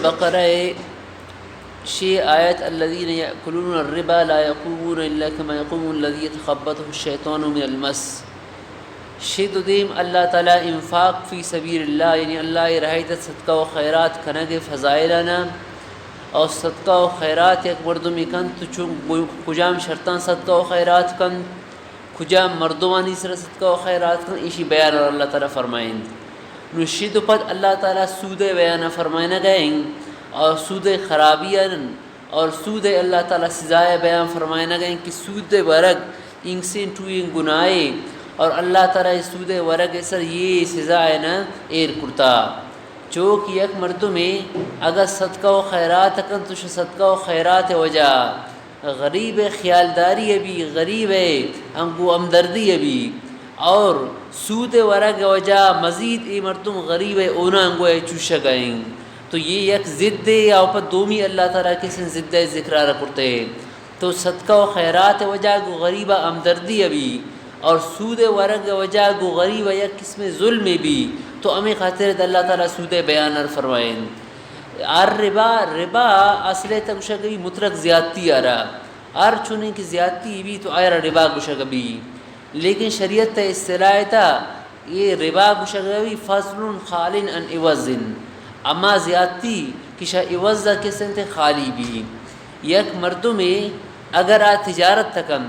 بقرہ شی آیت الذین یأکلون الربا لا یقومون الا کما یقوم الذی یتخبطه الشیطان من المس. شید دیم اللہ تعالیٰ انفاق فی سبیل اللہ یعنی اللہ رہیت صدقہ و خیرات کنگ فضائلنا اور صدقہ و خیرات یک مردمی کن تو چون کجام شرطان صدقہ و خیرات کن کجام مردمانی سر صدقہ و خیرات کن ایشی بیان اور اللہ تعالیٰ فرمائیں. نشید پد اللہ تعالیٰ سود بیان فرمائنا گئیں اور سود خرابیاں اور سود اللہ تعالیٰ سزائے بیان فرمائنا گئیں کہ سود ورگ انگسین ٹوئیں گنائے اور اللہ تعالیٰ سود ورگ سر یہ سزائے نا ایر کرتا. چوک یک مردوں میں اگر صدقہ و خیرات کن تو صدقہ و خیرات وجہ غریب خیالداری ابھی غریب انگو امدردی ابھی اور سود ورگ وجہ مزید ای مردم غریب اونا انگو چوشا گئیں تو یہ یک ضد یا اوپر دومی اللہ تعالیٰ کے سن ضد ذکرہ رکھتے. تو صدقہ و خیرات وجہ گو غریبہ امدردی ابھی اور سود ورگ وجہ گو غریب یک قسم ظلم بھی تو ہمیں خاطر اللہ تعالیٰ سود بیان فرمائیں. ربا اصل تک شگی مطلق زیادتی آ رہا چونے کی زیادتی بھی تو آئرہ ربا گشگبی لیکن شریعت اصطلاح تھا یہ ربا گشگبی فضل خال عن عوض اما زیادتی کشا عوض کے سنت خالی بھی. یک مردوں میں اگر آ تجارت تکم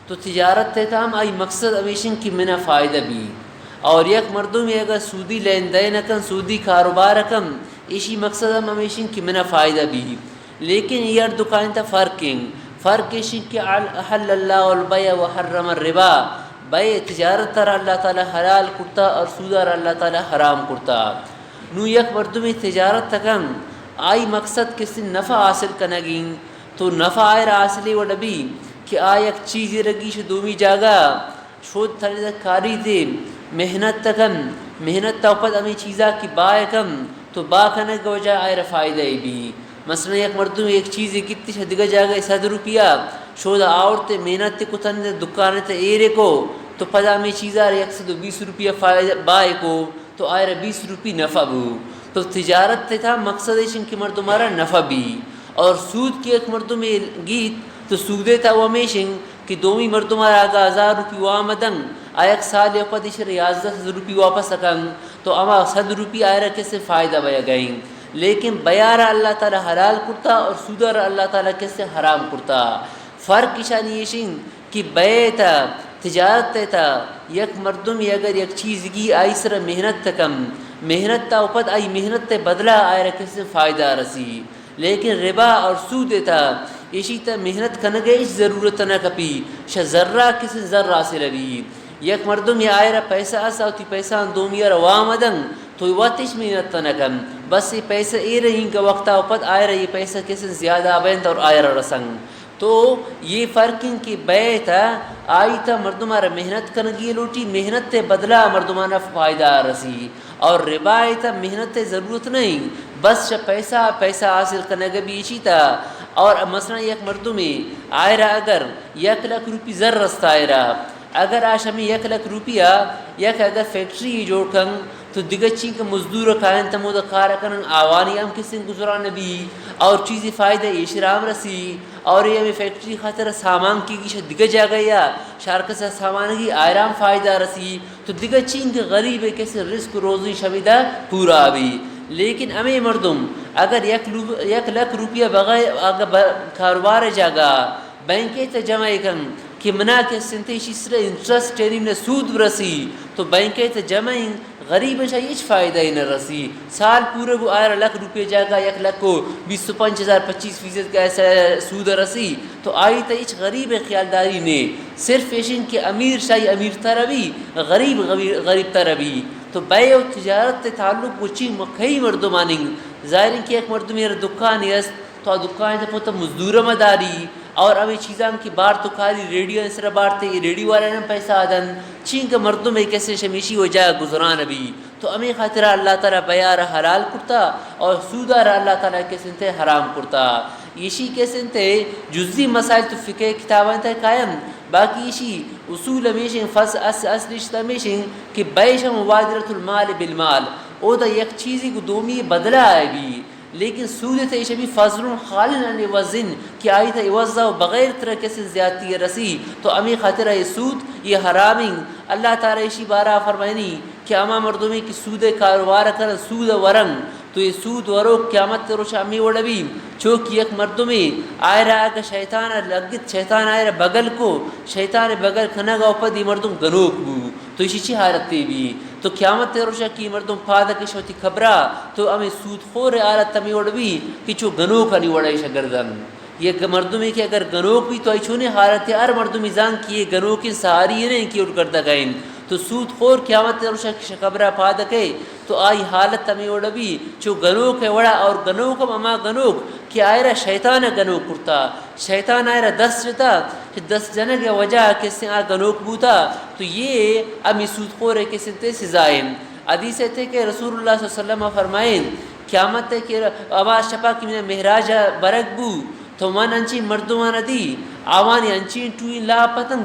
تو تجارت تکم آئی مقصد امیشن کی منہ فائدہ بھی اور یک مردوں میں اگر سودی لین دین کن سودی کاروبار کم اسی مقصد ہم ہمیشن کی منہ فائدہ بھی. لیکن یہ دکان تا فرق اسی کہ احل اللہ البیع و حرم الربا بیع تجارت تر اللہ تعالی حلال کرتا اور سودار اللہ تعالی حرام کرتا. نو یک مردوں میں تجارت تکم آئی مقصد کسی نفع حاصل کنگین تو نفع آئر حاصلی و ڈبی کہ آئی ایک چیزی رگیش دومی جاگا شود تھری کاری دے محنت تکم محنت توپت امی چیزا کی بائے کم تو با کنگ وجہ آئر فائدہ بھی. مثلا یک مردوں ایک چیزی کتی شدگا جاگا 100 روپیہ شود آورتے محنت کتن دکانت ایرے کو تو پدا میں چیزا 120 روپیہ فائدہ بائے کو تو آئر 20 روپی نفع بھی. تو تجارت تھا مقصد ایشن کی مردوں مارا نفع بھی اور سود کی ایک مردوں میں گیت تو سودے تھا وہ میشن کہ دومی مردوں مارا آگا 1000 روپی وامدن آیک سال یا پدیش 11,000 روپی واپس سکن تو اما 100 روپی آئرہ کیسے فائدہ بیا گئیں. لیکن بیارہ اللہ تعالی حلال کرتا اور سودر اللہ تعالی کیسے حرام کرتا. فرق اشانی ایشن کہ بیتا تجارت تا یک مردم اگر یک چیز کی آئی سر محنت تکم محنت تا اوپد آئی محنت تے بدلہ آئے کسی فائدہ رسی. لیکن ربا اور سود تا اسی تا محنت کنگے اس ضرورت نہ کپی ذرہ کسی ذرہ سے لبی. یک مردم یہ آئے پیسہ آسا ہوتی پیسہ دومی روامدن تو واتش محنت نہ کم بس یہ پیسہ اے رہی کا وقتا اوپد آئے یہ پیسہ کسی زیادہ آبیند اور آئے رسنگ. تو یہ فرق ان کی بیت آئی تا مردمارا محنت کنگی لوٹی محنت تے بدلہ مردمانہ فائدہ رسی اور ربا تا محنت تے ضرورت نہیں بس پیسہ حاصل کنگی بیشی تا. اور مثلا یک مردوں میں آئے رہا اگر 1 لاکھ روپی زر رستا آئے رہا اگر آج ہمیں 1 لاکھ روپیہ یک اگر فیکٹری جوڑ کن تو دیگر چین کا مزدور کائن تمو دا کارا کنن آوانی ہم کسی گزران بھی اور چیزی فائدہ ایشرام رسی اور یہ ہمیں فیکٹری خاطر سامان کی گیشہ دیگر جا گیا شارکہ سے سامان کی آئرام فائدہ رسی تو دیگر چین کے غریب کسی رزق روزی شمیدہ پورا بھی. لیکن ہمیں مردم اگر 1 لاکھ روپیہ بغیر کاروبار جاگا بینکے تا جمع کن کہ منا کے سنتیشی سر انٹرسٹ ٹیریم نے سود رسی تو بینکے تا جمع غریب چاہیے ہیچ فائدہ ہی نہ رسی. سال پورے وہ آئر 1 لاکھ روپے جاگا 1 لاکھ کو 25,000 کا ایسا سود رسی تو آئی تا ہیچ غریب خیالداری نے صرف ایشن کہ امیر شاہی امیر تربی غریب تربی. تو بیع و تجارت تے تعلق وچی مکہی مردماننگ ظاہرین کی ایک مردم میرا دکان ہے تو دکان تے پوتا مزدور مداری اور ہمیں چیزاں کی بار تو کاری ریڈیو انسرا بار تے ریڈیو والے نے پیسہ آدن چین کا مردوں میں کیسے شمیشی ہو جائے گزران ابھی تو ہمیں خاطرہ اللہ تعالیٰ بیار حلال کرتا اور سودار اللہ تعالیٰ کے سنتے حرام کرتا. یشی کے سنتے جزی مسائل تو فقہ کتابیں تے قائم باقی یشی اصول ہمیشن اصل ہمیشن کہ بیش مبادرت المال بالمال او دا یک چیزی کو دومی بدلہ آئے بھی لیکن سود تے شبی فضل خالن ان وزن کہ آئی تا وزا بغیر طرح سے زیادتی رسی تو امی خاطر ہے سود یہ حرامی اللہ تعالی اسی بارہ فرمائنی کہ اما مردمی کی سود کاروبار کر سود ورنگ تو یہ سود ورو قیامت روش امی وڑبی چوک یک مردمی آئے رہا کہ شیطان لگت شیطان آئے رہا بغل کو شیطان بغل کھنگا اوپر دی مردم گنوک بو تو اسی چی حالت تی بھی تو قیامت روشا کی مردم پادا کش ہوتی خبرہ تو امی سود خور آلت تمی وڑبی کہ چو گنوک نہیں وڑائی شگردن یہ مردمی کہ اگر گنوک بھی تو ایچونے حالت ہر مردمی زان کی یہ گنوکی سہاری ہی نہیں کی اٹھ کردہ گئیں تو سود خور قیامت روشا کی خبرہ پادا کے تو آئی حالت تمی وڑبی چو گنوک ہے وڑا اور گنوکم اما گنوک کہ آئے رہا شیطان گنوک کرتا شیطان آئے رہا 10 رہتا کہ 10 جنگ وجہ کسی آ گنوک بوتا تو یہ امی سود خور ہے کسی تے سزائیں حدیث تھے کہ رسول اللہ صلی اللہ علیہ وسلم فرمائیں قیامت ہے کہ آواز شپا کی میں مہراج برک بو تو من انچی مردمان دی آوانی انچی ٹوئی لا پتن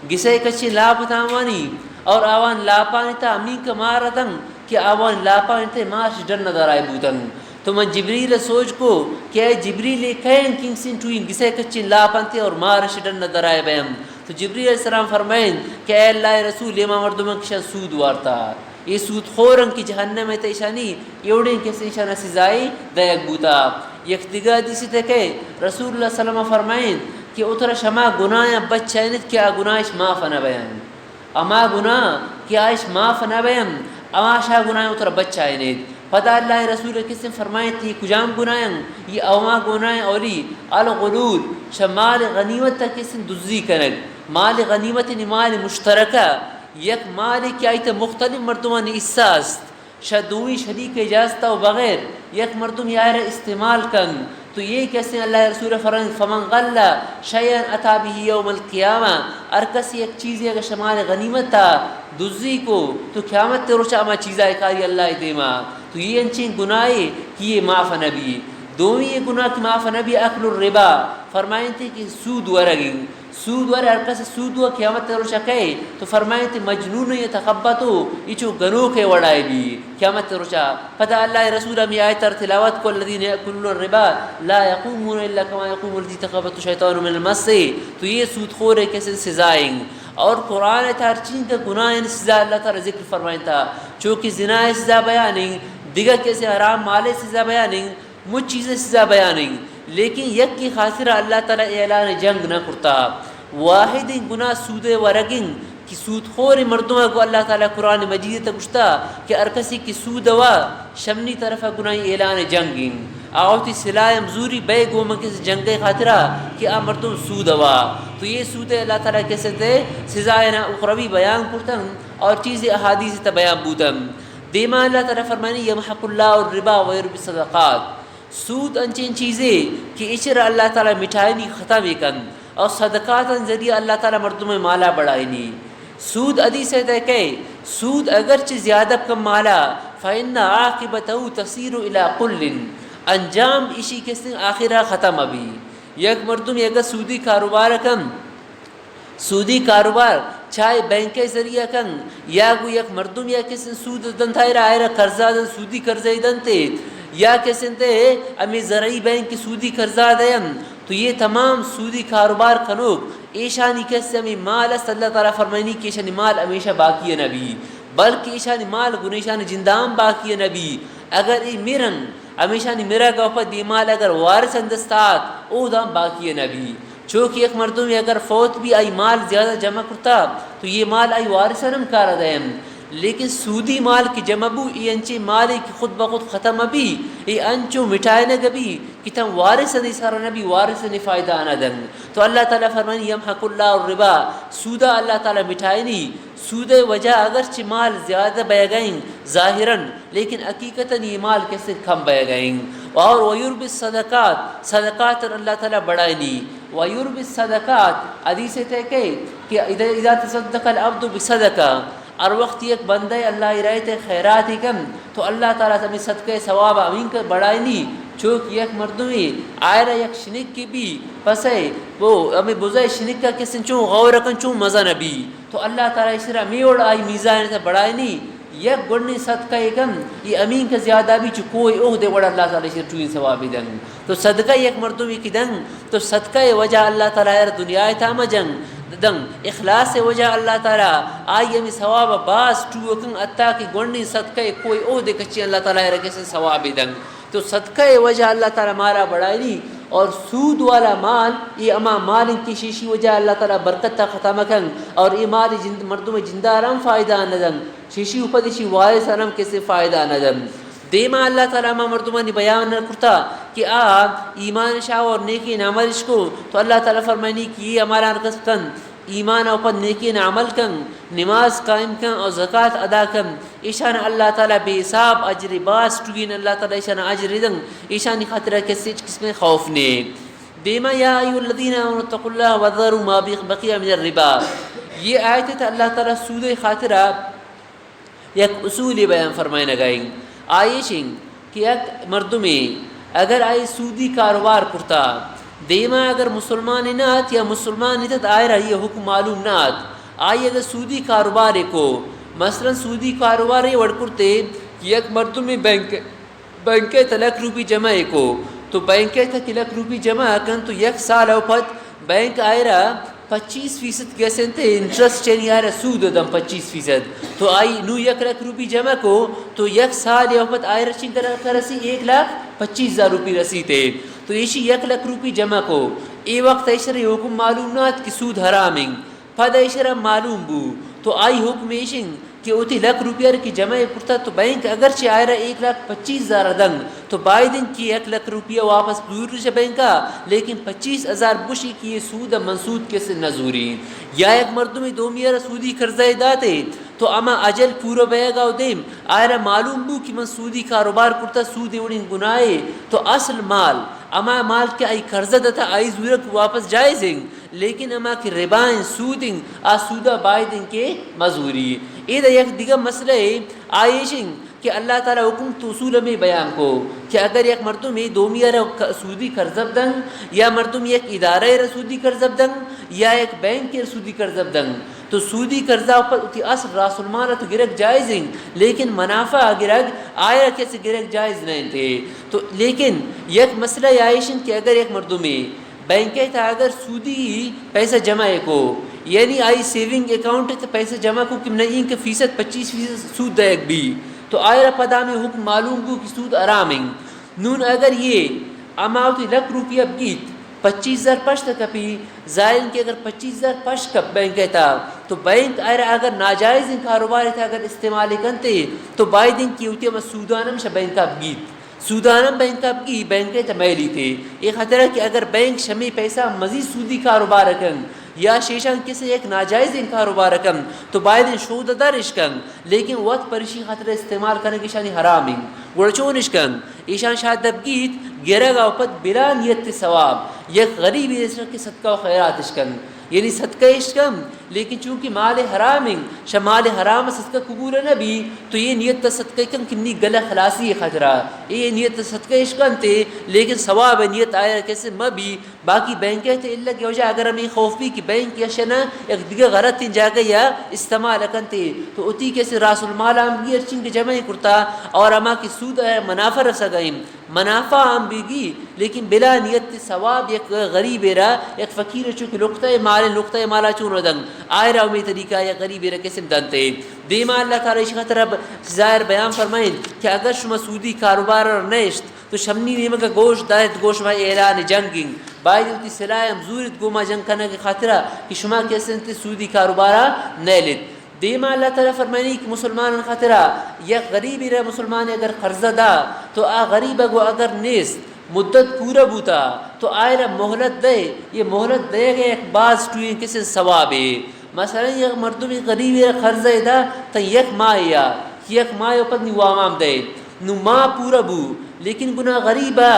گسائی کچے لا پتن آوانی اور آوان لا پانی تا امی کا مارتن کہ آوان لا پانی تا ماش ڈر ندر آئے بوتن تو من جبریل سوچ کو کہ اے جبریل کہیں کنسن ٹوئی گسائی کچے لا پانتے اور مارش ڈر ندر آئے بیم تو جبریل علیہ السلام فرمائیں کہ اے اللہ رسول امام مردمان کشان سود وارتا یہ سود خورن کی جہنم میں تیشانی ایوڑیں کسی شانہ سزائی دیکھ بوتا یک دیگا دیسی تھے کہ رسول اللہ صلی اللہ علیہ وسلم فرمائیں کہ اترا شما گناہ بچائنت کیا گناہش معاف نہ بیان اما گناہ کیا اش معاف نہ بیان اما شاہ گناہ اترا بچائنت پتہ اللہ رسول کس نے فرمائیں تھی کجام گناہیں یہ اما گناہ اولی الغلول شمال غنیمت تک کس نے دزی کنگ مال غنیمت مال مشترکہ یک مال کیا ایت مختلف مردمان احساس شدوی شریک اجازت و بغیر یک مردم یار استعمال کن تو یہ کیسے اللہ رسول فرمائیں فمن غل شیئا اتا به یوم القیامہ ہر کسی ایک چیز ہے کہ شمال غنیمت تھا دزی کو تو قیامت تے روچا اما چیزا کاری اللہ دیما تو یہ انچیں گناہ کی یہ معاف نبی دومی یہ گناہ کی معاف نبی اکل الربا فرمائیں تھے کہ سود ورگیں سود ور ہر کس سود و قیامت روشا کہے تو فرمائیں تھے مجنون یتخبطو یہ چو گنو کے وڑائے بھی قیامت روشا پتہ اللہ رسول میں آیت تر تلاوت کو الذین یاکلون الربا لا یقومون الا کما یقوم الذی یتخبط الشیطان من المس تو یہ سود خور ہے کیسے سزائیں اور قرآن تھا ہر چیز کا گناہ سزا اللہ تعالی ذکر فرمائیں تھا چونکہ زنا سزا بیانیں دیگر کیسے حرام مال سزا بیانیں مجھ چیزیں سزا بیانیں لیکن یک کی خاطر اللہ تعالی اعلان جنگ نہ کرتا واحد گناہ سود ورگن کہ سود خور مردوں کو اللہ تعالی قرآن مجید تک گشتا کہ ارکسی کی سود وا شمنی طرف گناہ اعلان جنگین آوتی سلائم زوری بے گوم کس جنگ خاطرہ کہ آ مردوں سود وا تو یہ سود اللہ تعالی کیسے دے سزائے نہ اخروی بیان کرتا اور چیزیں احادیث تا بیان بودم دیما اللہ تعالی فرمانی یمحق اللہ الربا ویربی الصدقات سود انچین چیزیں کہ اشر اللہ تعالی مٹھائنی ختم کن اور صدقات ذریعہ اللہ تعالی مردم مالا بڑھائنی سود حدیث ہے کہ سود اگرچہ زیادہ کم مالا فإن عاقبته تصیر الى قل انجام اسی کے سن آخرہ ختم ابھی یک مردم اگر سودی کاروبار کن سودی کاروبار چاہے بینک کے ذریعہ کن یا کو یک مردم یا کسی سود دن تھا آئے قرضہ دن سودی قرضہ دن تے یا کسی تے امی زرعی بینک کی سودی قرضہ دیں تو یہ تمام سودی کاروبار کنوک ایشانی کسی امی مال است اللہ تعالیٰ فرمائنی کہ ایشانی مال ہمیشہ باقی نبی بلکہ ایشانی مال گنیشانی جندام باقی نبی اگر ای میرن ہمیشانی میرا گوپا دی مال اگر وارث اندستات او دام باقی نبی چونکہ ایک مردم اگر فوت بھی آئی مال زیادہ جمع کرتا تو یہ مال آئی وارثانم کارا دیں لیکن سودی مال کی جمع بو ای انچے مال کی خود بخود ختم بھی ای انچو مٹائے نہ گبی کہ تم وارث نہیں سارا نبی وارث نے فائدہ آنا دن تو اللہ تعالیٰ فرمانی یمحق اللہ الربا سودا اللہ تعالیٰ مٹھائے نہیں سود وجہ اگرچہ مال زیادہ بہ گئیں ظاہراً لیکن حقیقتاً یہ مال کیسے کم بہ گئیں اور ویرب الصدقات صدقات اللہ تعالیٰ بڑھائے نہیں ویرب الصدقات حدیث ہے کہ اذا تصدق العبد بصدقہ اور وقت ایک بندہ اللہ رایت خیرات ہی کم تو اللہ تعالیٰ تمہیں صدقہ ثواب امین کر بڑھائی نہیں چونکہ یک مردمی آئرہ یک شنک کی بھی پسے وہ ہمیں بزائے شنک کا کسن چون غور رکن چون مزہ نبی تو اللہ تعالیٰ اس طرح میوڑ آئی میزان سے بڑھائی نہیں یک گڑنی صدقہ کم یہ امین کا زیادہ بھی چ کوئی عہدے بڑا اللہ تعالی شر چوین ثواب دن تو صدقہ یک مردمی کی دن تو صدقہ وجہ اللہ تعالی دنیا تام جنگ دن اخلاص وجہ اللہ تعالی آئی ہمیں ثواب باس ٹوکن اتا کہ گڑنی صدقہ کوئی عہدے کچی اللہ تعالی رکھے سے ثواب دن تو صدقہ وجہ اللہ تعالی مارا بڑھائی اور سود والا مال یہ اما مال کی شیشی وجہ اللہ تعالی برکت تا ختم کن اور یہ مال مردم جندہ آرام فائدہ ندن شیشی اوپر وارث آرام کیسے فائدہ ندن دیما اللہ تعالیٰ ما مردمانی بیان کرتا کہ ایمان شاہ اور نیکی نعملش کو تو اللہ تعالیٰ فرمائنی کہ یہ ہمارا نقص کن ایمان اوپر نیکی نعمل کن نماز قائم کن اور زکوٰۃ ادا کن ایشان اللہ تعالیٰ بے حساب اجر باس ٹوین اللہ تعالیٰ ایشان اجر دن ایشانی خاطرہ کسی کس میں خوف نے دیما یا ایو الذین آمنوا اتقوا اللہ وذروا ما بقی من الربا یہ آیت تھا اللہ تعالیٰ سود خاطرہ یک اصول بیان فرمائے نگائیں آئیشن کہ یک مردمی اگر آئی سودی کاروبار کرتا دیما اگر مسلمان نات یا مسلمان نیت آئے رہی حکم معلوم نات آئی اگر سودی کاروبار کو مثلا سودی کاروبار وڑ کرتے یک مردمی بینک تلک روپی جمع کو تو بینک تک لک روپی جمع کن تو یک سال اوپت بینک آئے رہا 25% کیسے انتے انٹرسٹ چلی آ رہا سود دم 25% تو آئی نو 1 لاکھ روپی جمع کو تو یک سال یا وقت آئی رچنگ کرسی 1,25,000 روپی رسیتے تو ایشی 1 لاکھ روپی جمع کو ای وقت ایشر حکم معلوم نات کہ سود حرامنگ پھد ایشر معلوم بو تو آئی حکم ایشنگ کہ اوتی 1 لاکھ روپیہ کی جمع کرتا تو بینک اگرچہ آئے رہا 1,25,000 دنگ تو بائی دن کی 1 لاکھ روپیہ واپس دور سے بینکا لیکن 25,000 بشی کی یہ سود منسود کیسے نظوری یا ایک مردمی دومیہ سودی قرضہ داتے تو اما اجل پورا بے گا دیم آئے رہا معلوم بو کہ من سودی کاروبار کرتا سود اڑیں گناہے تو اصل مال اما مال کے آئی قرضہ دتا آئی ضرورت واپس جائزیں لیکن اما کی ربائیں سودیں سودہ بائدیں کے مزوری ایدہ یک دیگا مسئلہ آئیشن کہ اللہ تعالیٰ حکم تو اصول میں بیان کو کہ اگر ایک مردم دومی سودی قرضب دن یا مردم ایک ادارہ سودی قرضب دن یا ایک بینک کے سودی قرضب دن تو سودی قرضہ پر اتی اصل راس المال تو گرک جائز ہیں لیکن منافع گرک آئے کیسے گرک جائز نہیں تھے تو لیکن یک مسئلہ آئیشن کہ اگر ایک مردم بینک تھا اگر سودی پیسہ جمع کو یعنی آئی سیونگ اکاؤنٹ تھا پیسہ جمع کو کہ نہیں کہ 25% سود دیکھ بھی تو آئرہ پدا میں حکم معلوم کو کہ سود آرامیں نون اگر یہ اماؤتی 1 لاکھ روپیہ گیت 25,000 پشت کپی زائن کے اگر 25,000 پشت کپ بینک تھا تو بینک آئرہ اگر ناجائز کاروبار تھا اگر استعمال کرتے تو بائی دن کی ہوتی ہے سودانم شا بینک آپ گیت سودانم بینک آپ کی بینک تمیلی تھے یہ خطرہ کہ اگر بینک شمی پیسہ مزید سودی کاروبار رکھن یا شیشان کسی ایک ناجائز کاروبار رکھن تو باید شود درش کن لیکن وقت پرشی خطر استعمال کرنے کی شانی حرامی گوڑچونش کن ایشان شاید دبگیت گرگ اوپت بلا نیت ثواب یک غریب اس کے صدقہ و خیراتش کن یعنی صدقہ اشکم لیکن چونکہ مال حرام شمال حرام صدقہ قبول نہ بھی تو یہ نیت صدقہ کم کنی گلہ خلاصی خطرہ یہ نیت صدقہ اشکم تے لیکن ثواب نیت آیا کیسے میں بھی باقی بینک تے اللہ کی وجہ اگر ہمیں خوف بھی کہ بینک یا شنا ایک دیگر غلط تین جاگہ یا استعمال کرتے تو اتی کیسے راس المال ہم گی ارچنگ کے جمع کرتا اور اما کی سود ہے منافع رسا گئیم منافع ہم بھی لیکن بلا نیت ثواب ایک غریب را ایک فقیر چونکہ لقطہ مال لقطہ مالا چون دن آئے رہا ہمیں طریقہ یا غریب را قسم دنتے دیما اللہ تعالی اس خطر ظاہر بیان فرمائیں کہ اگر شما سودی کاروبار نیشت تو شمنی نیمہ کا گوشت دارت گوشت میں اعلان جنگیں باید ہوتی سلائم زورت گوما جنگ کرنے کے خاطرہ کہ شما کیسے انتے سودی کاروبارہ نیلت دیما اللہ تعالیٰ فرمائنی کہ مسلمان خاطرہ یا غریبی رہ مسلمان اگر قرضہ دا تو غریب اگو اگر نیست مدت پورا بوتا تو آئرہ محلت دے یہ محلت دے گئے ایک بعض ٹوئیں کسی ثواب ہے مثلا یک مردمی غریبی رہ قرضہ دا تا یک ماہ یا یک ماہ اوپر نیوامام دے نو ماہ پورا بو لیکن گناہ غریبہ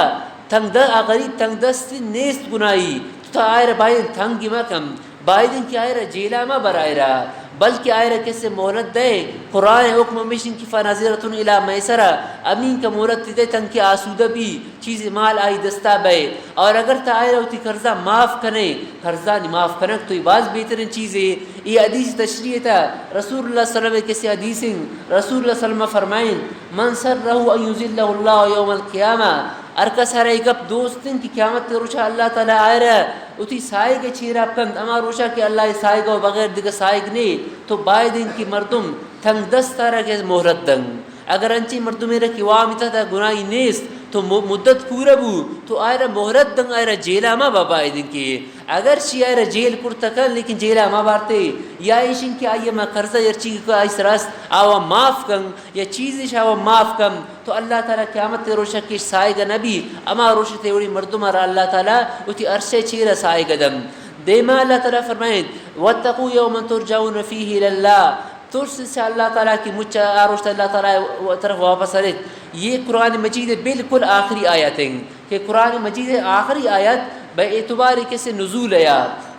غریب تنگ دست نیست گناہی تو آئرہ بائیں تنگی مکم بائدن کی آئرہ جیلہ ما برائرہ بلکہ آئرہ کیسے مہلت دے قرآن حکم مشن کی فناظرتن الى میسرہ امین کا مہلت دے تنکہ آسودہ بھی چیز مال آئی دستا بے اور اگر تا آئرہ ہوتی قرضہ معاف کنے قرضہ نہیں معاف کنک تو یہ بعض بہترین چیز ہے یہ حدیث تشریح تھا رسول اللہ صلی اللہ علیہ وسلم کسی حدیث رسول اللہ صلی اللہ علیہ وسلم فرمائیں من سرہ ان یذلہ اللہ یوم القیامہ ارکا سارے گپ دوستن کی قیامت روچا اللہ تعالی آئے رہا اتی سائے کے چیرا کند اما روچا کہ اللہ سائے گا بغیر دیگر سائے گا نہیں تو باید ان کی مردم تھنگ دست رہا کہ مہرت دنگ اگر انچی مردمی رہا کی وامیتا تھا گناہی نیست تو مدت پورا بو تو آئرہ مہرت دنگ آئرہ جیلہ ما بابا دن کی اگر چی آئرہ جیل کرتا کن لیکن جیلہ ما بارتے یا ایشن کی آئیے ما قرضہ یرچی کو آئی سراست آوا معاف کن یا چیزش آوا معاف کن تو اللہ تعالیٰ قیامت روشہ کش سائے گا نبی اما روشہ تیوری مردم را اللہ تعالیٰ اتی عرشے چیرہ سائے گا دم دیما اللہ تعالیٰ فرمائیں وَاتَّقُوا يَوْمًا تُرْجَعُونَ فِيهِ إِلَى اللَّهِ ترس سے اللہ تعالیٰ کی مجھا آروشت اللہ تعالیٰ طرف واپس آرت یہ قرآن مجید بالکل آخری آیت ہیں کہ قرآن مجید آخری آیت بے اعتبار کیسے نزول ہے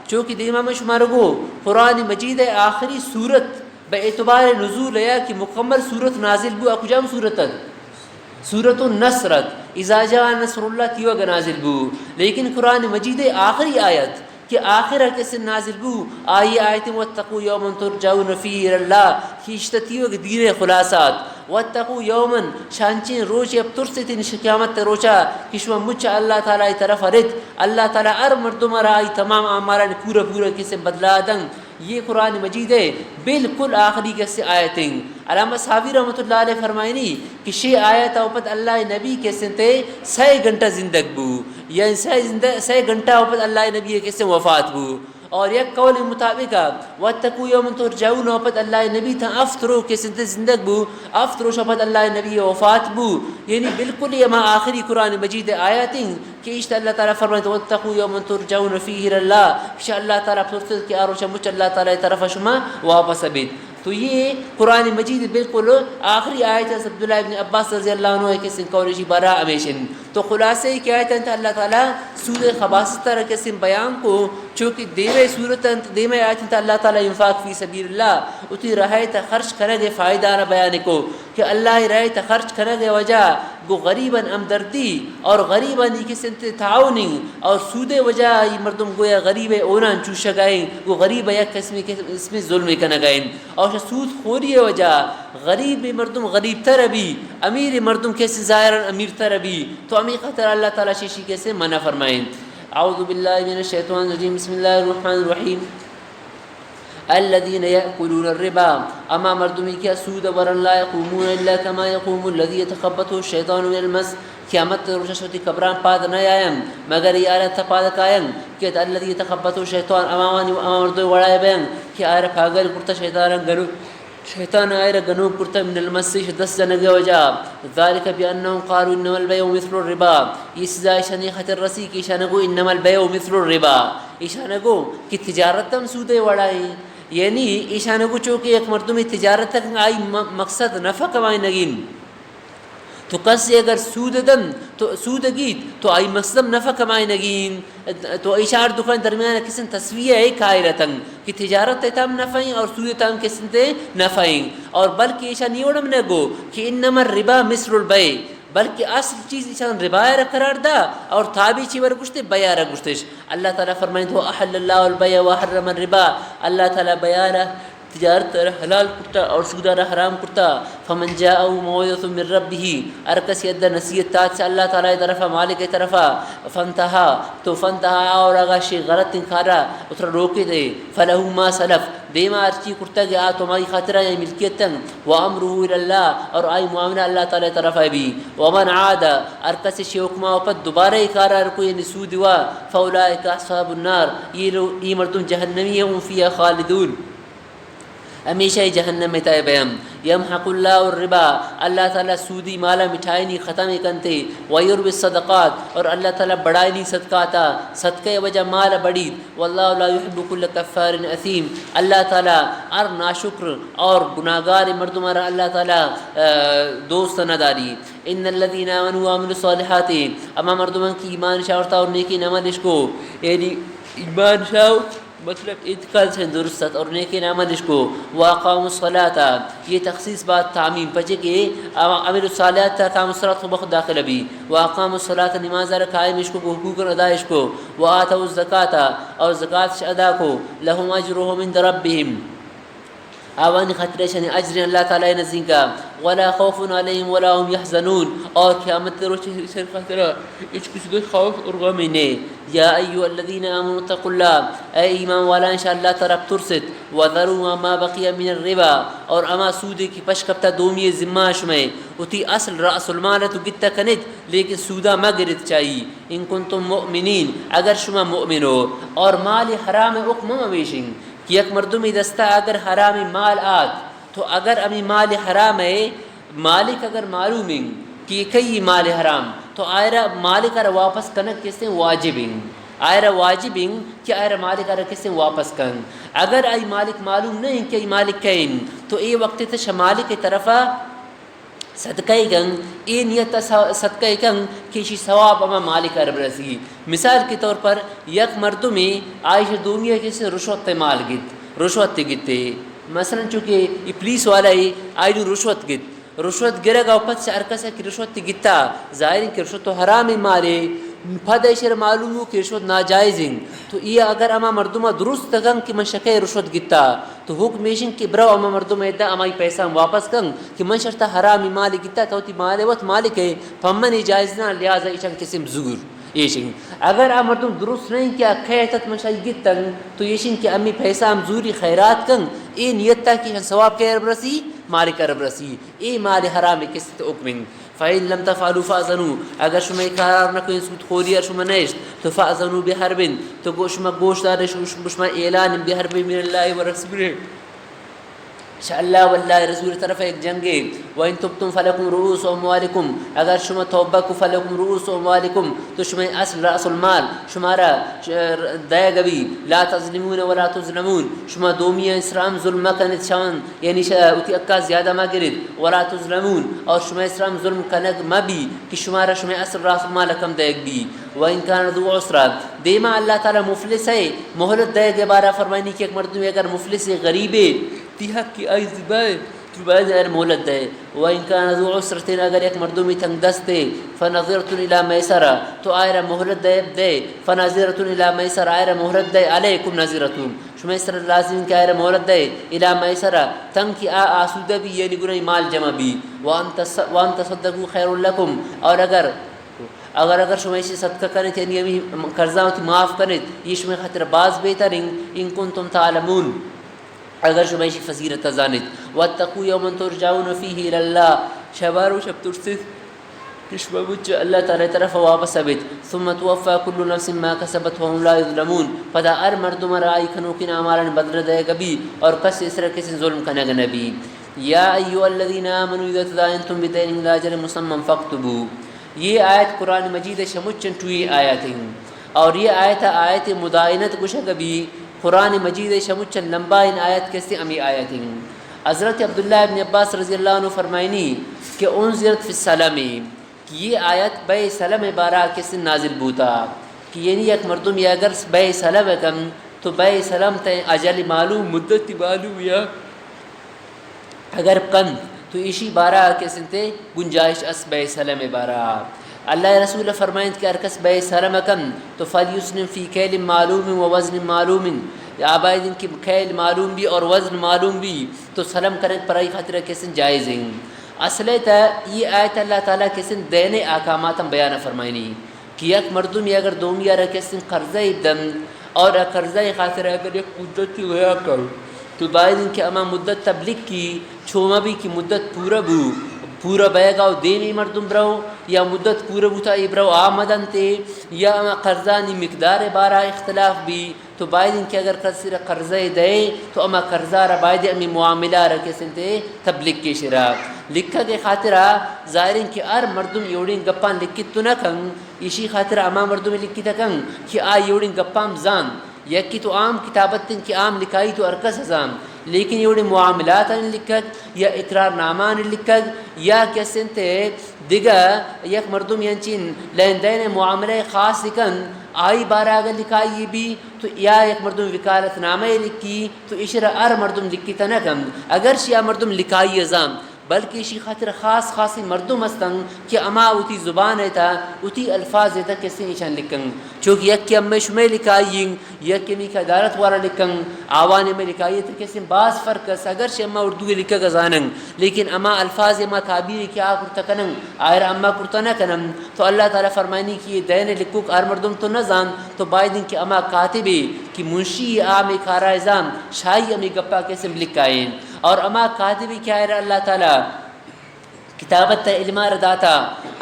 چونکہ دیما میں شمار گو قرآن مجید آخری صورت بے اعتبار نزول ہے کہ مکمل صورت نازل بو اکو جام صورتت سورۃ النصرت اذا جاء نصر اللہ تیوہ گا نازل بو لیکن قرآن مجید آخری آیت کہ آخرہ کس نازل بو آئی آیت واتقوا یوما ترجعون فیہ الی اللہ کیشتتیو کہ دین خلاصات واتقوا یوما شانچین روچ اب ترسیتین قیامت روچا کشما مجھا اللہ تعالیٰ طرف رد اللہ تعالیٰ ار مردم رائی تمام آماران پورا کسے بدلا دن یہ قرآن مجید ہے بالکل آخری کیسے آیتیں علامہ صحابی رحمۃ اللہ علیہ فرمائنی کہ شی آیت اوپت اللہ نبی کے سنتے 6 گھنٹہ زندگ بو یا 6 گھنٹہ اوپت اللہ نبی کے سے وفات بو اور یک قول مطابق واتقوا یوما ترجعون اوپت اللہ نبی تھا افترو کے سنتے زندگ بو افترو شپت اللہ نبی وفات بو یعنی بالکل یہ ماں آخری قرآن مجید آیاتیں کہ اشتہ اللہ تعالیٰ فرمائے واتقوا یوما ترجعون فیہ الی اللہ کہ اللہ تعالیٰ فرصت کہ آروشہ مجھ اللہ تعالیٰ طرف شما واپس ابید تو یہ قرآن مجید بالکل آخری آیت ہے عبداللہ ابن عباس رضی اللہ عنہ کے سن قولشی بارا امیشن تو خلاصے کی آیت ہے اللہ تعالیٰ سورہ خباست طرح کے سن بیان کو چونکہ دیوے صورت دیوے آیت ہے اللہ تعالیٰ انفاق فی سبیل اللہ اتی رہے تا خرچ کرے گے فائدہ نہ بیان کو کہ اللہ رہے تا خرچ کرے گے وجہ گو غریباً امدردی اور غریباً یہ کسی تعاونی اور سود وجہ یہ مردم گویا غریب اونا چوشا گئیں گو غریب یک اس میں ظلم کنا گئیں اور سود خوری وجہ غریب مردم غریب تر بھی امیر مردم کیسے ظاہراً امیر تر بھی تو امیر خطر اللہ تعالیٰ شیشی کیسے منع فرمائیں اعوذ باللہ من الشیطان الرجیم بسم اللہ الرحمن الرحیم الذين يأكلون الربا اما مردمی کیا سود ورن لا يقومون الا كما يقوم الذي يتخبطه الشيطان من المس قیامت روشتی قبران پاد نہ آئیں مگر یہ آرہ تھا پاد کائیں کہ الذي يتخبطه الشيطان امامانی اما مردوی وڑائے بین کہ آرہ پاگل کرتا شیطان آئرہ گنو کرتا من المسی دس جنگے وجہ ذالک بأنهم قالوا انما البيع مثل الربا یہ سزا ایشانی خطر رسی کی ایشانگو انما البيع مثل الربا ایشانگو کہ تجارت تم سودے وڑائیں یعنی ایشانگو چونکہ ایک مردمی تجارت تک آئی مقصد نفع کمائی نگین تو کسی اگر سود دن تو سود گیت تو آئی مقصد نفع کمائی نگین تو اشار دکان درمیان کسن تصویہ ہے قائرتن کہ تجارت تام نفعیں اور سود تام کسن تے نفعیں اور بلکہ ایشا نیوڑم نگو کہ انما الربا مثل البیع بلکہ اصل چیز ایشان ربایہ را قرار دا اور تابی چی ور گشتے بیع را گشتش اللہ تعالیٰ فرمائیں تو احل اللہ البیع وحرم الربا اللہ تعالیٰ بیع را تجارت حلال کرتا اور سودا حرام کرتا فمن جاء موعظۃ من ربه ارکس ید نصیحت تاج سے اللہ تعالی طرف مالک کی طرف فانتہا اور اگر شی غلط انکارا اتر روکے دے فلہ ما سلف دیما ارچی کرتا گیا تمہاری خاطرہ یہ ملکیت و امرہ الی اللہ اور آئی معاملہ اللہ تعالی طرف ہے بھی ومن عاد ارکس شی حکما پر دوبارہ اکارا کوئی نسود ہوا فاولئک اصحاب النار یہ مردم جہنمی ہیں فیہا خالدون ہمیشہ جہنم میں تائے بیام یمحق اللہ الربا اللہ تعالیٰ سودی مالا مٹھائی نہیں ختم کنتے ویرب الصدقات اور اللہ تعالیٰ بڑھائی نہیں صدقاتا صدقے وجہ مالا بڑید واللہ لا يحب كل کفار اثیم اللہ تعالیٰ ار ناشکر اور گناہگار مردمار اللہ تعالیٰ دوست نہ داری ان الذين آمنوا وعملوا الصالحات اما مردمان کی ایمان شاورتا اور نیکی نمالش کو یعنی ایمان شاو مطلب اعتقاد سے درست اور نیک عملش کو واقام الصلاۃ یہ تخصیص بات تعمیم پچے کہ عمل الصالحات تا قام الصلاۃ بخود داخل بھی واقام الصلاۃ نماز قائم اس کو حقوق ادائش کو واتوا الزکات اور زکات ادا کو لهم اجرهم عند ربهم آوانی خطرے شنی اجر اللہ تعالی نزدیک کا ولا خوف علیہم ولا هم يحزنون اور قیامت روز سے خطرہ اس کسی خوف اور غم نہیں یا ایها الذین آمنوا اتقوا اللہ اے ایمان والا انشاءاللہ طرف ترست وذروا ما بقی من الربا اور اما سود کی پشکپتا دومی ذمہ شمے اتی اصل راس المال تو گتا کنید لیکن سودا ما گرد چاہیے ان کنتم مؤمنین اگر شما مؤمن ہو اور مال حرام حکم مویشن کہ یک مردمی دستہ اگر حرامی مال آت تو اگر امی مال حرام ہے مالک اگر معلوم ہے کہ کئی مال حرام تو آئرہ مالک اگر واپس کنک کس نے واجب ہیں آئرہ واجب ہیں کہ آئرہ مالک اگر کس نے واپس کن اگر ای مالک معلوم نہیں کہ ای مالک کہیں تو ای وقت تش مالک کی طرفہ صدقہ گن ای نیت صدقہ گن کسی ثواب اما مالک عرب رسی مثال کے طور پر یک مردمی آئیش دومیہ کسی رشوت مال گت رشوت گتے مثلا چونکہ یہ پولیس والا ہی آئیڈو رشوت گت رشوت گرے گا پت سے ارکس ہے کہ رشوت گتا ظاہر کہ رشوت تو حرام مالے پد ایشر معلوم ہو کہ رشوت ناجائز ہیں تو یہ اگر اما مردمہ درست گن کہ من شکے رشوت گتا تو حکم ایشن کہ برو اما مردمہ ادھا امائی پیسہ واپس کن کہ من شرطہ حرامی مالی گتا تو تی مالے وقت مالک ہے پمن جائز نہ لہذا ایشن قسم زور ایشن اگر اما مردم درست نہیں کیا کھیتت من شاید گتا تو ایشن کہ امی پیسہ ہم زوری خیرات کن اے نیتا کی ثواب کے عرب رسی مالک عرب رسی اے مال حرام کس حکم فإن لم تفعلوا فأذنوا اگر شما اقرار نکنین سود خوری شما نیشت تو فأذنوا بحرب تو شما گوش دار شما اعلان بحرب من اللہ و رسوله اللہ واللہ رسول طرف ایک جنگے وَإِن تُبْتُمْ فَلَكُمْ رُؤُوسُ أَمْوَالِكُمْ اگر شما توبہ کو فَلَكُمْ رُؤُوسُ أَمْوَالِكُمْ تو شما اصل رأس المال شمارا دائے گبی لا تظلمون ولا تظلمون شما دومیہ اسرام ظلم کنت شان یعنی اتی اکا زیادہ ما گرد ولا تظلمون اور شما اسرام ظلم کنگ مبی کہ شمارا شما اصل رأس المال کم دائے گبی وَإِن كَانَ ذُو عُسْرَةٍ دیما اللہ تعالی مفلس ہے مہلت دائے گے بارہ فرمائنی کہ ایک مردمی اگر مفلس غریبے حق کی آئی زبائے تو بعد اگر مولد دے وَإِن كَانَ ذُو عُسْرَةٍ اگر ایک مردمی تنگ دست دے فَنَظِرَةٌ إِلَى مَيْسَرَةٍ تو آئرہ مہلت دے فَنَظِرَةٌ إِلَى مَيْسَرَةٍ آئرہ مہلت دے عَلَيْكُمْ نَظِرَةٌ شما اس طرح لازم کہ آئرہ مہلت دے إِلَى مَيْسَرَةٍ تنگ کی آسودہ بھی یعنی گناہ مال جمع بھی وَأَن تَصَدَّقُوا خَيْرٌ لَكُمْ اور اگر شما اسی صدقہ کریں یعنی ابھی قرضہ معاف کریں یہ شما خاطر باز بہتر ان کنتم تعلمون اگر شما اسی فضیلت زانت واتقوا یوما ترجعون فیہ الی اللہ شبارو شب ترسد کہ شما بچ اللہ تعالی طرف واپس ابت ثم توفى كل نفس ما كسبت وهم لا يظلمون پدا ار مردم رائی کنو کن امارن بدل دے گبی اور کس اس طرح کسی ظلم کنگ نبی یا ایها الذین آمنوا اذا تداینتم بدین الى اجل مسمى فاكتبوا یہ آیت قرآن مجید شمچن ٹوئی آیت ہیں اور یہ آیت مدائنت کچھ کبھی قرآن مجید شمچن لمبا ان آیت کیسے امی آیت ہیں حضرت عبداللہ ابن عباس رضی اللہ عنہ فرمائنی کہ انزلت فی السلام کہ یہ آیت بے سلم بارہ کیسے نازل بوتا کہ یعنی ایک مردم یا اگر بے سلم کم تو بے سلم تے اجل معلوم مدت معلوم یا اگر کم تو اسی بارہ کے سنتے گنجائش اس بے سلم بارہ اللہ رسول فرمائند کہ ارکس بے سلم کم تو فلیسن فی کیل معلوم و وزن معلوم آبائد ان کی کیل معلوم بھی اور وزن معلوم بھی تو سلم کرنے پر آئی خاطر کسن جائز ہیں اصلے تا یہ آیت اللہ تعالیٰ کسن دینے آکاماتم بیان فرمائنی کہ یک مردم یا اگر دومی آرہ کسن قرضہ ابدن اور قرضہ خاطر اگر یک مدت کی ویا کر تو باید ان کے اما مدت تبلیغ کی چھوما بھی کی مدت پورا بے گاو دینی مردم برو یا مدت پورا بوتا ای برو آمدن تے یا اما قرضانی مقدار بارہ اختلاف بھی تو باید ان کے اگر قرضہ دے تو اما قرضہ را باید امی معاملہ را کسن تے تبلیغ کی شرا لکھا کے خاطرہ ظاہرین کہ ار مردم یوڑین گپان لکھت تو نہ کن اسی خاطر اما مردم لکھی تا کن کہ یوڑین گپام زان یکی تو عام کتابت تن کی عام لکھائی تو ارکس ہزام لیکن یہ معاملات لکھت یا اقرار نامان لکھت یا کسن تے دیگا یک مردم ینچین لین دین معاملہ خاص لکن آئی بارہ اگر لکھائی بھی تو یا ایک مردم وکالت نامہ لکھی تو اشرا ار مردم لکھی تا نکم اگرچہ یا مردم لکھائی ازام بلکہ اسی خاطر خاص خاصی مردم استن کہ اما اتی زبان تا اتی الفاظ تا کسی نشان لکھن چونکہ یک کی امی شمی لکھائی یک کی میکا دارت وارا لکھن آوانے میں لکھائی تا کسی باز فرق اس اگرچہ اما اردو لکھا گزانن لیکن اما الفاظ اما تعبیر کیا کرتا کنن آئر اما کرتا نہ کنن تو اللہ تعالیٰ فرمائنی کہ یہ دین لکھوک ار مردم تو نزان تو باید کہ اما کاتبے کہ منشی آمی کارا ازام شاہی امی گپا کسم لکھائیں اور اما کاتبی کیا ہے اللہ تعالیٰ کتابت تا علمار داتا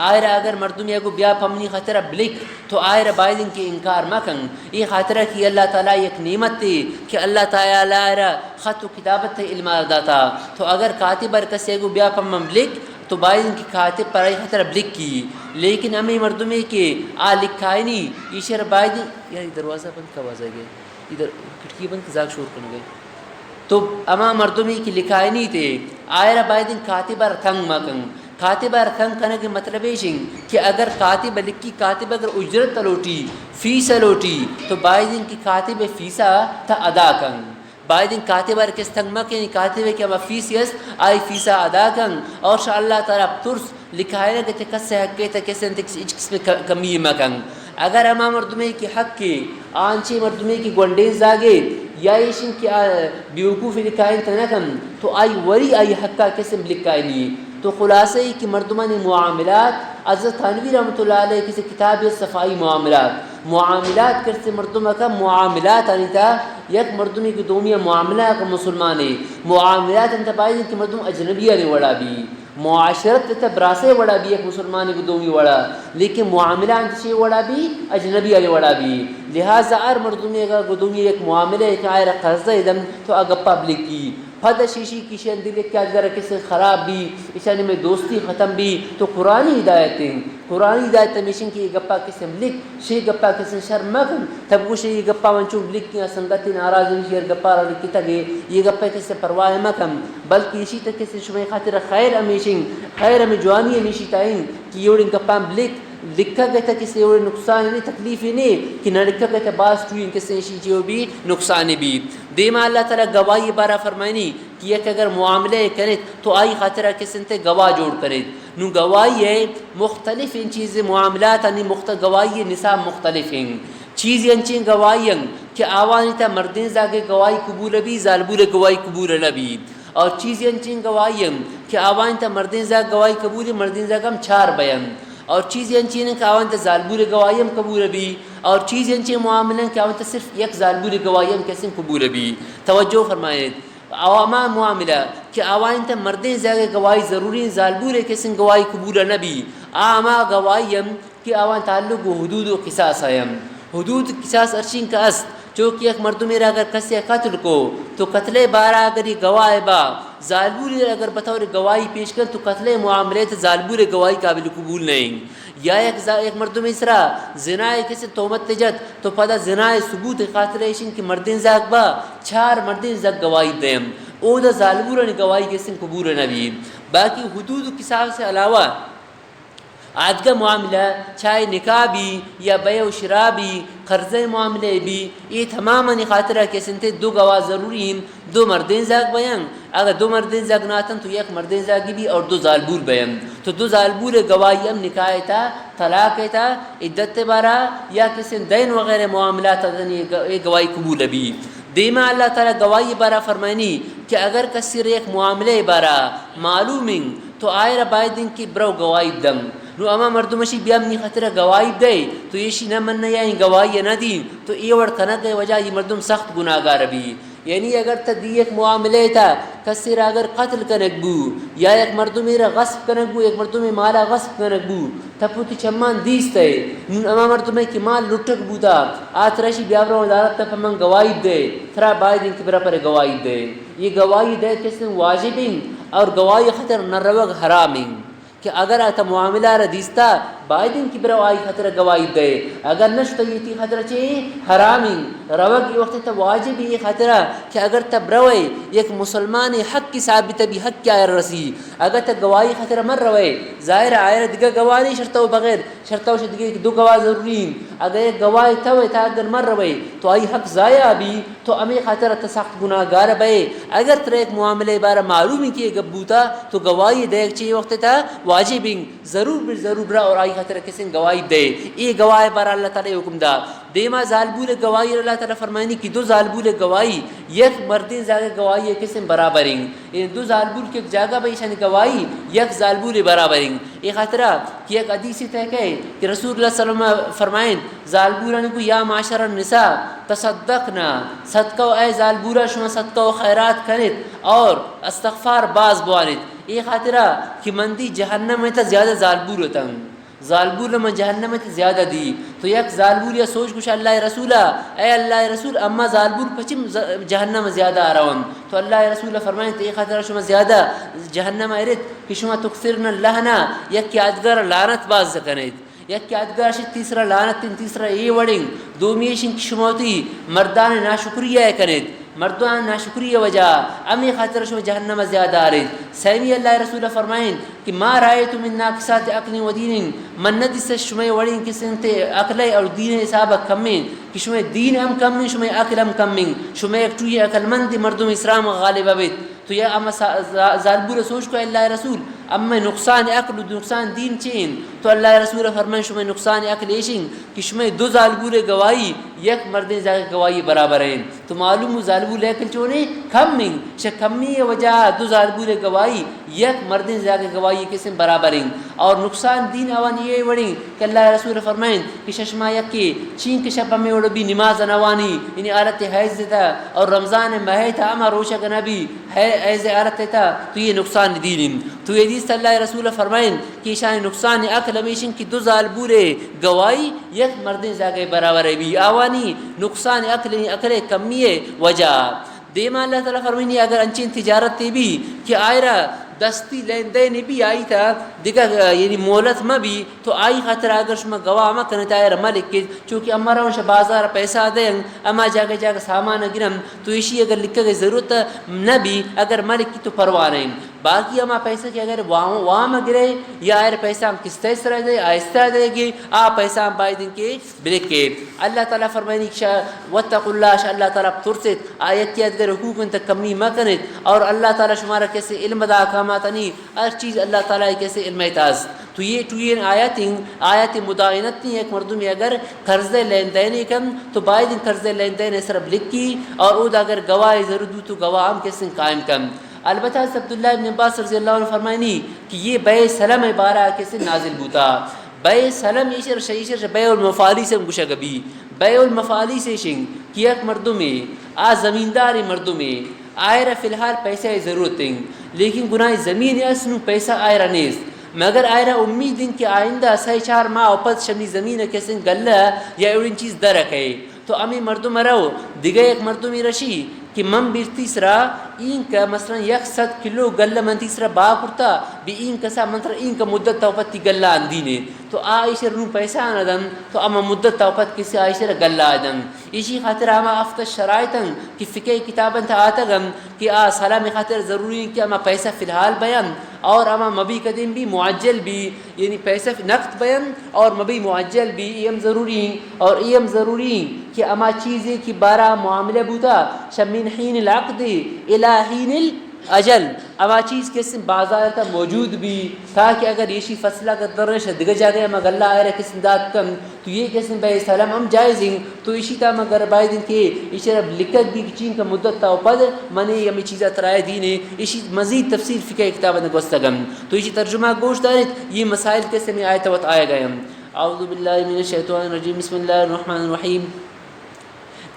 آئر اگر مردم یا کو بیا پمنی خطرہ بلک تو آئر بائدن کی انکار مکن یہ خاطرہ کی اللہ تعالیٰ ایک نعمت تی کہ اللہ تعالیٰ آئر خط و کتابت تا علمار داتا تو اگر کاتبر کسی کو بیا پمن بلک تو بائدن کی کاتب پر آئی خطرہ بلک کی لیکن امی مردمی کے لکھائی نہیں ایشر بائدن یار دروازہ بند کا آواز آ گیا ادھر کھڑکی بند زاگ شور کر گئے تو اما مردمی کی لکھائی نہیں تھے آئرہ بائدن کاتبر تھنگ مکن کاتبر تھنگ کنے کے مطلب ہے کہ اگر کاتب لکھی کاتب اگر اجرت لوٹی فیس لوٹی تو بائدن کی کاتب فیسا تا ادا کن بائدن کاتبر کس تھنگ مکن کاتب کہ اما فیس یس آئی فیسا ادا کن اور شاء اللہ تعالیٰ ترس لکھائی لگے تے کس سے حق کے تے کس سے کمی مکن اگر اما مردمی کی حق کے آنچے مردمی کی گونڈین زاگے یا ایشن کی بیوقوف لکھائیں تنکم تو آئی وری آئی حقا قسم لکھائنی تو خلاصہ ہی کہ مردمان معاملات حضرت تھانوی رحمۃ اللہ علیہ کسی کتاب صفائی معاملات کرتے مردمہ کا معاملات آنیتا یک مردمی کی دومیہ معاملہ کا مسلمانے معاملات انتا بائی کہ مردم اجنبیہ نے وڑا بھی معاشرت تا براسے وڑا بھی ایک مسلمان کو دومی وڑا لیکن معاملہ انتشی وڑا بھی اجنبی علی وڑا بھی لہٰذا ار مردمی کا دومی ایک معاملہ ایک آئر قرضہ ادم تو اگر پبلک کی پھد شیشی کی شین دل کیا اگر کسی خراب بھی اشانی میں دوستی ختم بھی تو قرآنی ہدایت میشن کی یہ گپا قسم لکھ شی گپا قسم شرمکن تب وہ شی گپا منچوب لکھ کیا سنگتی ناراض شیر گپا را لکھی تگے یہ گپا کسی پرواہ مکم بلکہ اسی تک کسی شمی خاطر خیر امیشن خیر امی جوانی امیشی تائیں کہ یہ گپا لکھا گیا تھا کسی اور نقصان نہیں تکلیف ہی نہیں کہ نہ لکھا گیا تھا باس ٹوئیں کسی ایسی چیزوں بھی نقصان بھی دیما اللہ تعالیٰ گواہی بارہ فرمائنی کہ یک اگر معاملے کرے تو آئی خاطرہ کسی تے گواہ جوڑ کرے نو گواہی ہے مختلف ان چیزیں معاملات یعنی گواہی نصاب مختلف ہیں چیز انچیں گواہی کہ آوانی تا مردین زاگے گواہی قبول بھی زالبور گواہی قبول نبی اور چیز انچیں گواہی کہ آوانی تا مردین زاگ گواہی قبول مردین زاگم چار بیان اور چیز انچین کہ آوانتا زالبور گواہیم قبول بھی اور چیز انچین معاملیں کہ آوانتا صرف یک زالبور گواہیم کسیم قبول بھی توجہ فرمائیں عواما معاملہ کہ آوانتا مردیں زیادہ گواہی ضروری زالبور کسیم گواہی قبول نبی آما گواہیم کہ آوان تعلق حدود و قصاص آیم حدود قصاص ارشین کا است چونکہ ایک مردم میرا اگر کسی قتل کو تو قتل بارہ اگر یہ گواہ با ظالبور اگر بطور گواہی پیش کر تو قتل معاملات ظالبور گواہی قابل قبول نہیں یا ایک مردم اسرا زنائے کسی تومت تجت تو پدا زنائے ثبوت خاطر ایشن کی مردین زاگ با چار مردین زاگ گواہی دیم او دا ظالبور گواہی کسی قبول نبی باقی حدود قصاص سے علاوہ عادگہ معاملہ چاہے نکاح بھی یا بیع و شراء بھی قرضے معاملے بھی یہ تماما خاطرہ کے سنتے دو گواہ ضروری ہیں دو مردین زاگ بیان اگر دو مردین زاگ ناتن تو یک مردین زاگی بھی اور دو ظالبور بیان تو دو ظالبور گواہی ہم نکاح تا طلاق تا عدت بارہ یا کسی دین وغیرہ معاملات یہ گواہی قبول بھی دیما اللہ تعالیٰ گواہی بارہ فرمائنی کہ اگر کسی ایک معاملے بارہ معلوم تو آئر بائدن کی برو گواہی دم نو اما مردمشی بیام نی خطرہ گواہی دے تو یہ نہ من یا گواہی نہ دی تو یہ وڑ کنک وجہ یہ مردم سخت گناہگار بھی یعنی اگر تدی ایک معاملے تھا کسی را اگر قتل کنک بو یا ایک مردم را غصب کنک بو ایک مردم مالا غصب کنک بو تپوتی چمان دیستا ہے نون اما مردم کی مال لٹک بو دا آتراشی بیابرا عدالت تا پمن گواہی دے ترا باید ان کبرا پر گواہی دے یہ گواہی دے کسی واجب اور گواہی خطر نروگ حرام کہ اگر آتا معاملہ را دیستا بايدين كبروا آي خطر گواهی دے اگر نشتا يتي خطر چه حرامی روگ وقت تا واجب یہ خطرہ کہ اگر تب روئے ایک مسلمان حق کی ثابت بھی حق کی آئر رسی اگر تا گواہی خطرہ مر روئے ظاہر آئر دیگا گواہ نہیں شرطہ بغیر شرطہ دیگا دو گواہ ضروری اگر ایک گواہی توے تا اگر مر روئے تو آئی حق ضائع بھی تو امی خطرہ تسخت گناہگار بے اگر تر ایک معاملے بارہ معلومی کیے گبوتا تو گواہی دیکھ چاہیے وقت تا واجب ضرور ضرور برا اور آئی خطرہ کسی گواہی دے یہ گواہ بارہ اللہ تعالی حکم دا دیما ظالبول گواہی اللہ تعالی فرمائنی کہ دو ظالبول گواہی یک مردین جاگہ گواہی کسی برابریں ان دو ظالبول کی جاگہ بیشانی گواہی یک ظالبول برابریں یہ خطرہ کہ ایک حدیثی تحقیق ہے کہ رسول اللہ صلی اللہ علیہ وسلم فرمائیں ظالبولہ نے کو یا معاشر النساء تصدقنا صدقہ اے ظالبولہ شما صدقہ و خیرات کنت اور استغفار باز بوانت یہ خاطرہ کہ مندی جہنم میں تا زیادہ ظالبول ہوتا ہوں ظالبول میں جہنم میں زیادہ دی تو یک ظالبول یا سوچ کچھ اللہ رسولہ اے اللہ رسول اما ظالبول پچم جہنم زیادہ آ رہا ہوں تو اللہ رسول فرمائیں تو یہ خاطرہ شما زیادہ جہنم آئرت کہ شما تکثرن اللہنا یک یادگار لعنت باز کنید یک یادگار شد تیسرا لعنت تیسرا یہ وڑنگ دومیشن کی شما ہوتی مردان ناشکریہ کنید مردان ناشکری وجہ امی خاطر شما جہنم زیادہ آرید سیمی اللہ رسول فرمائیں کہ ما رائیتو من ناقصات عقل و دین من ندس شما وڑین کسن تے عقل اور دین حسابہ کمین کہ شما دین ہم کمین شما عقل ہم کمین شما ایک ٹوئی عقل مند مردم اسلام غالب بیت تو یہ اما ظالبول سوچ کو اللہ رسول اما نقصان عقل و نقصان دین چین تو اللہ رسول فرمائیں شما نقصان عقل ایشن کہ شما دو ظالبول گواہی یک مردین جاگہ گواہی برابر ہیں تو معلوم ظالبول عقل چونے کمین شکمی وجہ دو ظالبول گواہی یک مردین جاگہ گواہی کسم برابر ہیں اور نقصان دین اوان یہ وڑیں کہ اللہ رسول فرمائیں کہ ششما یک کے چین کے شب میں وڑو بھی نماز نوانی یعنی عالت حیض دیتا اور رمضان مہی تھا اما روشہ نبی حیض عالت دیتا تو یہ نقصان دین تو یہ حدیث اللہ رسول فرمائیں کہ شان نقصان عقل ہمیشن کی دو ظالبول گواہی یک مردین جاگہ برابر ہے بھی آوانی نقصان عقل کمی وجہ دیما اللہ تعالیٰ فرمائنی اگر انچین تجارت تی بھی کہ آئرہ دستی لین دین بھی آئی تھا دیکھا یعنی مولت میں بھی تو آئی خاطر اگر شما گواہ ما کرنے تایر ملک کے چونکہ اما روش بازار پیسہ دیں اما جاگہ سامان گرم تو اسی اگر لکھا گئی ضرورت نہ بھی اگر ملک کی تو پرواہ نہیں باقی اما پیسہ کہ اگر وام گرے یا آئر پیسہ ہم کس طرح دے آہستہ دے گی پیسہ ہم بائی دن کے بلک کے اللہ تعالیٰ فرمائنی واتقوا اللہ شاء اللہ تعالیٰ ترسد آیت کی ادگر حقوق انتا کمی مکنت اور اللہ تعالیٰ شمارا کیسے علم دا احکاماتنی ہر چیز اللہ تعالیٰ کیسے علم احتاز تو یہ ٹوئین آیات مداعنت نہیں ایک مردمی اگر قرض لین دین کم تو بائی دن قرض لین دین صرف لکھی اور او دا اگر گواہ ضرور دو تو گواہ ہم کیسے قائم کم البتہ عبداللہ ابن عباس رضی اللہ عنہ فرمائنی کہ یہ بے سلم عبارہ کیسے نازل بوتا بے سلم ایشر شیشر بے المفالی سے گوشہ گبی بے المفالی سے شنگ کہ ایک مردمی زمینداری مردمی آئرہ فی الحال پیسہ ضرورت ہیں لیکن گناہ زمین اسنو پیسہ آئرہ نیست مگر آئرہ امید ان کہ آئندہ سہی 4 ماہ اوپت شمی زمین کیسے گلہ یا اوڑین چیز درک ہے تو امی مردم رو دیگه ایک مردمی رشی کہ من بیر تیسرا این کا مثلا 100 کلو گلہ من تیسرا با کرتا بی این کسا منتر این کا مدت توپت گلہ اندینے تو آئیش رو پیسہ آندن تو اما مدت توپت کسی آئیش رو گلہ آدن اسی خاطر اما افت شرائطن کہ فقہ کتابن تا آتا گم کہ سلام خاطر ضروری کہ اما پیسہ فی الحال بیان اور اما مبی قدیم بھی معجل بھی یعنی پیسہ نقد بیان اور مبی معجل بھی ایم ضروری اور ایم ضروری کہ اما چیزیں کی بارہ معاملہ بوتا شمین حین العقد الى حین الاجل اما چیز کے اسم بازار تا موجود بھی تاکہ اگر یہ فصلہ کا درش دگا جا گیا مگر اللہ آئے قسم داد کم تو یہ قسم بے سلام ہم جائز ہیں تو اسی تا مگر بائی دن کے اسی رب لکت بھی چین کا مدت تا پد منی یمی چیزہ ترائے دین ہے اسی مزید تفصیل فقہ کتاب نگوستگم تو اسی ترجمہ گوشت دارت یہ مسائل کیسے میں آیت وقت آئے گئے ہم اعوذ باللہ من الشیطان الرجیم بسم اللہ الرحمن الرحیم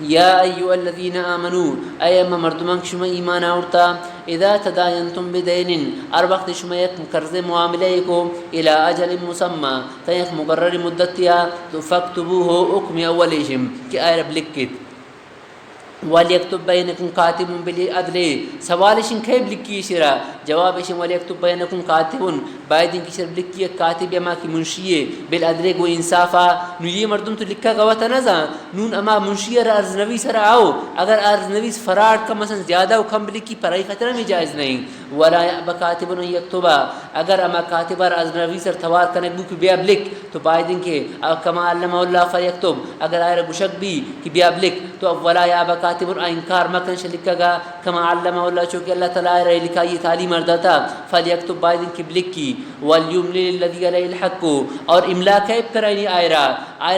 یا ایوہ الذین آمنوا اے اما مردمان شما ایمان آورتا اذا تداینتم بدین ار وقت شما یک قرض معاملے کو الى اجل مسمى تا یک مقرر مدتیا تو فاکتبوه حکم اولیشم کہ آئے رب لکت وَلْيَكْتُبْ بَيْنَكُمْ كَاتِبٌ بِالْعَدْلِ سوالشن خیب لکی شرا جوابشن وَلْيَكْتُبْ بَيْنَكُمْ كَاتِبٌ باید ان کی شرب لکی کاتب اما کی منشیه بالعدل گو انصافا نو یہ مردم تو لکھا گواتا نزا نون اما منشیه را ارز نویس را آو اگر ارز نویس فراڈ کا مثلا زیادہ و کم لکی پرائی خطرہ میں جائز نہیں ولا یأبا کاتب ان یکتبا اگر اما کاتب ارز نویس را توار کنک بو کہ بیاب لک تو باید ان کے کما علمہ اللہ فیکتب اگر آئر گشک بھی کہ بیاب لک تو ولا یأبا کاتب ان انکار مکن شلکا گا کما علمہ اللہ چونکہ اللہ تعالی آئر لکھا یہ تعلیم ارداتا فلیکتب باید ان کی بلک کی وَلْيُمْلِلِ الَّذِي عَلَيْهِ الْحَقُّ اور املا کیب کرائنی آئرہ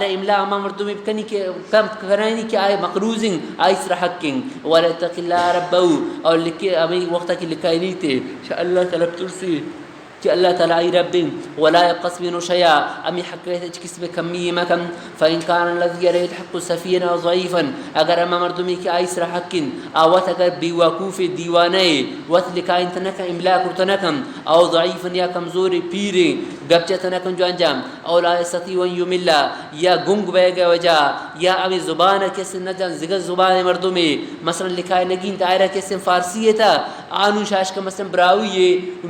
املا اما مردم کنی کہ کم کرائنی کہ آئے مقروزنگ آئی سر حقنگ وَلَتَقِ اللَّهَ رَبَّهُ اور لکھے ہمیں وقتا کی لکھائی نہیں تھے اللہ طلب ترسی کہ اللہ تعالیٰ رب ولا يبقس منه شيئا امی حق رہتے کس میں کمی مکم فإن كان الذي يريد الحق سفينا وضعيفا اگر اما مردمی کی آئی سر حقن آوات اگر بیوقوف دیوانے وات لکائن تنکا املا کرتنکم او ضعیفا یا کمزور پیرے گبچہ تنکم جو انجام او لا يستطيع ان يمل یا گنگ بے گئے وجہ یا امی زبان کس نجان زگر زبان مردمی مثلا لکھائے نگین تائرہ کس فارسی تھا آنو شاش کا مثلا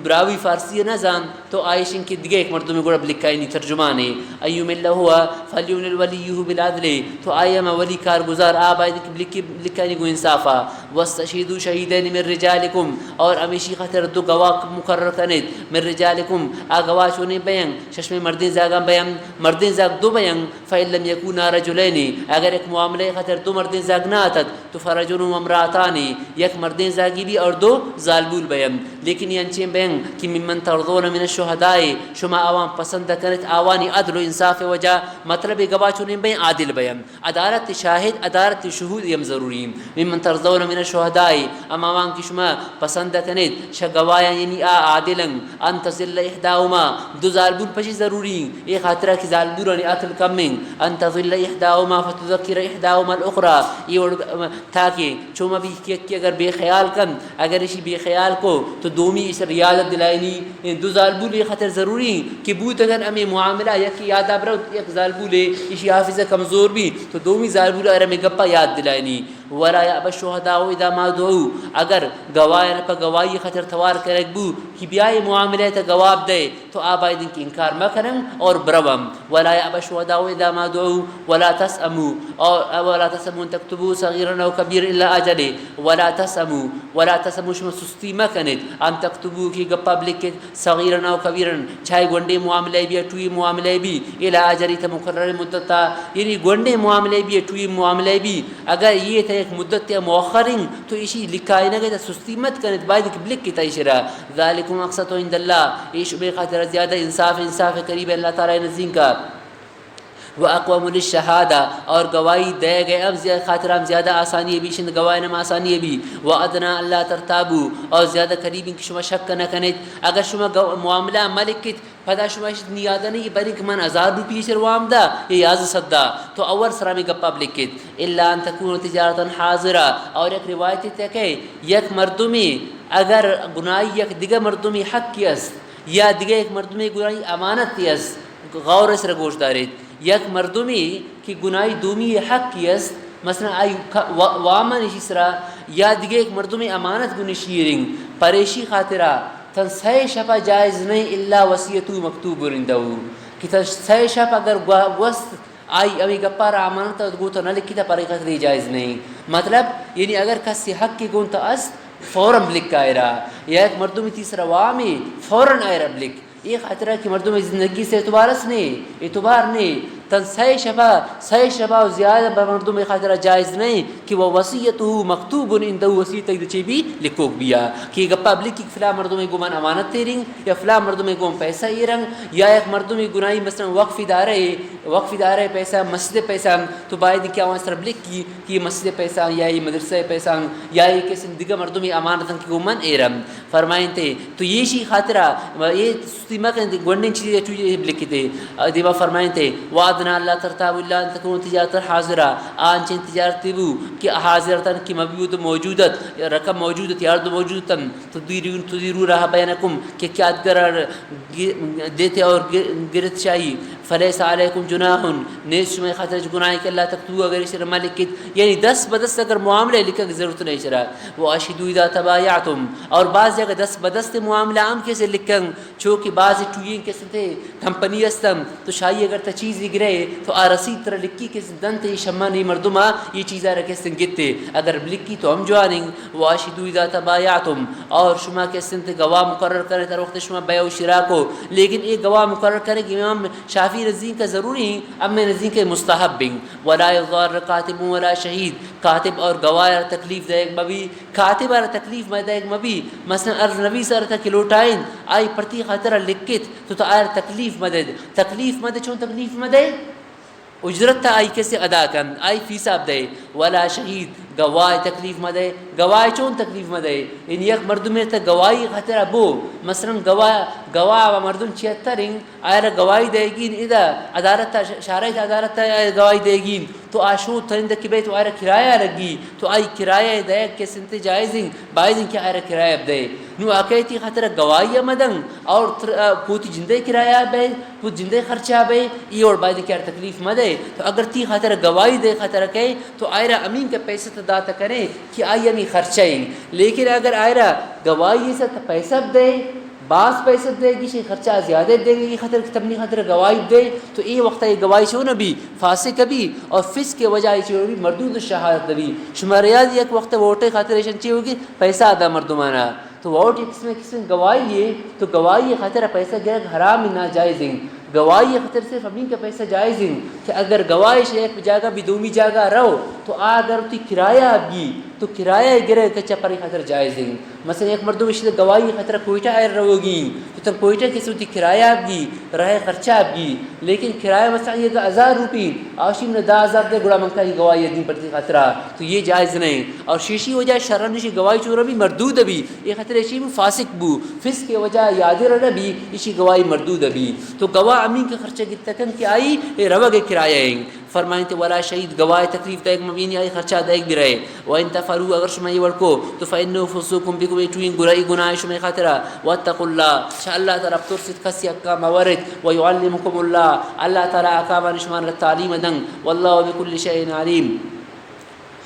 براوی فارسی نہ تو عائشن کی دیگه ایک مردمی گوڑا بلکائنی ترجمانے ایوم اللہ ہوا فلیون الولیہ بالعدل تو آئیم ولی کارگزار آبائی بلکائنی گو انصافا واستشہدو شہیدین من رجالکم اور امیشی خطر دو گواہ مقرر کنید من رجالکم آگواہ چونے بیان ششم مردین زاگان بیان مردین زاگ دو بیان فإن لم یکونا رجلینی اگر ایک معاملے خطر دو مردین زاگ نہ آتد تو فرجل و امراتانی یک مردین زاگی بھی اور دو زالبول بیان لیکن یہ انچین بیان کہ ممن ترضون من الشهداء شما آوان پسند کنت آوانی عدل و انصاف وجہ مطلب گواہ چونیں بین عادل بیم عدالت شاہد عدالت شہود یم ضروری ممن ترضون من الشهداء اما آوان کی شما پسند کنت شگوایا یعنی عادلا ان تزل احداهما دو زالبول پشی ضروری ایک خاطرہ کی زالبول یعنی عقل کمیں ان تزل احداهما فتذکر احداهما الاخرى یہ تاکہ چوما بھی کہ اگر بے خیال کن اگر اسی بے خیال کو تو دومی اس ریاضت دلائنی دو زالبول خطر ضروری کہ بوت اگر ہمیں معاملہ یک یاد آبرو یک زالبول اسی حافظہ کمزور بھی تو دومی زالبول اگر ہمیں گپا یاد دلائنی ولا یأبا الشهداء اذا ما دعوا اگر گواہ نہ پا گواہی خطر توار کرک بو کہ بیائی معاملہ تا گواب دے تو آبائی دن کی انکار مکرن اور بروم ولا یأبا الشهداء اذا ما دعوا ولا تسأموا تكتبوا صغيرا او كبيرا الا اجل ولا تسأموا شما سستی مکنید ان تكتبوا کی گپا بلکت صغیرا او کبیرا چاہے گونڈے معاملے بھی ٹوئی معاملے بھی الى اجل تا مقرر مدتا یعنی گونڈے معاملے بھی ٹوئی معاملے بھی اگر یہ تھے ایک مدت مؤخرین تو اسی لکھائی نہ گئے سستی مت کرنے باید کہ بلک کی تیشرہ ذالکم اقسط عند اللہ ایش بے خاطر زیادہ انصاف قریب اللہ تعالی نزدین کا وَأَقْوَمُ لِلشَّهَادَةِ اور گواہی دے گئے اب خاطر ہم زیادہ آسانی ہے بھی شند گواہی نم آسانی ہے بھی وَأَدْنَا اللَّهَ تَرْتَابُوا اور زیادہ قریب ان کی شما شک نہ کنید اگر شما معاملہ ملکت پدا شما نیادہ نہیں برک من 1000 روپی شروام دا یا 1100 دا تو اول سرامی گپا بلکت الا ان تکون تجارتا حاضرہ اور ایک روایت ہے کہ یک مردمی اگر گناہی یک دیگر مردمی حق کی است یا دیگر ایک مردمی گناہی امانت کی است غور اس رگوش دارید یک مردمی کی گناہی دومی حق کی است مثلا آئی وامن اسرا یا دیگه ایک مردمی امانت گنی شیرنگ پریشی خاطرہ تن سہ شپا جائز نہیں الا وصیتو مکتوب رندو کہ تن سہ شپ اگر وست آئی ابھی گپا را امانت گو تو نہ لکھی تا پریقت دی جائز نہیں مطلب یعنی اگر کسی حق کی گون تا است فوراً بلک آئے رہا یا ایک مردمی تیسرا وامی فوراً آئے رہا بلک یہ خاطرہ کہ مردم زندگی سے اعتبار نہیں تن سہ شبہ و زیادہ مردم خاطرہ جائز نہیں کہ وہ وصیتہ مکتوب اندہ وصیت چی بھی لکھوک بیا کہ گپا بلکی فلاں مردم گمان امانت تیرنگ یا فلاں مردم گم پیسہ یہ رنگ یا ایک مردم گناہی مثلا وقف ادارے پیسہ مسجد پیسہ تو باید کیا وہاں سر بلک کی کہ مسجد پیسہ یا یہ مدرسہ پیسہ یا یہ کسی دیگر مردم امانت کی گمان ایرم فرمائیں تھے تو یہ شی خاطرہ یہ سستیمہ کہ گونڈن چیزیں چوجے بلکی تھے دیبا فرمائیں تھے وعدنا اللہ ترتاب اللہ ان تکون تجارت حاضرہ آنچین تجارتی بو کہ حاضرتاً کی مبیوت موجودت رقم موجودت یارد موجودتاً تدیرو رہا بینکم کہ کیا دیتے اور گرت شاہی فلیس علیکم جناح نیز شما خاطر گناہ کہ اللہ تک تو اگر اس مالک یعنی 10 بدست اگر معاملے لکھا ضرورت نہیں چرا وہ اشہدوا اذا تبایعتم اور بعض جگہ 10 بدست معاملہ عام کیسے لکھن چونکہ بعض ٹوئیں کیسے تھے کمپنی استم تو شاہی اگر تا چیز گرے تو رسید طرح لکھی کہ دنتے شمانی مردمہ یہ چیزیں رکھے سنگتے اگر لکھی تو ہم جوانیں وہ اشہدوا اذا تبایعتم اور شما کے سنت گواہ مقرر کرے در وقت شما بیع و شراء کو لیکن ایک گواہ مقرر کرے کہ امام شافعی نزدیک کا ضروری اب میں نزدیک مستحب بن ولا یضار کاتب ولا شہید کاتب اور گواہ تکلیف دے مبی کاتب اور تکلیف میں دے مبی مثلا ارض نبی سر تھا کہ لوٹائیں آئی پرتی خاطر لکھت تو آئر تکلیف مدد چون تکلیف مدد اجرت تا آئی کیسے ادا کن آئی فیصاب دے ولا شہید گواہ تکلیف مدے گواہ چون تکلیف مدے ان یک مردم تا گواہی خطرہ بو مثلا گواہ و مردم 76 آئر گواہی دے گین اذا عدالت تا شارع عدالت تا گواہی دے گین تو آشو ترند کی بیت آئر کرایہ لگی تو آئی کرایہ دے کے سنت جائزیں بائزیں کہ آئر کرایہ دے نو آکیتی خطرہ گواہی مدن اور پوتی جندے کرایہ بے پوت جندے خرچہ بے یہ اور بائدیں کہ تکلیف مدے تو اگر تی خطرہ گواہی دے خطرہ کہے تو آئر امین کے پیسے داتا کریں کہ آئی ہمیں خرچائیں لیکن اگر آئرہ گواہی سے پیسہ دے بعض پیسہ دے گی شی خرچہ زیادہ دے گی خطر تبنی خطر گواہی دے تو یہ وقت یہ گواہی چھو نبی فاسق بھی اور فسق کے وجہ چھو بھی مردود شہادت بھی شماریات یک وقت ووٹے خاطر ایشن چی ہوگی پیسہ ادا مردمانہ تو ووٹ قسم گواہی ہے تو گواہی خاطر پیسہ گرگ حرام ناجائز ہیں گواہی خطر صرف امین کا پیسہ جائز ہیں کہ اگر گواہی ایک جگہ بھی دومی جگہ رہو تو اگر تی کرایہ بھی تو کرایہ گرے کچا پری خطر جائز ہیں مثلا ایک مردم اشتہ گواہی خطر کوئٹہ آئر رہو گی تو تم کوئٹہ کی صورتی کرایہ بھی رہے خرچہ بھی لیکن کرایہ مثلا یہ 1000 روپی آشیم نے 10,000 دے گڑا منگتا یہ گواہی دین پرتی خطرہ تو یہ جائز نہیں اور شیشی ہو جائے شرنشی گواہی چورا بھی مردود بھی یہ خطر ایشی بھی فاسق بو فسق کے وجہ یادر رہا بھی اسی گواہی مردود بھی تو گواہ امین کے خرچہ کی تکن کی آئی یہ روگ کرایہ ہیں فرمائیں تے ولا شہید گواہ تکلیف دائق مبینی آئی خرچہ دائق بھی رہے وَإِن تَفَرُوا اگر شما یہ وڑکو تو فَإِنَّهُ فُسُوقٌ بِكُمْ ایٹوئیں گرائی گناہ شما خاطرہ وَاتَّقُوا اللَّهَ شاء اللہ تعالیٰ بطرست کسی اقام ورد وَيُعَلِّمُكُمُ اللَّهَ اللہ تعالیٰ اقامان شما تعلیم دنگ وَاللَّهُ بِكُلِّ شَيْءٍ عَلِيمٌ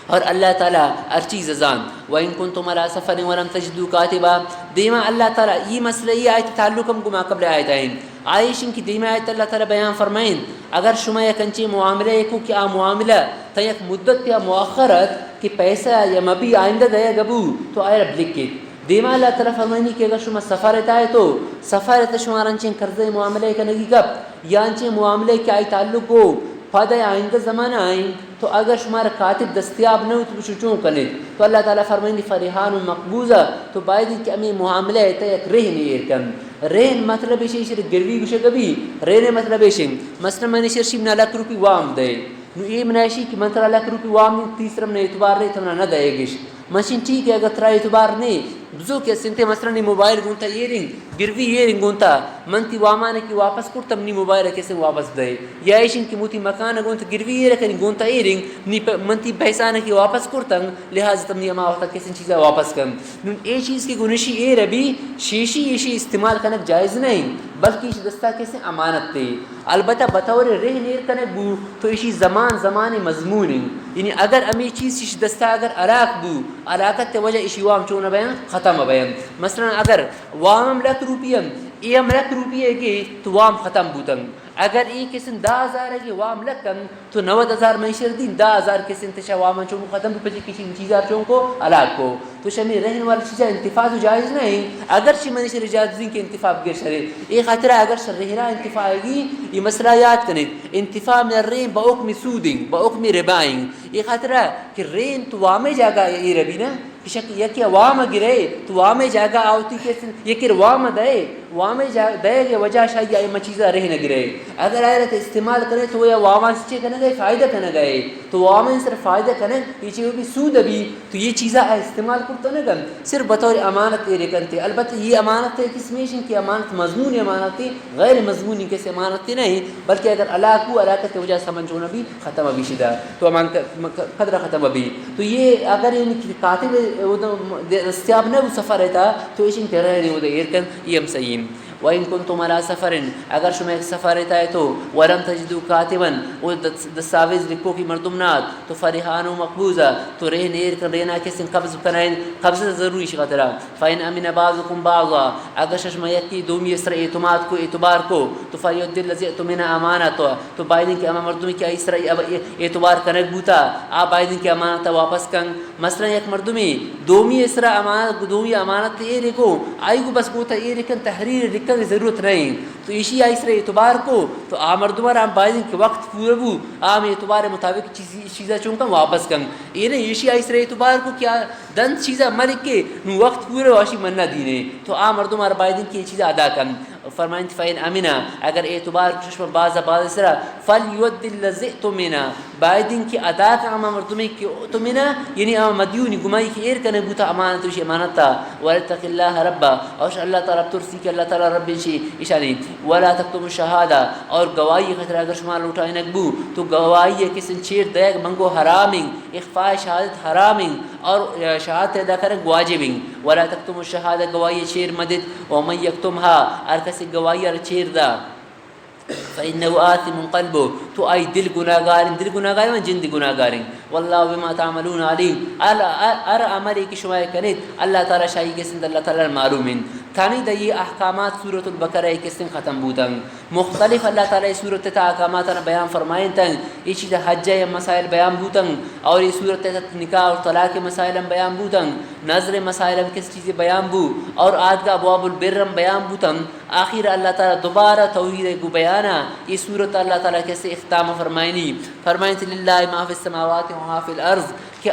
اور اللہ تعالیٰ ہر چیز ازان وَإِن كُنتُمْ عَلَىٰ سَفَرٍ وَلَمْ تَجِدُوا كَاتِبًا دیما اللہ تعالیٰ یہ مسئلہ یہ آیت تعلقم کو ما قبل آیت آئین عائشن کی دیما آیت اللہ تعالیٰ بیان فرمائیں اگر شما یک انچی معاملہ کو کیا معاملہ تا یک مدت یا مؤخرت کہ پیسہ یا مبی آئندہ دیا گبو تو آئے رب لکھت دیما اللہ تعالیٰ فرمائنی کہ اگر شما سفرت آئے تو سفرت شما رنچیں قرضے معاملے کا نگی گپ یا انچیں معاملے کی آئی تعلق ہو فادہ آئندہ زمانہ آئیں تو اگر شمارا کاتب دستیاب نہ ہو تو بشو کنید تو اللہ تعالیٰ فرمائنی فرحان مقبوضہ تو باید کہ امی معاملہ ہے تا یک رہن ایرکن رہن مطلب شیر گروی گوشے کبھی رہن مطلب شیر مثلا میں شرشی من لاکھ روپی وام دے نو یہ مناشی کہ من 3 لاکھ روپی وام تیسرا من اعتبار رہی تو نہ دے گیش مشین ٹھیک ہے اگر ترا اعتبار نہیں بزو کے سنتے مثلا نی موبائل گونتا یہ رنگ گروی یہ رنگ گونتا منتی وامانے کی واپس کرتم نی موبائل کیسے واپس دے یا ایشن کی موتی مکان گونتا گروی یہ رکھنی گونتا یہ رنگ نی منتی پیسانے کی واپس کرتن لہذا تم نی اما وقتا کسی چیزیں واپس کن نون اے چیز کی گنشی اے ربی شیشی ایشی استعمال کنک جائز نہیں بلکہ اس دستا کیسے امانت تے البتہ بطور رہ نیر کنک بو تو ایشی زمان مضمون یعنی اگر امی چیز اس دستا اگر عراق بو عراقت تے وجہ ایشی وام چون بیان ختم بیان مثلا اگر وام لک روپیم ایم لک روپیے کی تو وام ختم بوتن اگر ایک قسم 10,000 ہے کہ وام لکن تو 90,000 معیشر دین 10,000 قسم تشا وام چون ختم بھی پچی کسی چیزار چون کو علاق کو تو شمی رہن والی چیزیں انتفاع جائز نہیں اگر چی منشر اجازت دین کے انتفاع بگر شرے ایک خاطرہ اگر شر رہنا انتفاع گی یہ مسئلہ یاد کنید انتفاع من الرین با حکم سودنگ با حکم ربائنگ یہ خاطرہ کہ رین تو وامے جاگا یہ ربی نا بشک یکی وام گرے تو وامے جاگا آوتی کیسن یکی وام دے وامے دے گے وجہ شاید یہ چیزہ رہ نہ گرے اگر آئے استعمال کرے تو یہ وامان سے کرنے گئے فائدہ کرنے گئے تو وامان صرف فائدہ کرنے یہ چیزوں کی سود ابھی تو یہ چیزہ استعمال کرتا نہ کن صرف بطور امانت یہ رکھتے البتہ یہ امانت ہے کس میشن کی امانت مضمون امانت ہے غیر مضمونی کیسے امانت نہیں بلکہ اگر علاقو علاقت وجہ سمجھونا بھی ختم ابھی شدہ تو امانت قدر ختم ابھی تو یہ اگر ان کاتب دستیاب نہ وہ سفر رہتا تو اس ان کے رہنے وہ دیر کن یہ ہم صحیح وَإِن كُنتُمْ عَلَى سَفَرٍ اگر شما ایک سفر ہے تو وَلَمْ تَجِدُوا كَاتِبًا وہ دستاویز لکھو کی مردم نات تو فرحان و مقبوضہ تو رہ نیر کر رہنا کسی قبض کنائن قبض ضروری شغطرہ فَإِنْ أَمِنَ بَعْضُكُمْ بَعْضًا اگر شما یکی دومی اسر اعتماد کو اعتبار کو تو فَلْيُؤَدِّ الَّذِي اؤْتُمِنَ أَمَانَتَهُ تو بائدن کے اما مردمی کی اسر اعتبار کنک بوتا آپ بائدن کی امانت واپس کن مثلا یک مردمی دومی اسر امانت یہ رکھو آئی کو بس بوتا یہ رکھن تحریر لکھن ضرورت نہیں تو اسی آئی اسر اعتبار کو تو آ مردمار آم بائدن کے وقت پورا بو آم اعتبار مطابق چیزیں چونکا واپس کن یہ نہیں اسی آئی اسر اعتبار کو کیا دن چیزیں ملک کے نو وقت پورا واشی مننا دینے تو آ مردمار بائدن کی چیزیں ادا کن فرمائیں فَإِنْ أَمِنَا اگر اعتبار چشم باز سرا فَلْيُؤَدِّ الَّذِي اؤْتُمِنَ بائدن کی ادا کا اما مردمی کی اؤتمنا یعنی اما مدیونی گمائی کی ایر کنے بوتا امانت وشی امانتا وَلَتَّقِ اللَّهَ رَبَّا اور اللہ تعالیٰ ترسی کہ اللہ تعالیٰ رب شی اشاری وَلَا تَكْتُمُ الشَّهَادَةَ اور گواہی خطرہ اگر شما لوٹائیں نکبو تو گواہی کسن چیر دیگ منگو حرامیں اخفاء شہادت حرامیں اور شہادت ادا کریں واجبیں وَلَا تَكْتُمُ الشَّهَادَةَ گواہی چیر مدد وَمَنْ يَكْتُمْهَا ار کسی گواہی ار چیر دا فإنه آثم قلبه تو آئی دل گناہگار من جن گناہگاریں واللہ بما تعملون علیم ار عملی کی شما کنید اللہ تعالی شاہی کے سند اللہ تعالی معلومین تھانی دا یہ احکامات سورۃ البقرہ کے سند ختم بودن مختلف اللہ تعالی سورۃ تا احکامات بیان فرمائیں تن اسی دا حج یا مسائل بیان بودن اور یہ سورۃ نکاح اور طلاق کے مسائل بیان بودن نظر مسائل کس چیز بیان بو اور آج کا ابواب البرم بیان بودن آخر اللہ تعالی دوبارہ توحید کو بیانا یہ سورۃ اللہ تعالی کیسے اختتام فرمائنی فرمائیں للہ ما فی السماوات و ما فی الارض کہ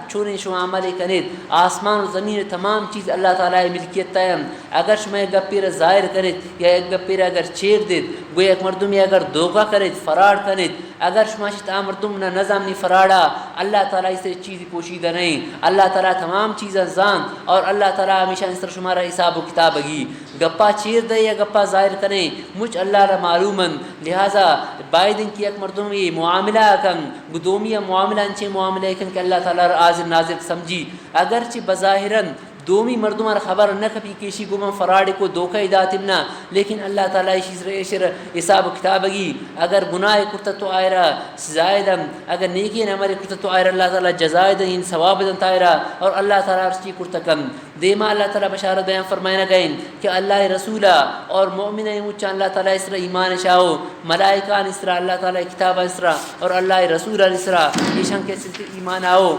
چونیں شما عمل کنید آسمان و زمین تمام چیز اللہ تعالی ملکیت تایم اگر شما ایک گپیر ظاہر کنید یا ایک گپیر اگر چیر دید گویا ایک مردمی اگر دھوکہ کنید فراڈ کنید اگر شما شتا مردم نہ نظام نی فراڈا اللہ تعالی سے چیز پوشیدہ نہیں اللہ تعالی تمام چیزیں زان اور اللہ تعالی ہمیشہ اس طرح شمارا حساب و کتاب گی گپا چیر دے یا گپا ظاہر کریں مجھ اللہ را معلومن لہذا بائدن کی ایک مردمی معاملہ کن گدومی معاملہ انچے معاملہ کن کہ اللہ تعالی را عازم نازل سمجھی اگرچہ بظاہراً دومی مردمار خبر نہ کبھی کسی گم فراڈ کو دھوکہ داتمنا لیکن اللہ تعالی شر حساب کتاب گی اگر گناہ کرتا تو آئرا زائدم اگر نیکی نہ مرے کرتا تو آئرا اللہ تعالی جزائے دین ثواب دن تائرا اور اللہ تعالی ارچی کرتا کم دیما اللہ تعالی بشارت بیان فرمائنا گئیں کہ اللہ رسولہ اور مومن مچ اللہ تعالی اسرا ایمان شاو ملائکہ اسرا اللہ تعالی کتاب اسرا اور اللہ رسول اسرا ایشان کے ایمان آؤ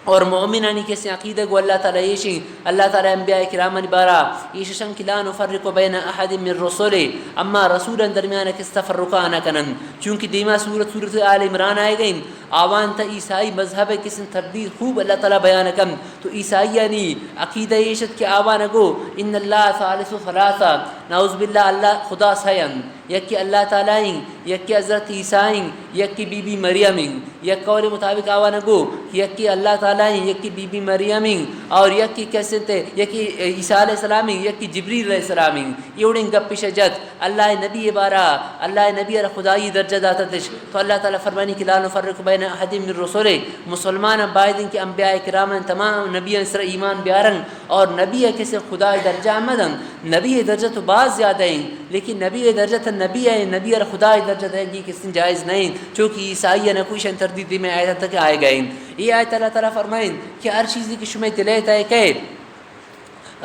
اور مومنانی کیسے عقیدہ کو اللہ تعالی یشی اللہ تعالی انبیاء کرام بارا یشن کہ لا نفرق بین احد من رسول اما رسولا درمیان کس تفرقان کنن چونکہ دیما سورۃ آل عمران آئے گئیں آوان تا عیسائی مذہب کسن تردید خوب اللہ تعالی بیان کم تو عیسائی یعنی عقیدہ یشت کہ آوان گو ان اللہ ثالث ثلاثہ نعوذ باللہ اللہ خدا سین یکی اللہ تعالی یکی حضرت عیسائی یکی بی بی مریم یک قول مطابق آوان گو یکی اللہ تعالی یکی بی بی مریم اور یکی کیسے تے یکی عیسیٰ علیہ السلام یکی جبریل علیہ السلام یوڑیں گپ شجت اللہ نبی بارا اللہ نبی خدائی درجہ داتا تش تو اللہ تعالی فرمانی کہ لا نفرق بین احد من رسول مسلمان بائدن کے انبیاء کرام تمام نبیان سر ایمان بیارن اور نبی کیسے خدائی درجہ آمدن نبی درجہ تو بعض زیادہ ہیں لیکن نبی درجہ تا نبی ہے نبی اور خدائی درجہ دے گی کسی جائز نہیں چونکہ عیسائی نہ کوئی تردید میں آیت تک آئے گئے یہ آیت اللہ تعالیٰ فرمائیں کہ ہر چیزی کی شمع دلیتا ہے کہ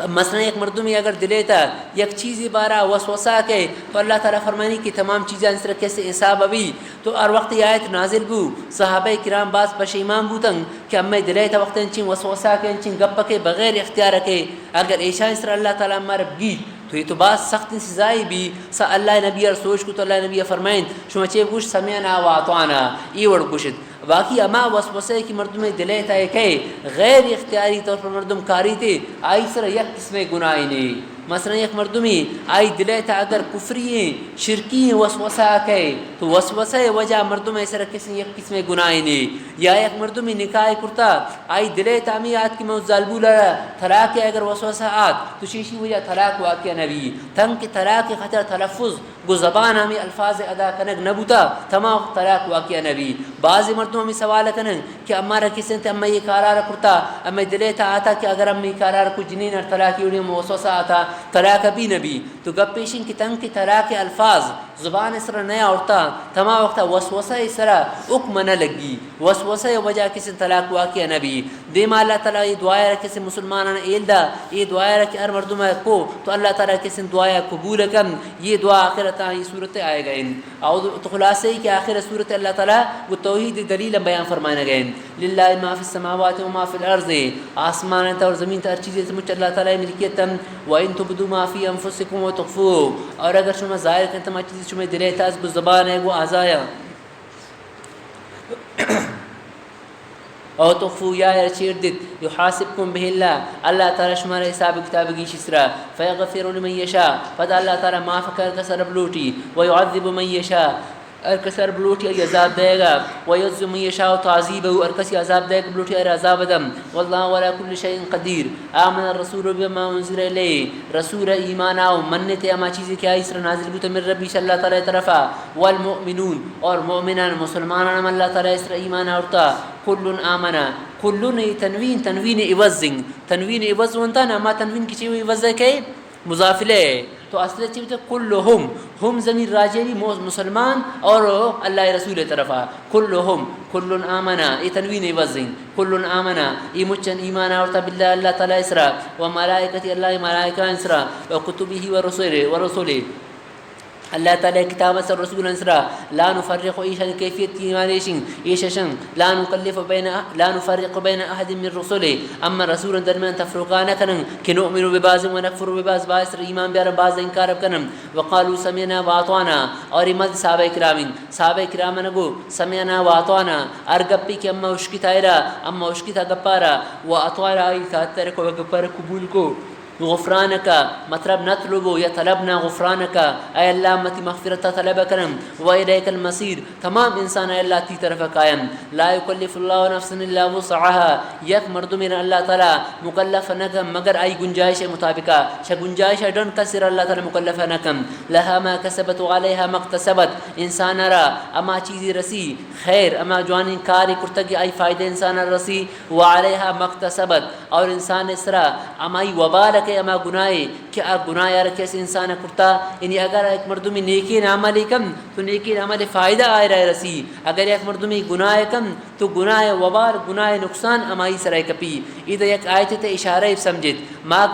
مثلا ایک مردمی اگر دلیتا یک چیزی بارا وسوسہ کے تو اللہ تعالیٰ فرمانی کہ تمام چیزیں اس طرح کیسے حساب ابھی تو ہر وقت یہ آیت نازل بو صحابہ کرام باس پشیمان بوتن کہ ہمیں دلیتا وقت انچین وسوسہ کے انچین گپ کے بغیر اختیار کے اگر ایشا اس طرح اللہ تعالیٰ ہمارا گی تو یہ تو بات سخت سزائی بھی سا اللہ نبی اور سوچ کو تو اللہ نبی فرمائیں شما چے گوش سمعنا و اطعنا یہ وڑ گوشت باقی اما وسوسے کی مردم دلیتا ہے کہ غیر اختیاری طور پر مردم کاری تھے آئی سر یک قسم گناہ نہیں مثلا ایک مردمی آئی دلیتا اگر کفری شرکی وسوسہ کہ تو وسوسہ وجہ مردم ایسا کسی یک قسم گناہ نہیں یا ایک مردمی نکاح کرتا آئی دلیتا ہمیں آت کی موت ظالبو لڑا طلاق اگر وسوسہ آت تو شیشی وجہ طلاق واقع نبی تم کہ طلاق خطر تلفظ گو زبان ہمیں الفاظ ادا کنگ نبوتا تمام طلاق واقع نبی بعض مردم ہمیں سوال کنن کہ ہمارا کسی نے ہمیں یہ کارار کرتا ہمیں دلیتا آتا کہ اگر ہمیں کارار کو جنین اور طلاقی انہیں وسوسہ آتا طلاق بھی نبی تو گپ پیشن کی تنگ کی طلاق الفاظ زبان اسرا نیا اڑتا تمام وقت وسوسہ اسرا حکم نہ لگی وسوسہ وجہ کسی طلاق واقع نبی دیما اللہ تعالیٰ یہ دعا ہے کسی مسلمان ایلدا یہ دعا ہے کہ ہر مردم کو تو اللہ تعالیٰ کسی دعا قبول کم یہ دعا آخرت یہ صورت آئے گئے اعوذ تو خلاصے کہ آخر صورت اللہ تعالیٰ وہ توحید دلیل بیان فرمانے گئے للہ ما فی السماوات و ما فی الارض آسمان اور زمین ہر چیز مجھ اللہ تعالیٰ ملکیت وَإِن تُبْدُوا مَا فِي أَنفُسِكُمْ وَتُخْفُوهُ اور اگر شما ظاہر کریں تمام چیز شما دل تاز کو زبان ہے وہ اعضاء او تخفوا یا چیردت یحاسبکم به اللہ اللہ تعالی شمار حساب کتاب کی شسرا فیغفر لمن یشاء فدا اللہ تعالی معاف کر کا سر بلوٹی ويعذب من یشاء اور کسر بلوٹی عذاب دے گا ويعذب من یشاء تعذیبه اور کسی عذاب دے گا بلوٹی عذاب دم والله ولا كل شيء قدیر آمن الرسول بما انزل الیہ رسول ایمان او منت اما چیزیں کیا اس نازل بھی تو من ربی صلی اللہ تعالی طرفا والمؤمنون اور مؤمنان مسلمانان اللہ تعالی اس ایمان اورتا کل آمنا کل تنوین عوض تنوین عوض ہوتا نا ما تنوین کسی ہوئی عوض ہے کہ مضافلے تو اصل چیز کلہم ہم ضمیر راجعی مسلمان اور اللہ رسول طرفا کلہم کل آمنا یہ تنوین عوض کل آمنا یہ مچن ایمان اور باللہ اللہ تعالی اسرا و ملائکتی اللہ ملائکہ اسرا و کتبہ و رسولہ اللہ تعالی کتاب سر رسول انسرا لا نفرق ایشان کیفیت ایمانیشن ایششن لا نفرق بین احد من رسوله اما رسول درمیان تفرقان کنن کہ نؤمن ببعض و نکفر ببعض باعث ایمان بیار بعض انکار کنن وقالوا سمعنا واطعنا اور مد صحابہ کرام نگو سمعنا واطعنا ارگپی کہ اما اشکی تائرا اما اشکی تا گپارا واطعنا ای تاتر کو گپار قبول کو غفرانک مطلب نطلبو یا طلبنا غفرانک اے اللہ متی مغفرت طلب کرم و الیک المصیر تمام انسان اے اللہ تی طرف قائم لا یکلف اللہ نفسا الا وسعها یک مردم اللہ تعالی مکلف نکم مگر ای گنجائش مطابقہ گنجائش ڈن کسر اللہ تعالی مکلف نکم لها ما کسبت وعلیها ما اکتسبت انسان را اما چیزی رسی خیر اما جوانی کاری کرتگی ای فائدہ انسان رسی وعلیها ما اکتسبت اور انسان اسرا اما ای وبال کہ اما گناہ کیا گناہ یار کیسے انسان کرتا یعنی اگر ایک مردمی نیکی عمل کم تو نیکی عمل فائدہ آئے رہے رسی اگر ایک مردمی گناہ کم تو گناہ وبار گناہ نقصان امائی سرائے کپی ادھر ایک آیت تے اشارہ سمجھت ما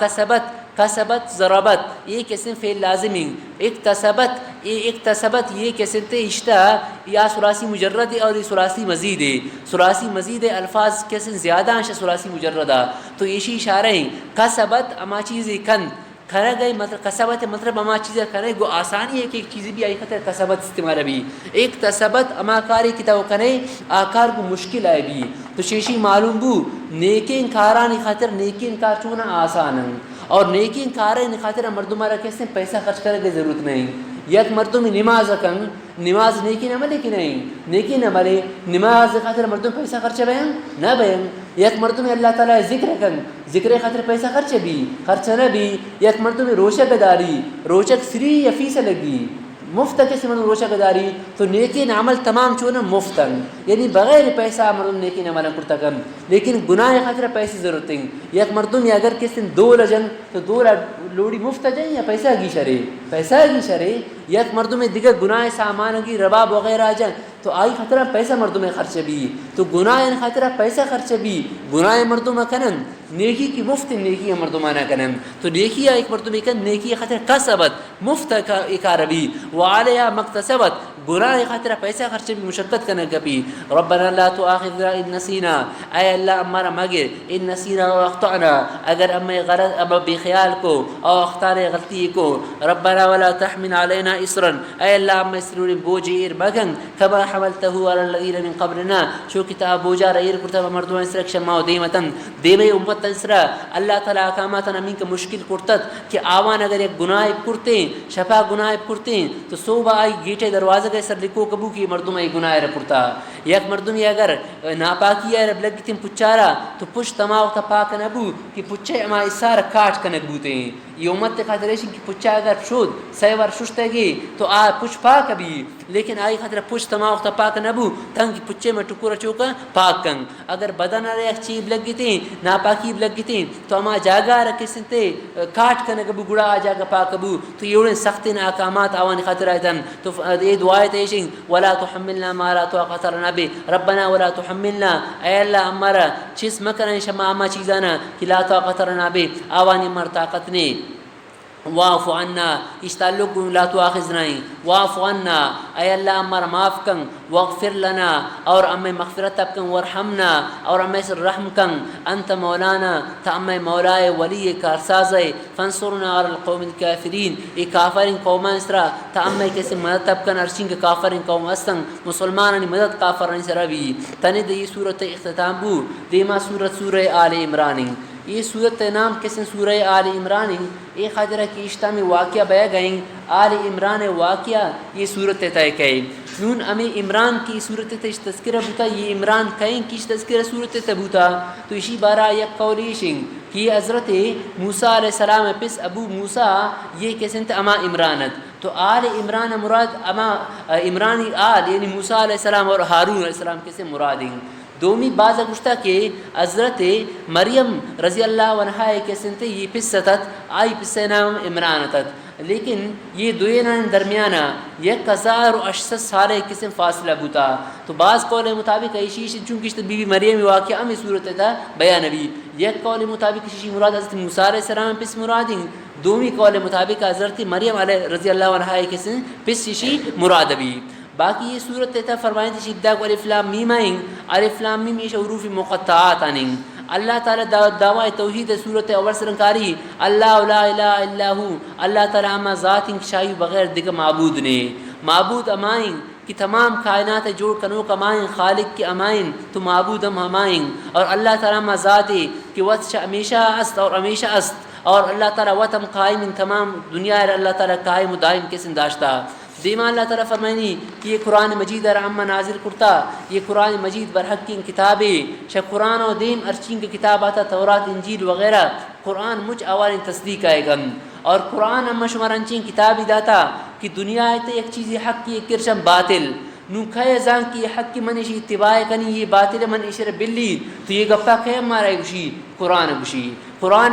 کسبت ضربت یہ قسم فعل لازمی اکتسبت یہ قسم تے اشتہ یا ثلاثی مجرد اور یہ ثلاثی مزید الفاظ قسم زیادہ ہیں ثلاثی مجردہ تو یہ اشارہ ہیں کسبت اما چیزیں کھنا گئی مطلب کسبت مطلب اما چیزیں کھنے گو آسانی ہے کہ ایک چیزیں بھی آئی خطر کسبت استعمال بھی ایک تسبت اما کاری کتاب کھنے آکار کو مشکل آئے بھی تو شیشی معلوم بو نیکی انکارانی خاطر نیکی انکار چونا آسان ہے اور نیکی انکارانی خاطر مردمہ رکھے سے پیسہ خرچ کرنے کی ضرورت نہیں یک مردم نماز کن نماز نیکی نہ ملے کہ نہیں نیکی نہ ملے نماز خاطر مردم پیسہ خرچ بیان نہ بیان یک مردم اللہ تعالی ذکر کن ذکر خاطر پیسہ خرچ نہ بھی یک مردم روشہ گداری روشہ فری یا فیس لگی مفت کسی من روشہ گداری تو نیکی عمل تمام چونا مفتن یعنی بغیر پیسہ مردم نیکی عمل کرتا کم لیکن گناہ خاطر پیسے ضرورت ہیں یک مردم یا اگر کسی دو لجن تو دو لوڑی مفت جائیں یا پیسہ کی شرے یک مردم دیگر گناہ سامان کی رباب وغیرہ جائیں تو آئی خطرہ پیسہ مردم خرچ بھی تو گناہ خطرہ پیسہ خرچ بھی گناہ مردم کنن نیکی کی مفت نیکی مردمانہ کنن تو نیکی ایک مردم کن نیکی خطرہ کسبت مفت اکار بھی وعلیہ مکتسبت گناہ خطرہ پیسہ خرچ بھی مشقت کنن کبھی ربنا لا تؤاخذنا ان نسینا اے اللہ ہمارا مگر ان نسینا و اخطأنا اگر غلط اب بے خیال کو او اختار غلطی کو ربنا ولا تحمل علینا اسرا اے اللہ ہم اسرور بوجیر مگن کما حملته على الذين من قبلنا شو کتاب بوجا ریر کرتا مردم اسرک شما دیمتن دیمے امت اسرا اللہ تعالی احکاماتنا من کا مشکل کرتت کہ آوان اگر ایک گناہ کرتے شفا گناہ کرتے تو صبح آئی گیٹے دروازہ کے سر لکھو کبو کی مردم ای گناہ کرتا یک مردم اگر ناپاکی ہے رب لگتیم پچارا تو پچھ تماو تا پاک نبو کہ پچھے اما اسار کاٹ کنک بوتے ہیں یہ امت خاطر ہے کہ پچھا اگر شد سیور ششتگی تو آ پچ پاک بھی لیکن آئی خاطر پچ تما وقت پاک نبو تنگ پچے میں ٹکورا چوکا پاک کن اگر بدن رے اچھی لگی تھی ناپاکی لگی تھی تو اما جاگا رکھے سنتے کاٹ کن کبو گڑا آ جاگا پاک کبو تو یہ سخت احکامات آوان خاطر آئیتن تو یہ دعائے تیشن ولا تحملنا ما لا طاقت لنا به ربنا ولا تحملنا اے اللہ ہمارا چیز مکرن شما اما چیزانا کہ لا طاقت لنا به آوانی مر طاقت نے واعف عنا اس تعلق لا تؤاخذنا واعف عنا اے اللہ ہمارا معاف کن واغفر لنا اور ہمیں مغفرت کن ورحمنا اور ہمیں سے رحم کن انت مولانا تا ہمیں مولائے ولی کارساز فانصرنا على القوم الكافرین ای کافرین قوم اسرا تا ہمیں کیسے مدد کن ارشین کے کافرین قوم استن مسلمانانی مدد کافرین سرا بھی تنے دی صورت اختتام بو دیما سورہ آل عمران یہ صورت نام کسن سورہ آل عمران ایک خاطرہ کی اشتہ میں واقعہ بیا گئیں آل عمران واقعہ یہ صورت طے کہیں نون ہمیں عمران کی صورت تذکرہ بوتا یہ عمران کہیں کی تذکرہ صورت بوتا تو اسی بارہ یک قولیشن کہ حضرت موسیٰ علیہ السلام پس ابو موسیٰ یہ کسن تا اما عمرانت تو آل عمران مراد اما عمرانی آل یعنی موسیٰ علیہ السلام اور ہارون علیہ السلام کسے مراد ہیں دومی بعض گشتہ کہ حضرت مریم رضی اللہ عنہ کے سنتے یہ پستت آئی پسے نام عمرانتت لیکن یہ دوینان درمیانہ 1800 سالے قسم فاصلہ بوتا تو بعض قول مطابق ایشیش چونکہ بی بی مریم واقعہ ہمیں صورت تھا بیان نبی یک قول مطابق شیشی مراد حضرت موسیٰ علیہ السلام پس مرادیں دومی قول مطابق حضرت مریم علیہ رضی اللہ عنہ کے سن پس شیشی مراد بھی باقی یہ صورت تھا فرمائیں تھی شدہ کو الف لام میم آئیں الف لام میم یہ حروف مقطعات آنیں اللہ تعالیٰ دعوی توحید صورت اول سرنکاری اللہ لا الہ الا ہو اللہ تعالیٰ اما ذات انکشائی بغیر دیگر معبود نے معبود امائیں کہ تمام کائنات جوڑ کنو کمائیں خالق کے امائیں تو معبود ہم ہمائیں اور اللہ تعالیٰ اما ذات کہ وقت ہمیشہ است اور ہمیشہ است اور اللہ تعالیٰ وطم قائم ان تمام دنیا اللہ تعالیٰ قائم و دائم کے سنداشتہ دیما اللہ تعالیٰ فرمائنی کہ یہ قرآن مجید رحمہ نازل کرتا یہ قرآن مجید برحق کی کتابیں شاہ قرآن و دیم ارچین کی کتاب آتا تورات انجیل وغیرہ قرآن مجھ آوال تصدیق آئے گا اور قرآن اما شمار انچین کتابی داتا کہ دنیا آئیتے ایک چیزی حق کی ایک کرشم باطل نو کھائے زان کی حق کی منشی اتباع کنی یہ باطل من اشر بلی تو یہ گفتا کھائے مارا گوشی قرآن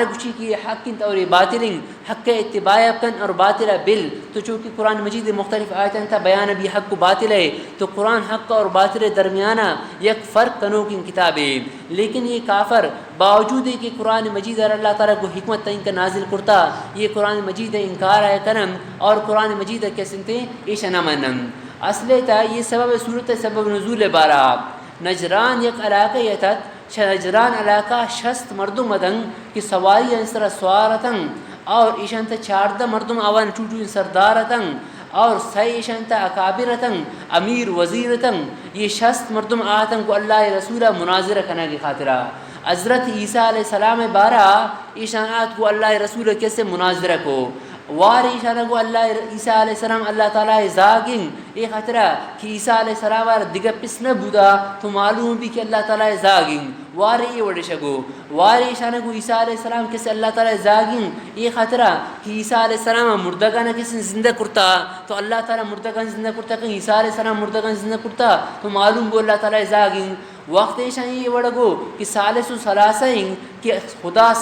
گوشی کی حق کی اور باطل حق اتباع کن اور باطل بل تو چونکہ قرآن مجید مختلف آیتیں تھا بیان بھی حق و باطل ہے تو قرآن حق اور باطل درمیانہ یک فرق کنو کی کتاب ہے لیکن یہ کافر باوجود ہے کہ قرآن مجید اللہ تعالیٰ کو حکمت تعین کا نازل کرتا یہ قرآن مجید انکار ہے کرم اور قرآن مجید کے سنتے ایشا نمنم اصل تا یہ سبب صورت سبب نزول بارہ نجران یک علاقہ یہ تھا نجران علاقہ شست مردم مدن کی سواری انسر سوارتن اور ایشانتا 14 مردم آوان چوٹو سردارتن اور سی ایشانتا اکابرتن امیر وزیرتن یہ شست مردم آتن کو اللہ رسولہ مناظرہ کنا کی خاطرہ حضرت عیسیٰ علیہ السلام بارہ ایشانات کو اللہ رسولہ کیسے مناظرہ کو واری اشارہ کو اللہ عیسیٰ علیہ السلام اللہ تعالیٰ زاگن ایک خطرہ کہ عیسیٰ علیہ السلام دیگر پس نہ بودا تو معلوم بھی کہ اللہ تعالیٰ زاگن واری یہ وڑشگو واری اشارہ کو عیسیٰ علیہ السلام کسی اللہ تعالیٰ زاگن ایک خطرہ کہ عیسیٰ علیہ السلام مردگان کسی زندہ کرتا تو اللہ تعالیٰ مردگان زندہ کرتا کہ عیسیٰ علیہ السلام مردگان زندہ کرتا تو معلوم بھی اللہ تعالیٰ زاگن وقت ایشان یہ وڑگو کہ ثالث و ثلاثین کہ خدا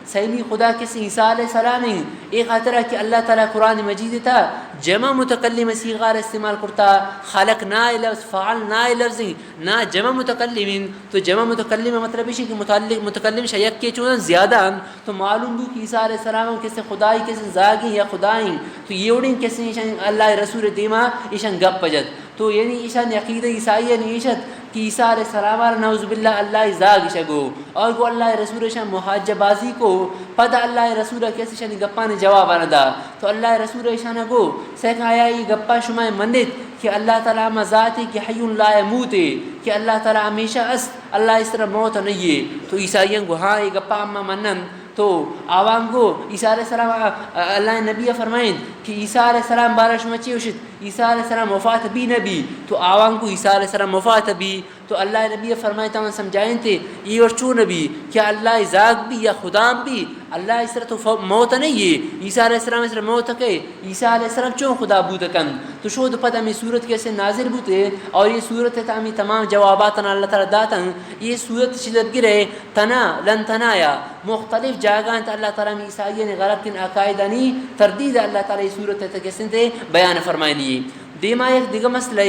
سیمی خدا کسی عیسیٰ علیہ السلام ایک خاطرہ کہ اللہ تعالیٰ قرآن مجید تھا جمع متکلم صیغار استعمال کرتا خلق نا لفظ فعل نا لفظ نا جمع متکلمین تو جمع متکلم مطلب ہے کہ متکلم شیق کے چونہ زیادہ تو معلوم بھی کہ عیسیٰ علیہ السلام کسی خدای کسی زاگی یا خدائیں تو یہ اڑیں کسی ایشان اللہ رسول دیما ایشان گپ پجد تو یعنی ایشان عقیدہ عیسائی نیشت کہ عیسیٰ علیہ السلام نعوذ باللہ اللہ زاگ شگو اور کو اللہ رسول شان محاجہ بازی کو پتہ اللہ رسول کیسے شان گپا نے جواب آنا دا تو اللہ رسول شان کو سکھایا یہ گپا شما منت کہ اللہ تعالیٰ مذات ہے کہ حی لا یموت ہے کہ اللہ تعالیٰ ہمیشہ است اللہ اس طرح موت نہیں ہے تو عیسائیوں کو ہاں یہ گپا اما منن تو عوام کو عیسیٰ علیہ السلام اللہ نبی فرمائیں کہ عیسیٰ علیہ السلام بارش مچی وشد عیسیٰ علیہ السلام وفات بھی نبی تو عوام کو عیسیٰ علیہ السلام وفات بھی تو اللہ نبی فرمائے تمام سمجھائیں تھے یہ اور چون نبی کیا اللہ ذات بھی یا خدا بھی اللہ اس طرح تو موت نہیں ہے عیسیٰ علیہ السلام اس طرح موت ہے عیسیٰ علیہ السلام چون خدا بود کن تو شود پتہ ہمیں صورت کیسے نازل بوتے اور یہ صورت ہے ہمیں تمام جوابات اللہ تعالیٰ داتن یہ صورت شدت گرے تنا لن تنایا مختلف جاگان اللہ تعالیٰ میں عیسائی نے غلط کن عقائدانی تردید اللہ تعالیٰ یہ صورت ہے کیسے تھے بیان فرمائنی دیما ایک دیگر مسئلہ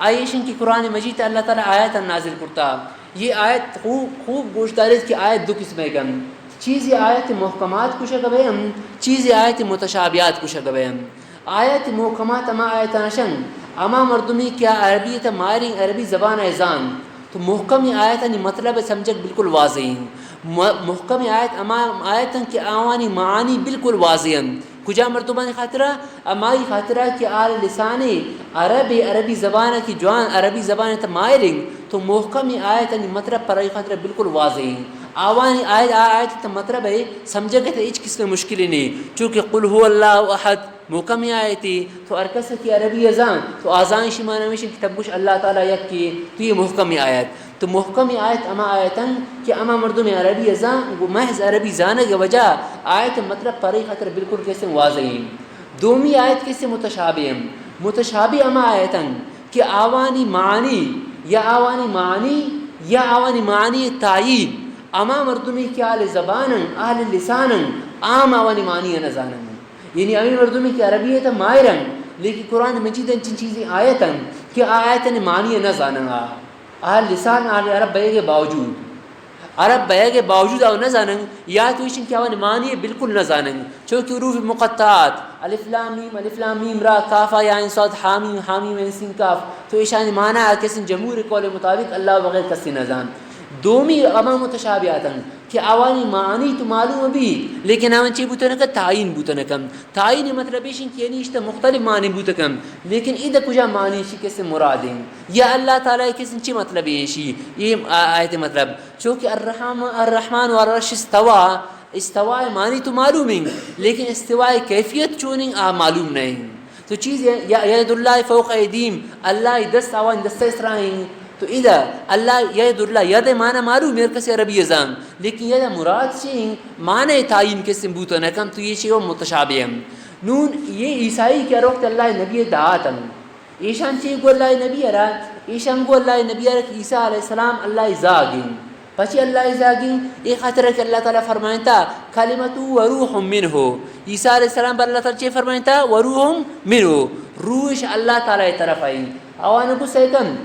آیشن کی قرآن مجید اللہ تعالیٰ آیت نازل کرتا یہ آیت خوب گوشدارت کی آیت دو قسم کم چیزی آیت محکمات کو شکبہم چیزی آیت متشابہات کو شکبہم آیت محکمات اما آیت نشن اما مردمی کیا عربیت مائرین عربی زبان ایزان تو محکم آیت مطلب سمجھک بالکل واضح محکم آیت اما آیت کی آوانی معانی بالکل واضح کجا مرتبہ خاطرہ امائی خاطرہ کہ آل لسان عربی زبان کی جوان عربی زبان مائرین تو محکم آیت مطلب پر خاطرہ بالکل واضح آوانی آیت مطلب ہے سمجھا گئے تھے اچ کس میں مشکل نہیں چونکہ قل هو اللہ احد محکم آیتی تو ارکس کی عربی ازان تو آزان شمانہ میں کتبش اللہ تعالیٰ یک کی تو یہ محکم آیت تو محکم آیت اما آیتن کہ اما مردم عربی ازان وہ محض عربی زانے کے وجہ آیت مطلب پر خاطر بالکل کیسے واضح دومی آیت کیسے متشابہ اما آیتن کہ آوانی معنی یا آوانی معنی تعیین اما مردمی کی آل زبانن آل لسانن عام آوانی معنی نزانن یعنی امی مردمی کی عربیت مائرن لیکن قرآن مجید چن چیزیں آیتن کہ آیتن معنی نزانن آل لسان آل عرب بے کے باوجود او نزانن یا تو ایشن کی آوانی معنی بالکل نزانن چونکہ حروف مقطعات الف لام میم را کافا یا صاد حامیم سین کاف تو ایشان معنی کسی جمہور قول مطابق اللہ بغیر کسی نزان دومی اما متشابہاتن کہ آوانی معنی تو معلوم بھی لیکن آوان چی بوتا نکا تعین بوتا نکم تعین مطلب ایشن کی نیشتا مختلف معنی بوتا کم لیکن ادھا کجا معنی شی کسی مرادیں یا اللہ تعالیٰ کسی چی مطلب ایشی یہ آیت مطلب چونکہ الرحمن والعرش استوا معنی تو معلوم ہیں لیکن استواء کیفیت چونیں معلوم نہیں تو چیز ید اللہ فوق ایدیم اللہ دست آوان دست اسرائیں تو ادھا اللہ ید اللہ ید معنی معلوم میرے کسی عربی ازام لیکن ید مراد سے معنی تعین کے ثبوت نکم تو یہ چیز متشابہ ہم نون یہ عیسائی کیا روکت اللہ نبی دعاتم ایشان چیز گو اللہ نبی ارا ایشان گو اللہ نبی ارا کہ عیسیٰ علیہ السلام اللہ زاگین پچی اللہ زاگین ایک خاطر ہے کہ اللہ تعالیٰ فرمائنتا کلمتو وروح منہ عیسیٰ علیہ السلام پر اللہ تعالیٰ چیز فرمائنتا وروح منہ روح اللہ تعالیٰ طرف آئیں آوانو کو سیکن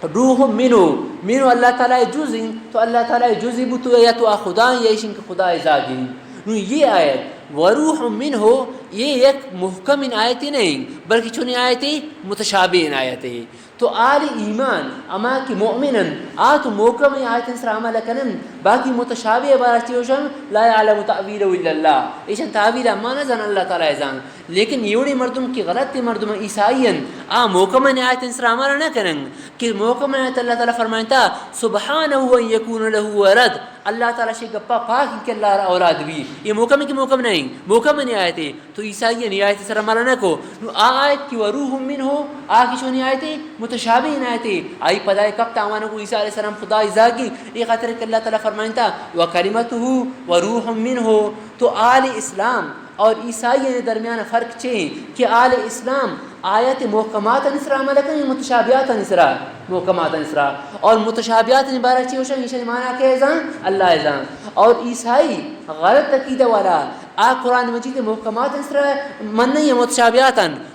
روح منو اللہ تعالیٰ جزیں تو اللہ تعالیٰ جزی بتو یا تو خدا یا ایشن کہ خدا ازاگیں نو یہ آیت وروح منہ یہ ایک محکم آیتی نہیں بلکہ چونی آیتی متشابہ آیتی تو آل ایمان اما کی مؤمنن آتو محکم آیت سر عمل کنن باقی متشابہ بارتی ہوشن لا يعلم تعویل الا اللہ ایشن تعویل اما نزن اللہ تعالیٰ ازان لیکن یوڑی مردم کی غلط مردم عیسائین محکم آیت سر عمل نہ کرن کہ محکم آیت اللہ تعالیٰ فرمائنتا سبحانہ ان یکون له ولد اللہ تعالیٰ سے گپا پاک کہ اللہ اولاد بھی یہ محکم کی محکم نہیں محکم نہیں آیتے تو عیسائین یہ آیت سر عمل نہ کو آیت کی وروح منہ کی چونی آیتے متشابہ آیتے آئی پدائے کب تاوانوں کو عیسیٰ علیہ السلام خدا ازاگی یہ خاطر کہ اللہ تعالیٰ فرمائنتا وکلمتہ وروح منہ تو آل اسلام اور عیسائی درمیان فرق چھے کہ آل اسلام آیت محکمات نسرا عمل کریں متشابہات نسرا محکمات نسرا اور متشابہات نبارہ چھے ہوشن یہ معنی کہ ازان اللہ ازان اور عیسائی غلط عقیدہ والا قرآن مجید محکمات نسرا من نہیں ہے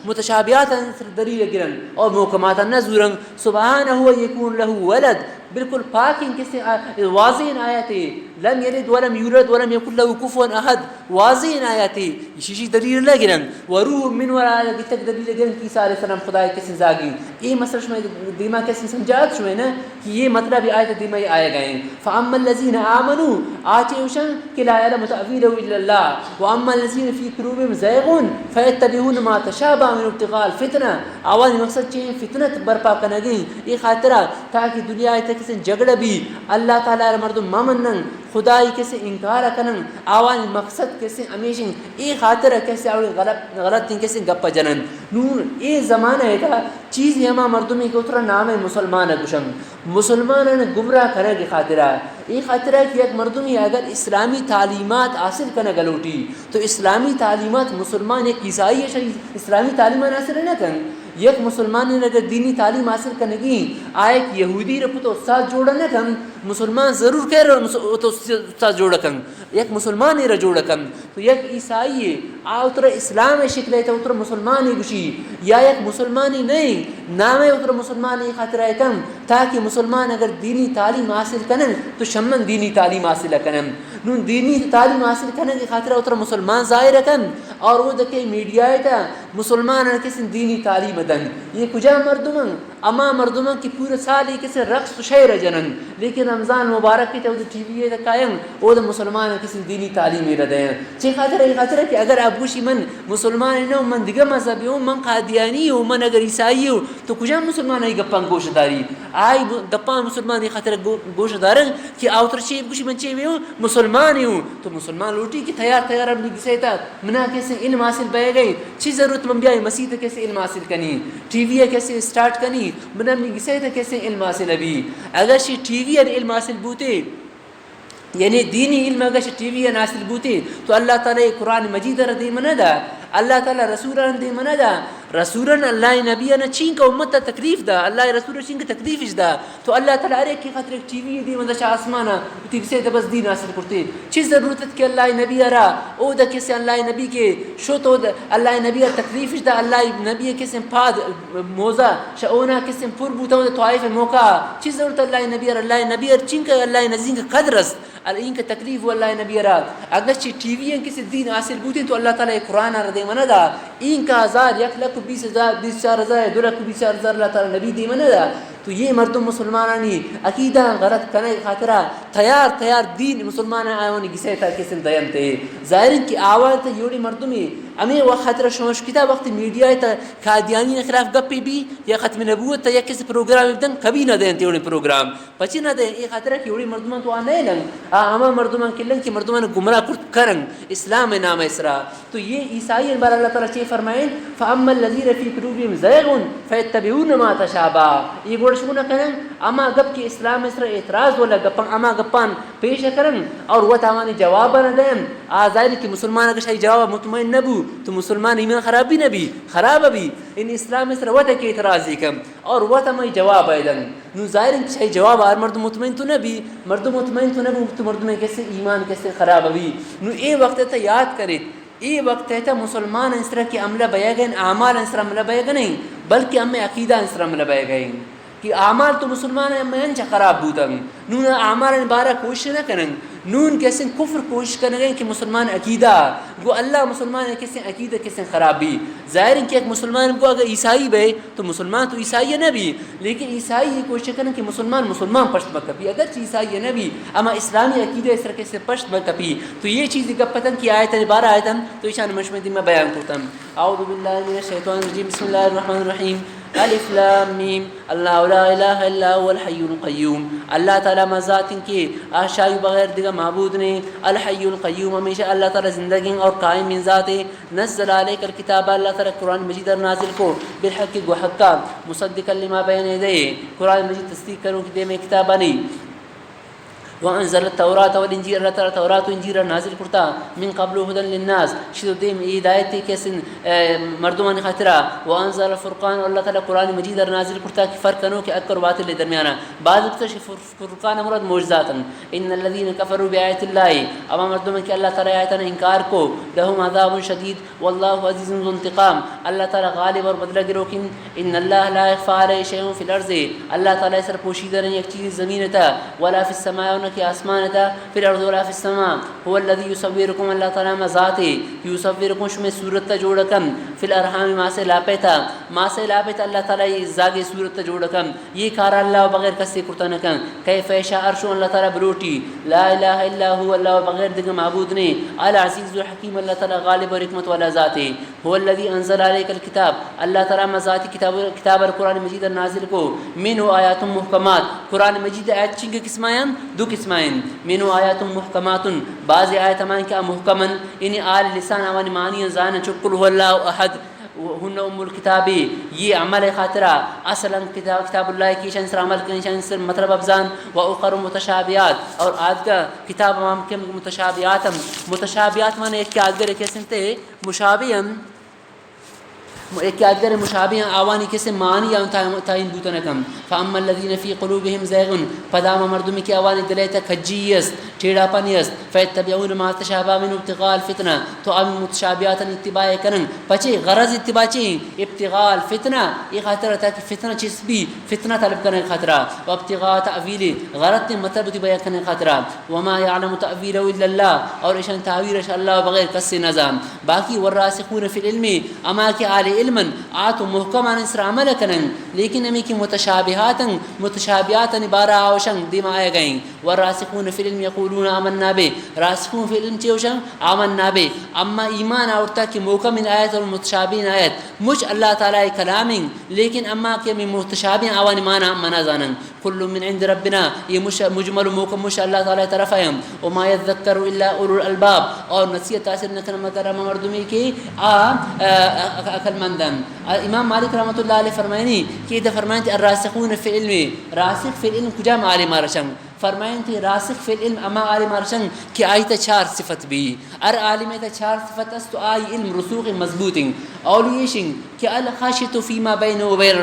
متشابہات نسرا دلیل گرن اور محکمات نزورن سبحانہ یکون لہ ولد بالکل پاک ان کسی واضح آیاتی لم یلد ولم یولد ولم یکن له کفوا احد واضح آیاتی شیشی دلیل لگرن وروح من وراء تک دلیل لگرن کہ عیسیٰ علیہ السلام خدا کسی زاگی یہ مسئلہ شما دیما کسی سمجھات شما نا کہ یہ مطلب آیت دیما ہی آئے گئے فاما الذین آمنوا آتے وشن کہ لا يعلم تأویلہ الا اللہ واما الذین فی قلوبہم زیغون فیتبعون ما تشابہ من ابتغاء الفتنہ آواز مقصد چاہیے فتنت برپا کنگی یہ خاطرہ تاکہ دنیا تک کسی جگڑ بھی اللہ تعالیٰ مردم ممنن خدائی کیسے انکار کنن آوان مقصد کیسے ہمیشہ ای خاطر کیسے اور غلط کیسے گپ جنن نون اے زمانہ ہے تھا چیز ہما مردمی کو اترا نام ہے مسلمان گشم مسلمان گمراہ کرنے کی خاطرہ یہ خاطرہ کہ ایک مردمی اگر اسلامی تعلیمات حاصل کرنے گلوٹی تو اسلامی تعلیمات مسلمان ایک عیسائی ہے اسلامی تعلیمات حاصل نہ کن یک مسلمان نے اگر دینی تعلیم حاصل کرنے کی آئے کہ یہودی رپو تو استاد جوڑا نہ کن مسلمان ضرور کہہ رہا تو استاد جوڑا کن یک مسلمان نے جوڑا کن تو یک عیسائی ہے اتر اسلام شکل ہے تو اتر مسلمان ہی گشی یا یک مسلمان ہی نہیں نام ہے اتر مسلمان ہی خاطر ہے کم تاکہ مسلمان اگر دینی تعلیم حاصل کرن تو شمن دینی تعلیم حاصل کرن نون دینی تعلیم حاصل کرنے کی خاطر اتر مسلمان ظاہر کن اور وہ دکے میڈیا ہے تا مسلمان کسی دینی تعلیم دن یہ کجا مردمان اما مردمان کی پورے سال ہی کسی رقص و شعر جنن لیکن رمضان مبارک کی تو ٹی وی ہے قائم وہ مسلمان کسی دینی تعلیم ردیں چی خاطر ہے خاطر ہے کہ اگر ابوشی من مسلمان نو من دیگر مذہبی ہوں من قادیانی ہوں من اگر عیسائی ہوں تو کجا مسلمان ہے گپان گوشت داری آئی گپان مسلمان خاطر گوشت دارن کہ آوتر چی بوشی من چی ہوں مسلمان ہوں تو مسلمان لوٹی کہ تیار اپنی گسیتا منا کیسے علم حاصل بہ گئی چی ضرورت من بیائی مسیح کیسے علم حاصل کنی ٹی وی کیسے اسٹارٹ کنی منا اپنی گسیتا کیسے علم حاصل ابھی اگر شی ٹی وی علم حاصل بوتے یعنی دینی علم اگر ٹی وی حاصل بوتے تو اللہ تعالی قرآن مجید ردی منہ دا اللہ تعالی رسولان دے منہ دا رسولان اللہ نبی نے چین کا امت تکلیف دا اللہ رسول چین کا تکلیف دا تو اللہ تعالی ارے کی خاطر ایک ٹی وی دی مندہ شاہ آسمانا تی سے بس دین حاصل کرتے چیز ضرورت کہ اللہ نبی ارا او دا کیسے اللہ نبی کے شو تو اللہ نبی تکلیف دا اللہ نبی کیسے پاد موزہ شاونا کیسے پر بوتا طائف موقع چیز ضرورت اللہ نبی ارا اللہ نبی چین کا اللہ نزین کا قدر است ان کا تکلیف اللہ نبی ارا اگر ٹی وی کسی دین حاصل بوتے تو اللہ تعالی قرآن دے منہ دا ان کا 1000 1,20,000 24,000 2,20,000 اللہ تعالی نبی دی منہ دا تو یہ مردم مسلمانانی عقیدہ غلط کرنے خاطرہ تیار دین مسلمان آئونی گسے تا کسی دیانتے ظاہرین کی آواز تا یوڑی مردمی ہمیں وہ خاطرہ شمش کتا وقت میڈیا تا قادیانی خلاف گپی بھی یا ختم نبوت تا یا کسی پروگرام بدن کبھی نہ دیں تیوڑی پروگرام پچی نہ دیں یہ خاطرہ کی یوڑی مردمان تو آنے لنگ ہما مردمان کی لنگ کی مردمان گمراہ کرن اسلام نام اسرا تو یہ عیسائی بار اللہ تعالیٰ چے فرمائیں فَأَمَّا الَّذِينَ فِي قُلُوبِهِمْ زَيْغٌ فَيَتَّبِعُونَ مَا تَشَابَهَ یہ گوڑ شکونا کرن اما گپ کی اسلام اسرا اعتراض والا گپان اما گپان پیش کرن اور وہ تاوانی جواب نہ دیں آزائر کی مسلمان اگر شاہی جواب مطمئن نبو تو مسلمان ایمان خراب بھی نبی خراب ابھی ان اسلام اسرا وطا کی اعتراض کم اور وہ تمہیں جواب آئیدن نو ظاہر ان شاہی جواب آر مرد مطمئن تو نبی مرد مطمئن تو نبو تو مرد میں کیسے ایمان کیسے خراب ابھی نو اے وقت تا یاد کریں یہ وقت ہے مسلمان اس طرح کی عملہ بیا گئے اعمال اس طرح عملہ بیا گئے نہیں بلکہ ہمیں عقیدہ اس طرح عملہ بیا گئے کہ اعمال تو مسلمان ہیں میں انچہ خراب بوتا ہوں نون اعمال بارہ کوشش نہ کریں نون کیسے کفر کوشش کرنے گئے کہ مسلمان عقیدہ گو اللہ مسلمان ہے کیسے عقیدہ کیسے خراب بھی ظاہر ہے کہ ایک مسلمان کو اگر عیسائی بھائی تو مسلمان تو عیسائی ہے نہ بھی لیکن عیسائی یہ کوشش کریں کہ مسلمان پشت مکپی اگرچہ عیسائی ہے نہ بھی اما اسلامی عقیدہ اس طرح کیسے پشت مکپی تو یہ چیز کا پتن کی آیت بارہ آیتن تو اشان مشمدی میں بیان کرتا ہوں اعوذ باللہ من الشیطان الرجیم بسم اللہ الرحمن الرحیم الف لام میم اللہ لا الہ الا هو الحی القیوم اللہ تعالی مذات کے آشائی بغیر دیگر معبود نے الحی القیوم ہمیشہ اللہ تعالی زندگی اور قائم من ذات نزل علیک الکتاب اللہ تعالی قرآن مجید نازل کو بالحق گو حقا مصدقا لما بین یدیہ قرآن مجید تصدیق کروں کہ دے میں کتاب نہیں وانزل التوراۃ والانجیل اللہ تعالی تورات و انجیل نازل کرتا من قبل هدى للناس شدو دیم ہدایت کے سن مردمان خاطرہ وانزل الفرقان اللہ تعالی قرآن مجید نازل کرتا کہ فرق کنو کہ اکر باطل کے درمیان بعض وقت فرقان مراد معجزات ان الذين كفروا بآیات اللہ اما مردمان کہ اللہ تعالی آیات انکار کو لهم عذاب شدید والله عزیز ذو انتقام اللہ تعالی غالب اور بدلہ گرو کن ان اللہ لا يخفى عليه شيء في الارض اللہ تعالی سر پوشیدہ نہیں ایک چیز زمین تا ولا في السماء کہ آسمان تھا پھر ارض ولا فی السماء هو الذی یصورکم اللہ تعالی مذات یصورکم شما صورت تا جوڑ کم فی الارحام ما سے لاپیتا اللہ تعالی زاگ صورت جوڑکم یہ کار اللہ بغیر کسی کرتنکم کیف یشاء عرشو اللہ تعالی بروٹی لا الہ الا هو اللہ بغیر دیگر معبود نے العزیز الحکیم اللہ تعالی غالب اور حکمت والا ذات ہے هو الذی انزل علیک الکتاب اللہ تعالی مذاتی کتاب قرآن مجید نازل کو منه آیات محکمات قرآن مجید آیات چنگ قسمائیں دو قسمائیں منه آیات محکمات بعض آیات مان کیا محکمن یعنی آل لسان اوان معنی زان چکل هو اللہ احد ہن ام الکتاب یہ عمل خاطرہ اصلا کتاب اللہ کی شان سر عمل کی شان سر مطلب افزان و اخر متشابہات اور آج کا کتاب امام کے متشابہات مانے ایک آدگر کیسے مشابہ ایک آدگر مشابہ آوانی کیسے معنی یا تعین بوتنکم فاما الذین فی قلوبہم زیغ پدام مردمی کی آوانی دلیتا کھجیست ٹھیڑا پنیست فیتبعون ما تشابہ من ابتغاء الفتنہ تو اب متشابہات اتباع کرن پچے غرض اتباع چاہیے ابتغاء الفتنہ یہ خاطرہ تھا کہ فتنہ چیز بھی فتنہ طلب کرنے خاطرہ و ابتغاء تعویل غرض مطلب اتباع کرنے خاطرہ وما یعلم تعویلہ الا اللہ اور اشان تعویل اللہ بغیر کس نظام باقی والراسخون فی العلم اما کے آل علما آتو محکمان اسر عمل کنن لیکن امی کی متشابہات بارہ آوشن دیما آئے گئیں والراسخون فی العلم یقولون آمنا بے راسخون فی العلم چیوشن آمنا بے اما ایمان آورتا کہ محکم آیت اور متشابہین آیت مجھ اللہ تعالی کلامیں لیکن اما کہ میں متشابہین آوانی مانا زانن کل من عند ربنا یہ مجمل محکم مش اللہ تعالی طرف ہے وما یذکر الا اولو الالباب اور نصیحت تاثیر نکن مدر مردمی کی عقل مندن امام مالک رحمۃ اللہ علیہ فرمائنی کہ یہ فرمائیں تھے الراسخون فی العلم راسخ فی العلم کجا عالم رشن فرمائیں تھے راسخ فی العلم اما عالم رشن کہ آیت چار صفت بھی عالم تا چار صفت است آئی علم رسوخ مضبوط اولیشن کہ الخاشت فیما بین و بین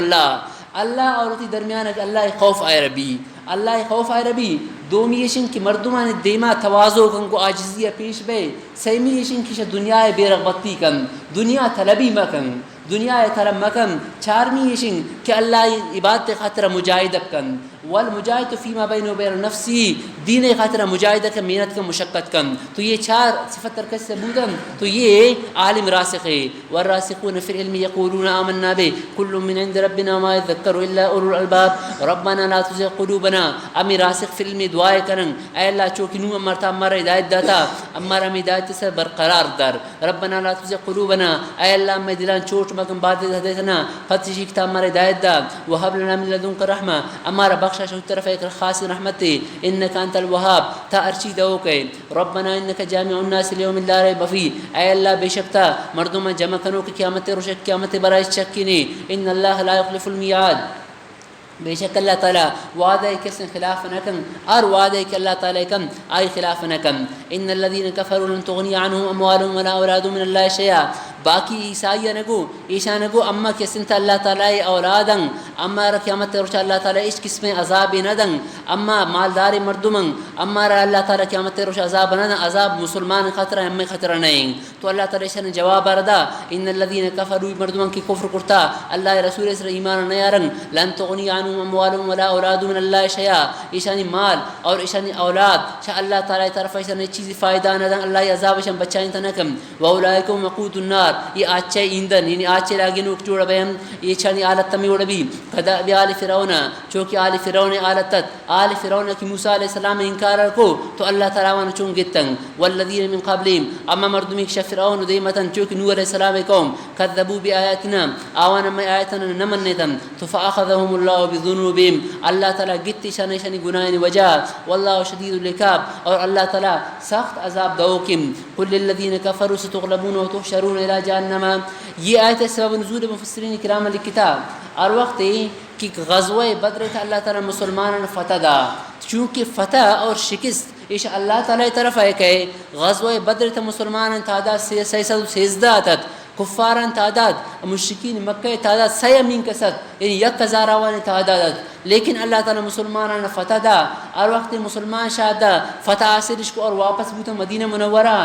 اللہ اور اتی درمیان اللہ خوف آئے ربی اللہ خوف آئے ربی دومیشن کی مردمان دیما توازو کن کو عاجزیہ پیش بے سیمیشن کی دنیا بے رغبتی کن دنیا طلبی مکن دنیا طلب مکن چارمیشن کہ اللہ عبادت خاطر مجاہدہ کن والمجاہد فیما بین و بین نفسی دین خاطر مجاہدہ کا محنت کا مشقت کن تو یہ چار صفت ترکش سے بودن تو یہ عالم راسخ ہے والراسخون فی العلم یقولون آمنا بے کل من عند ربنا ما یذکر الا اولو الالباب ربنا لا تزغ قلوبنا امی راسخ فی العلم دعائے کرن اے اللہ چوکنو امرتا امارا ہدایت داتا امارا ہدایت سے برقرار در ربنا لا تزغ قلوبنا اے اللہ میں دلان چوٹ مکم بعد ہدایتنا فتشی کتا امارا ہدایت دا وہب لنا من لدنک رحمہ امارا بخشا شو طرف ایک خاص رحمت انکا انت الوہاب تا ارچی دو کہ ربنا انکا جامع الناس لیوم لا ریب فی اے اللہ بے شکتا مردم جمع کنو کہ قیامت روشک قیامت برائے شکی نہیں ان اللہ لا یخلف المیعاد بے شک اللہ تعالیٰ وعدہ کس نے خلاف نہ کن اور وعدہ کہ اللہ تعالیٰ کم آئی خلاف نہ کن ان الذین کفروا لن تغنی عنہم اموالهم ولا اولادهم من اللہ شیئا باقی عیسائیہ نگو عیسیٰ نگو اما کسنتا اللہ تعالیٰ اولادن اما را قیامت روچ اللہ تعالیٰ اس قسم عذاب ندن اما مالدار مردمن اما را اللہ تعالیٰ قیامت روچ عذاب ندن عذاب مسلمان خطرہ ہمیں خطرہ نہیں تو اللہ تعالیٰ نے جواب ردا ان الذین کفروا مردمن کی کفر کرتا اللہ رسول سے ایمان نہ رنگ لن تغنی عنہم اموالهم ولا اولادهم من اللہ شیئا ایشانی مال اور ایشانی اولاد شاء اللہ تعالیٰ طرف ایشانی چیزی فائدہ ندن اللہ عذاب شان بچائیں تنکم واولئکم وقود النار یہ آچے ایندن یعنی آچے لاگی نوک جوڑا بہم یہ چھانی آلت تمی وڑا بھی قدع بی آل فرعون چونکہ آل فرعون آلتت آل فرعون کی موسیٰ علیہ السلام انکار کو تو اللہ تعالیٰ وانا چون گتن والذین من قبلیم اما مردمی کشف فرعون دیمتن چونکہ نور علیہ السلام قوم کذبو بی آیاتنا آوانا میں آیاتنا نمنیتن تو فاخذهم اللہ بذنوبیم اللہ تعالیٰ گتی شانی شانی گناہین وجہ واللہ شدید العقاب اور اللہ تعالیٰ سخت عذاب دوکم قل للذین کفروا ستغلبون وتحشرون الى جہنم یہ آیت سبب نزول مفسرین کرام الکتاب اور وقت کہ غزوہ بدر تھا اللہ تعالیٰ مسلمانوں فتح دا چونکہ فتح اور شکست ایش اللہ تعالیٰ طرف ہے کہ غزوہ بدر تھا مسلمانوں تعداد 616 تھا کفاران تعداد مشرکین مکہ تعداد 6 کسد یعنی 1000 آوان تعداد لیکن اللہ تعالیٰ مسلمانان فتح دا اور وقت مسلمان شاہد دا فتح آسرش کو اور واپس بوتا مدینہ منورہ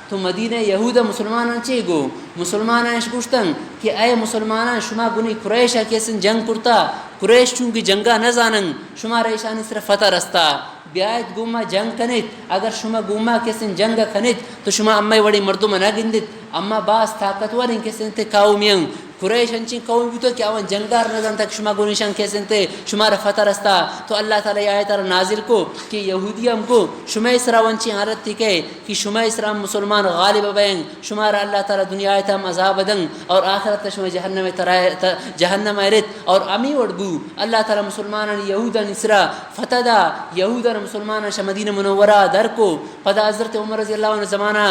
تو مدینہ یہودہ مسلمانان چے گو مسلمانان شکوشتن کہ اے مسلمانان شما گنی قریشہ کیسن جنگ کرتا قریش چونکہ جنگا نہ زانن شما ریشانی صرف فتح رستا بیایت گوما جنگ کنیت اگر شما گوما کسن جنگ کنیت تو شما اما وڑی مردم نگندید اما باز طاقتور کسن تے قومیان قریش انچین قومی بودو کہ آوان جنگار نظام تک شما گونشان کسن تے شما رفتہ رستا تو اللہ تعالی آیت را نازل کو کہ یہودیم کو شما اسرا ونچین حالت تھی کہ شما اسرا مسلمان غالب بین شما را اللہ تعالی دنیا آیتا عذاب دن اور آخرت شما جہنم ایرت اور امی وڑبو اللہ تعالی مسلمان یہودان اسرا فتح دا یہودان مسلمان مدینہ منورہ در کو پدا حضرت عمر رضی اللہ عنہ زمانہ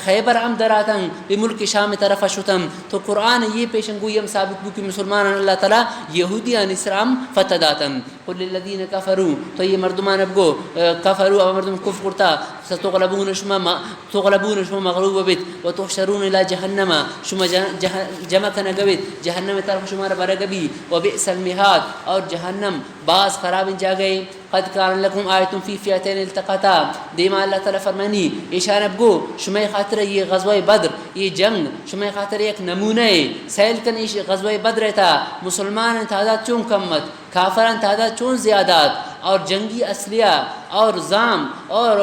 خیبر ام دراتن بملک شام طرف شتم تو قرآن یہ پیشن گویم ثابت بو کہ مسلمان اللہ تعالی یہودیان اسرام فتح داتن قل للذین کفروا تو یہ مردمان ابگو کفروا او مردم کفر کرتا ستغلبون شما مغلوب بت و تحشرون الى جہنم شما جمع کنگوید جہنم طرف شما را برگبی و بئس المہاد اور جہنم بعض خراب جا گئے قد کان لکم آیتم فی فئتین التقطا دیما اللہ تعالی فرمانی اشارہ بگو شما خاطر یہ غزوہ بدر یہ جنگ شما خاطر ایک نمونہ سیل کنی غزوہ بدر تھا مسلمان تعداد چون کمت کافران تعداد چون زیادات اور جنگی اسلحہ اور زام اور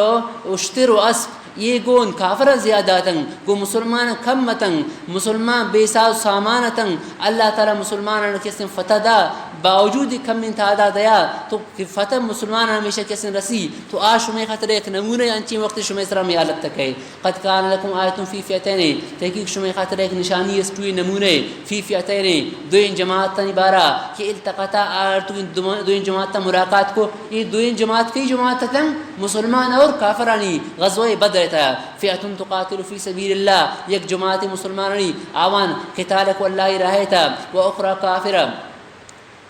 اشتر و اسب یہ گون کافر زیاداتن گو مسلمان کمتن مسلمان بے ساز سامانتن اللہ تعالی مسلمان کسن فتح دا باوجود کم من تعداد دیا تو فتح مسلمان ہمیشہ کسن رسی تو آج شما خاطر ایک نمونہ انچی وقت شما اسرا میں حالت تک ہے قد کان لکم آیتم فی فئتین تحقیق شما خاطر ایک نشانی اس توی نمونہ فی فئتین دوین جماعت تنی بارا کہ التقطا دوین جماعت تا ملاقات کو یہ دوین جماعت کئی جماعت تن مسلمان اور کافرانی غزوہ بدر تھا فئتن تقاتل فی سبیل اللہ یک جماعت مسلمانانی آوان قتال کو اللہ راہ تھا و اخرى کافرہ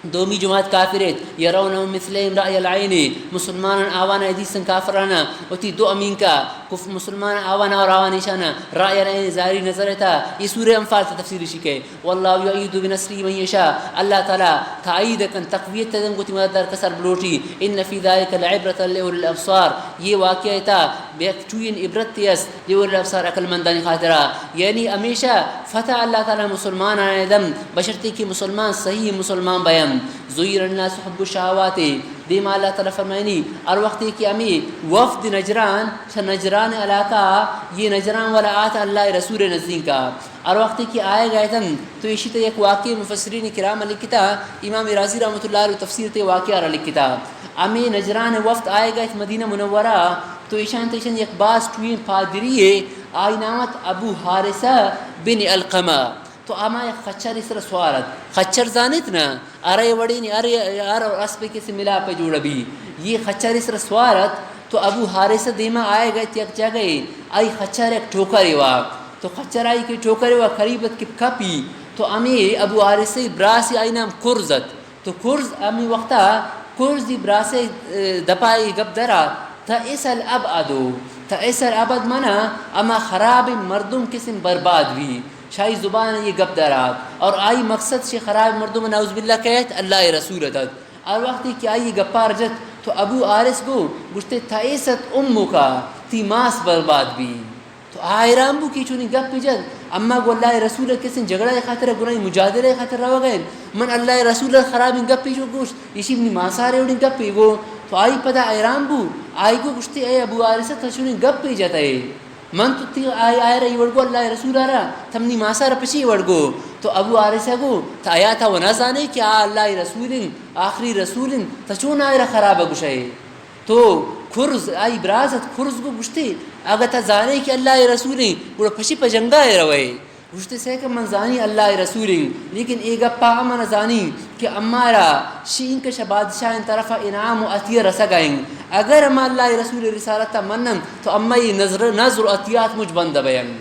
دومی جماعت کافرت یرونہم مثلہم رأی العین مسلمان آوانا حدیثن کافرانا وتی دو امین کا کف مسلمان آوانا اور آوانیشانا رأی العین ظاہری نظر تھا یہ سورہ انفال سے تفسیر شکے واللہ یعید بنصری من یشاء اللہ تعالی تائید کن تقویت تدن کو تمہارا در کسر بلوٹی ان فی ذالک العبرۃ لأولی الابصار یہ واقعہ تھا بیکچوین عبرت تیس لأولی الابصار عقل مندانی خاطرہ یعنی ہمیشہ فتح اللہ تعالی مسلمان آنے دم بشرطی کہ مسلمان صحیح مسلمان بیان زیر الناس حب الشہوات دیما اللہ تعالی فرمائنی اور وقتی کہ امی وفد نجران نجران علاقہ یہ نجران والا آتا اللہ رسول نزدین کا اور وقتی کہ آئے گئے تن تو اسی طرح ایک واقعی مفسرین کرام لکھتا امام رازی رحمۃ اللہ علیہ تفسیر تے واقعہ را لکھتا امی نجران وفد آئے گئے مدینہ منورہ تو ایشان تیشان ایک باس ٹوین پادری آئی نامت ابو حارثہ بن القمہ تو اما ایک خچر اس طرح سوارت خچر زانت نا ارے وڑی نہیں ارے اس پہ کسی ملا پہ جوڑا بھی یہ خچر اس طرح سوارت تو ابو حارثہ دیما آئے گئے یک جگہ آئی خچر ایک ٹھوکر ہوا تو خچر آئی کی ٹھوکر ہوا قریبت کی کپی تو امی ابو حارثہ براسی آئی نام کرزت تو کرز امی وقتا کرز دی براسی دپائی گب درا تا اسل ابعدو تا اسل ابعد منا اما خراب مردم قسم برباد بھی شاہی زبان یہ گپ درات اور آئی مقصد سے خراب مردم نعوذ باللہ کہت اللہ رسول دد اور وقتی کہ آئی گپار جت تو ابو عارث کو گشتے تائیست امو کا تی ماس برباد بھی تو آئرام بو کی چونی گپ جد اما گو اللہ رسول کسن جگڑا خاطر گناہی مجادلہ خاطر رہا گئے من اللہ رسول خراب گپ جو گوشت اسی ابنی ماسارے اڑی گپ گو تو آئی پدا آئرام بو آئی کو گشتے اے ابو عارث تا چونی گپ جاتا ہے من تو تی آئے رہی وڑگو اللہ رسول آ رہا تمنی ماسا رپشی وڑگو تو ابو عارثہ گو تا آیا تھا وہ نہ زانے کہ اللہ رسول آخری رسول تچون آئے رہا خراب گشائے تو خرز آئی برازت خرز کو گشتے اگر تا زانے کہ اللہ رسول وہ پشی پا جنگا ہے روئے گشتے سے کہ من زانی اللہ رسول لیکن ایک پا امن زانی کہ امارا شین کے بادشاہ ان طرف انعام و عطیہ رسا گائیں اگر اما اللہ رسول رسالت منم تو اما یہ نظر و عطیات مجھ بند بیان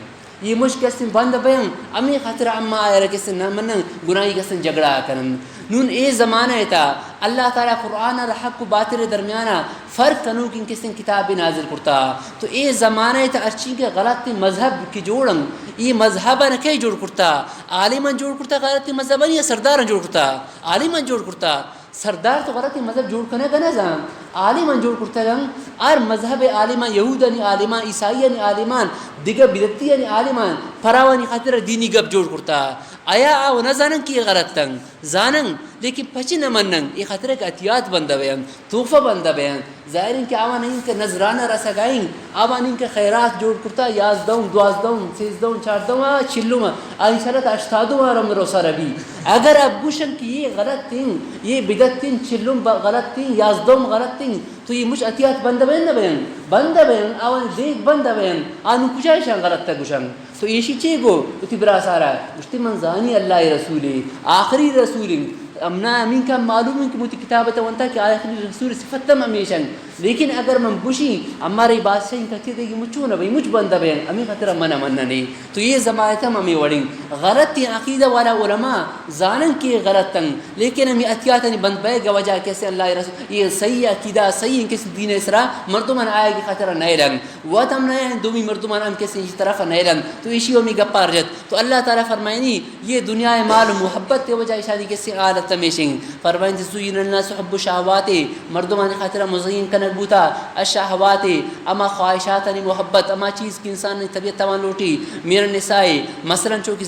یہ مجھ کسن بند بیان امی خطر اما آئے کسن منم گناہی کسن جگڑا کرن نون اے زمانہ تھا اللہ تعالیٰ قرآن اور حق و باطل درمیانہ فرق کنو کن کسن کتاب نازل کرتا تو اے زمانہ تھا اچھی کے غلط مذہب کی جوڑن یہ مذہباً کئی جوڑ کرتا عالمان جوڑ کرتا غلط مذہباً یا سرداراً جوڑ کرتا عالمان جوڑ کرتا سردار تو غلط مذہب جوڑ کرنے کا نہ جان عالمان جوڑ کرتگن ار مذہب عالمان یہودانی عالمان عیسائیانی عالمان دیگر بدعتیانی عالمان فراوانی خاطر دینی گپ جوڑ کرتا آیا آو نزانن کی غلط تنگ زانن لیکن پچی نمنن یہ خطرہ کہ اتیات بندہ بیان توفہ بندہ بیان ظاہر ان کے آوان ان کے نظرانہ رسا گائیں آوان ان کے خیرات جوڑ کرتا یازدون دوازدون سیزدون چاردون چلوم آئی سالت اشتادون رم روسا ربی اگر اب گوشن کی یہ غلط تین یہ بدت تین چلوم غلط تین یازدون غلط تین تو یہ مجھ اتیات بندہ بیان نہ بیان بندہ بیان آوان دیکھ بندہ بیان آنو کجایشان غلط تا گوشن تو ایشی چے گو اتی برا سارا مشتی منزانی اللہ رسولی آخری رسولی امنا امین کا معلوم ہے کہ موتی کتابت وانتا کہ آخری رسول صفتم امیشن لیکن اگر من بوشی ہماری بادشاہ ان کہتے دے گی مچھونا بھئی مجھ بندہ بین امی خطرہ منہ نہیں تو یہ زمایتم امی وڑیں غلط تی عقیدہ والا علماء زانن کی غلط تنگ لیکن امی اتیاتنی بند بے گا وجہ کیسے اللہ رسول یہ صحیح عقیدہ صحیح کسی دین اسرا مردمان آئے گی خطرہ نیلن واتم نئے ہیں دومی مردمان ام کسی اس طرف نیلن تو اسی امی گپار جت تو اللہ تعالیٰ فرمائنی یہ دنیا مال و محبت تے وجہ شادی کسی آلت تمیشن فرمائن زین الناس حب شہوات مردمان خاطر مزین کنک بوتا الشہوات اما خواہشات محبت اما چیز کی انسان نے طبیعت توان لوٹی میر النساء مثلا چونکہ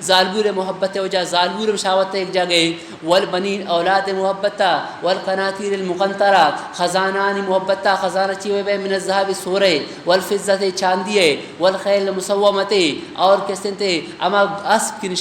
زالبور محبت وجہ زالبور شہوت ایک جگہ والبنین اولاد محبت والقناطیر المقنطرہ خزانان محبت خزانہ چیوے بے من الذهب سورے والفضت چاندیے والخیل المسومت اور کسنتے اما اسب کی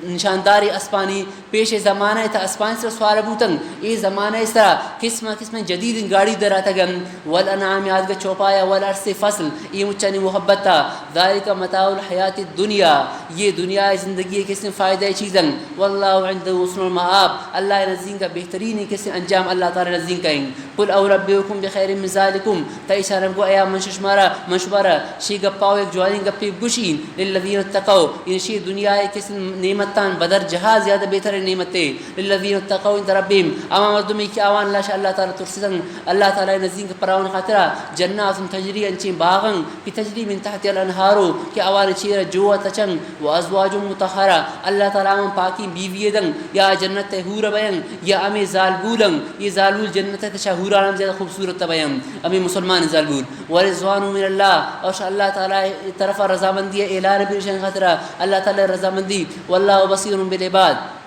نشانداری اسپانی پیش زمانہ تھا اسپان سے سوار بوتن یہ زمانہ اس طرح قسم جدید گاڑی دراتا گن والانعام یاد کا چوپایا والارس فصل یہ مچانی محبت تھا ذالک متاع الحیات الدنیا یہ دنیا زندگی کس نے فائدہ چیزن واللہ عنده حسن المآب اللہ نزدین کا بہترین کس انجام اللہ تعالی نزدین کہیں قل اوربئکم بخیر من ذالکم تیشارم کو ایا منشمارا شی گپاو ایک جوانی گپی گوشین للذین اتقوا ان شی دنیا کس نعمتان بدر جہاز زیادہ بہتر نعمتیں للذین اتقوا عند ربهم اما مردمی کی آوان اللہ تعالی ترسدن اللہ تعالی نزدین کے پراون خاطرہ جنات تجری انچیں باغن کی تجری من تحت الانہارو کہ آوان چیر جو تچن و ازواج مطہرہ اللہ تعالی من پاکی بیوی دن یا جنت حور بیان یا امی زالبولن یہ زالبول جنت تشا حوران زیادہ خوبصورت بیان امی مسلمان زالبول ورضوان من اللہ اور اللہ تعالی طرف رضامندی اعلان برشن خاطرہ اللہ تعالی رضامندی واللہ بصیر بالعباد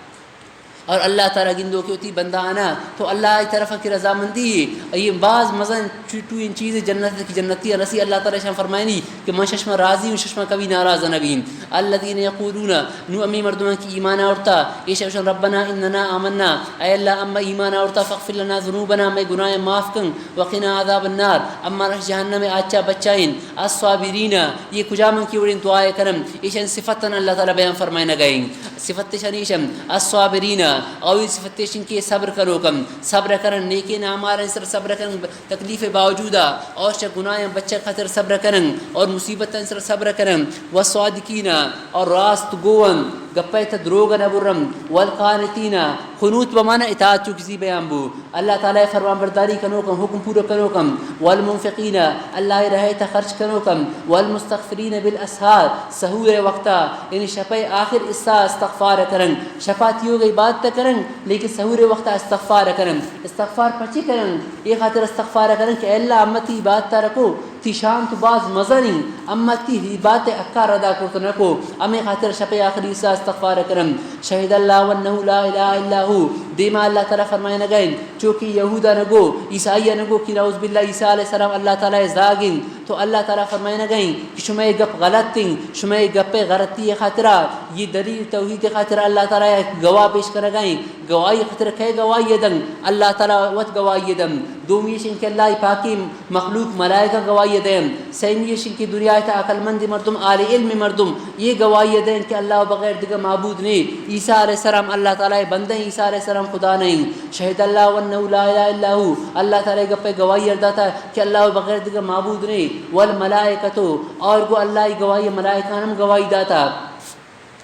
اور اللہ تعالیٰ گندو کی ہوتی بندہ آنا تو اللہ کی طرف کی رضامندی یہ بعض مزن چوٹو ان چیزیں جنت کی جنتی رسی اللہ تعالیٰ شان فرمائنی کہ من ششم راضی ہوں ششم کبھی ناراض نبین الذین یقولون نو امی مردمان کی ایمان آورتا یہ شوشن ربنا اننا آمنا اے اللہ اما ایمان آورتا فاغفر لنا ذنوبنا میں گناہ معاف کن وقنا عذاب النار اما رح جہنم آچا بچائن الصابرین یہ کجامن کی وڑین دعائے کرم ایشن صفتن اللہ تعالیٰ بیان فرمائنا گئیں صفت شنیشم الصابرین اور اس فتشن کے صبر کرو کم صبر کرن نیکی نہ ہمارے سر صبر کرن تکلیف باوجودا اور ش گناہ بچہ خاطر صبر کرن اور مصیبت سر صبر کرن والصادقین اور راست گون گپیت دروغ نہ برم والقانتین قنوت بمانا اطاعت چو کسی بیان بو اللہ تعالی فرمان برداری کنو کم حکم پورا کنو کم والمنفقین اللہ رہے تا خرچ کنو کم والمستغفرین بالاسحار سحور وقتا یعنی شپے آخر اسا استغفار کرن شفاتیو گئی بات تا کرن لیکن سحور وقتا استغفار کرن استغفار پچی کرن یہ خاطر استغفار کرن کہ اللہ امتی بات تا رکو تی شام تو باز مزنی امتی ہی بات اکار ادا کرتا نکو امی خاطر شپے آخری اسا استغفار کرن شہید اللہ وانہو لا الہ الا ہو دیما اللہ تعالیٰ فرمائے نگائن چونکہ یہودہ نگو عیسائیہ نگو کی نعوذ باللہ عیسیٰ علیہ السلام اللہ تعالیٰ زاگن تو اللہ تعالیٰ فرمائے نگائن کہ شمع گپ غلط تیں شمع گپ غلطی خاطرہ یہ دلیل توحید خاطرہ اللہ تعالیٰ گواہ پیش کر گائیں گواہی خاطر کہے گواہی دن اللہ تعالیٰ وقت گواہی دن دومی شن کے اللہ پاکی مخلوق ملائکہ گواہی دیں سیمی شن کی دنیا تا عقل مند مردم آل علم مردم یہ گواہی دیں کہ اللہ بغیر دیگر معبود نہیں عیسیٰ علیہ السلام اللہ تعالیٰ بندے عیسیٰ علیہ السلام خدا نہیں شہید اللہ وانہو لا الہ الا ہو اللہ تعالیٰ گپے گواہی ارداتا کہ اللہ بغیر دیگر معبود نہیں والملائکتو اور کو اللہ گواہی ملائکانم گواہی داتا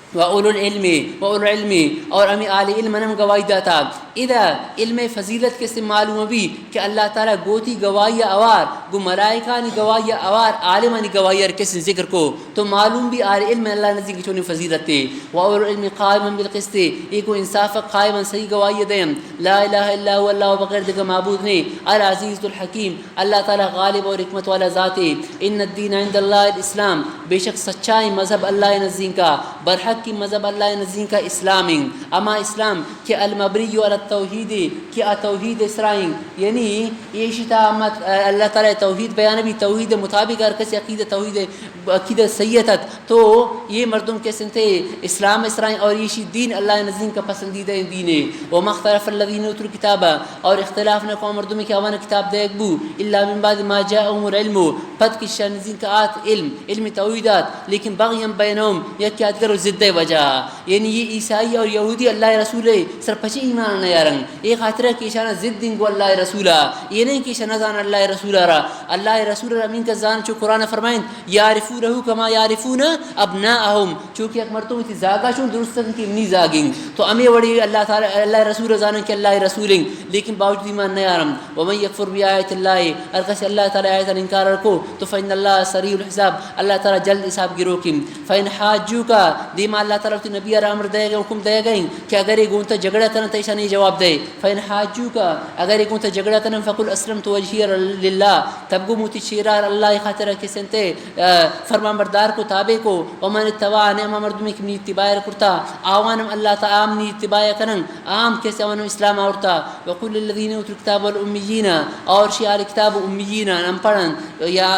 وَأُولُو الْعِلْمِ اور امی آل علم نم گواہی داتا اذا علم فضیلت کے سے معلوم بھی کہ اللہ تعالیٰ گوتی گواہی اوار گو ملائکہ نی گواہی اوار عالمانی گواہی کسی ذکر کو تو معلوم بھی آل علم اللہ نزدیک کی چونی فضیلت تے وَأُولُو الْعِلْمِ قائما بالقسط ایک انصاف قائما صحیح گواہی دیم لا الہ الا هو اللہ بغیر دیگر معبود نے العزیز الحکیم اللہ تعالیٰ غالب اور حکمت والا ذات ہے ان الدین عند اللہ الاسلام بے شک سچائی مذہب اللہ نزدیک کا برحق کی مذہب اللہ نزدیک کا اسلام اما اسلام کہ المبری علی التوحید کہ توحید اسرائیل یعنی یہ شتا اللہ تعالیٰ توحید بیان بھی توحید مطابق ہر کسی عقیدہ سیدت تو یہ مردم کے سنتے اسلام اسرائیل اور یہ دین اللہ نزدیک کا پسندیدہ دین ہے وما اختلف الذین اوتوا الکتاب اور اختلاف نہ قوم مردم کی اوان کتاب دیکھ بو الا من بعد ما جاءهم العلم پد کی شان نزدیک کا علم توحیدات لیکن بغیم بینہم یک یادگر ضد وجہ یعنی یہ عیسائی اور یہودی اللہ رسول سر پچی ایمان نہ یارن ایک خاطرہ کی شان ضد دین کو اللہ رسولہ یہ نہیں کہ شان زان اللہ رسول را اللہ رسول امین کا زان چو قرآن فرمائیں یعرفونہ کما یعرفون ابناءہم چونکہ ایک مرتبہ تھی زاگا چون درست کی منی زاگیں تو امی وڑی اللہ تعالی اللہ رسول زانن کہ اللہ رسول لیکن باوجود ایمان نہ یارن ومن یکفر بآیات اللہ ارکس اللہ تعالی آیت انکار کو تو فإن اللہ سریع الحساب اللہ تعالی جلد حساب گرو کی فإن حاجوکا دیما اللہ تعالی تو نبی را امر دے گا حکم دے گئیں کہ اگر یہ گونتا جھگڑا کرنا تو ایسا جواب دے فإن حاجوکا اگر یہ گونتا جھگڑا کرنا فقل اسلمت وجہی للہ تب گو موتی شیرار اللہ خاطر کے سنتے فرمان بردار کو تابع کو ومن اتباع نعمہ مردمی کی اتباع کرتا آوانم اللہ تعالی عام نی اتباع کرن عام کیسے آوانم اسلام آورتا وقل للذین اوتوا الکتاب والامیین اور شیعہ کتاب امیین ان پڑھن یا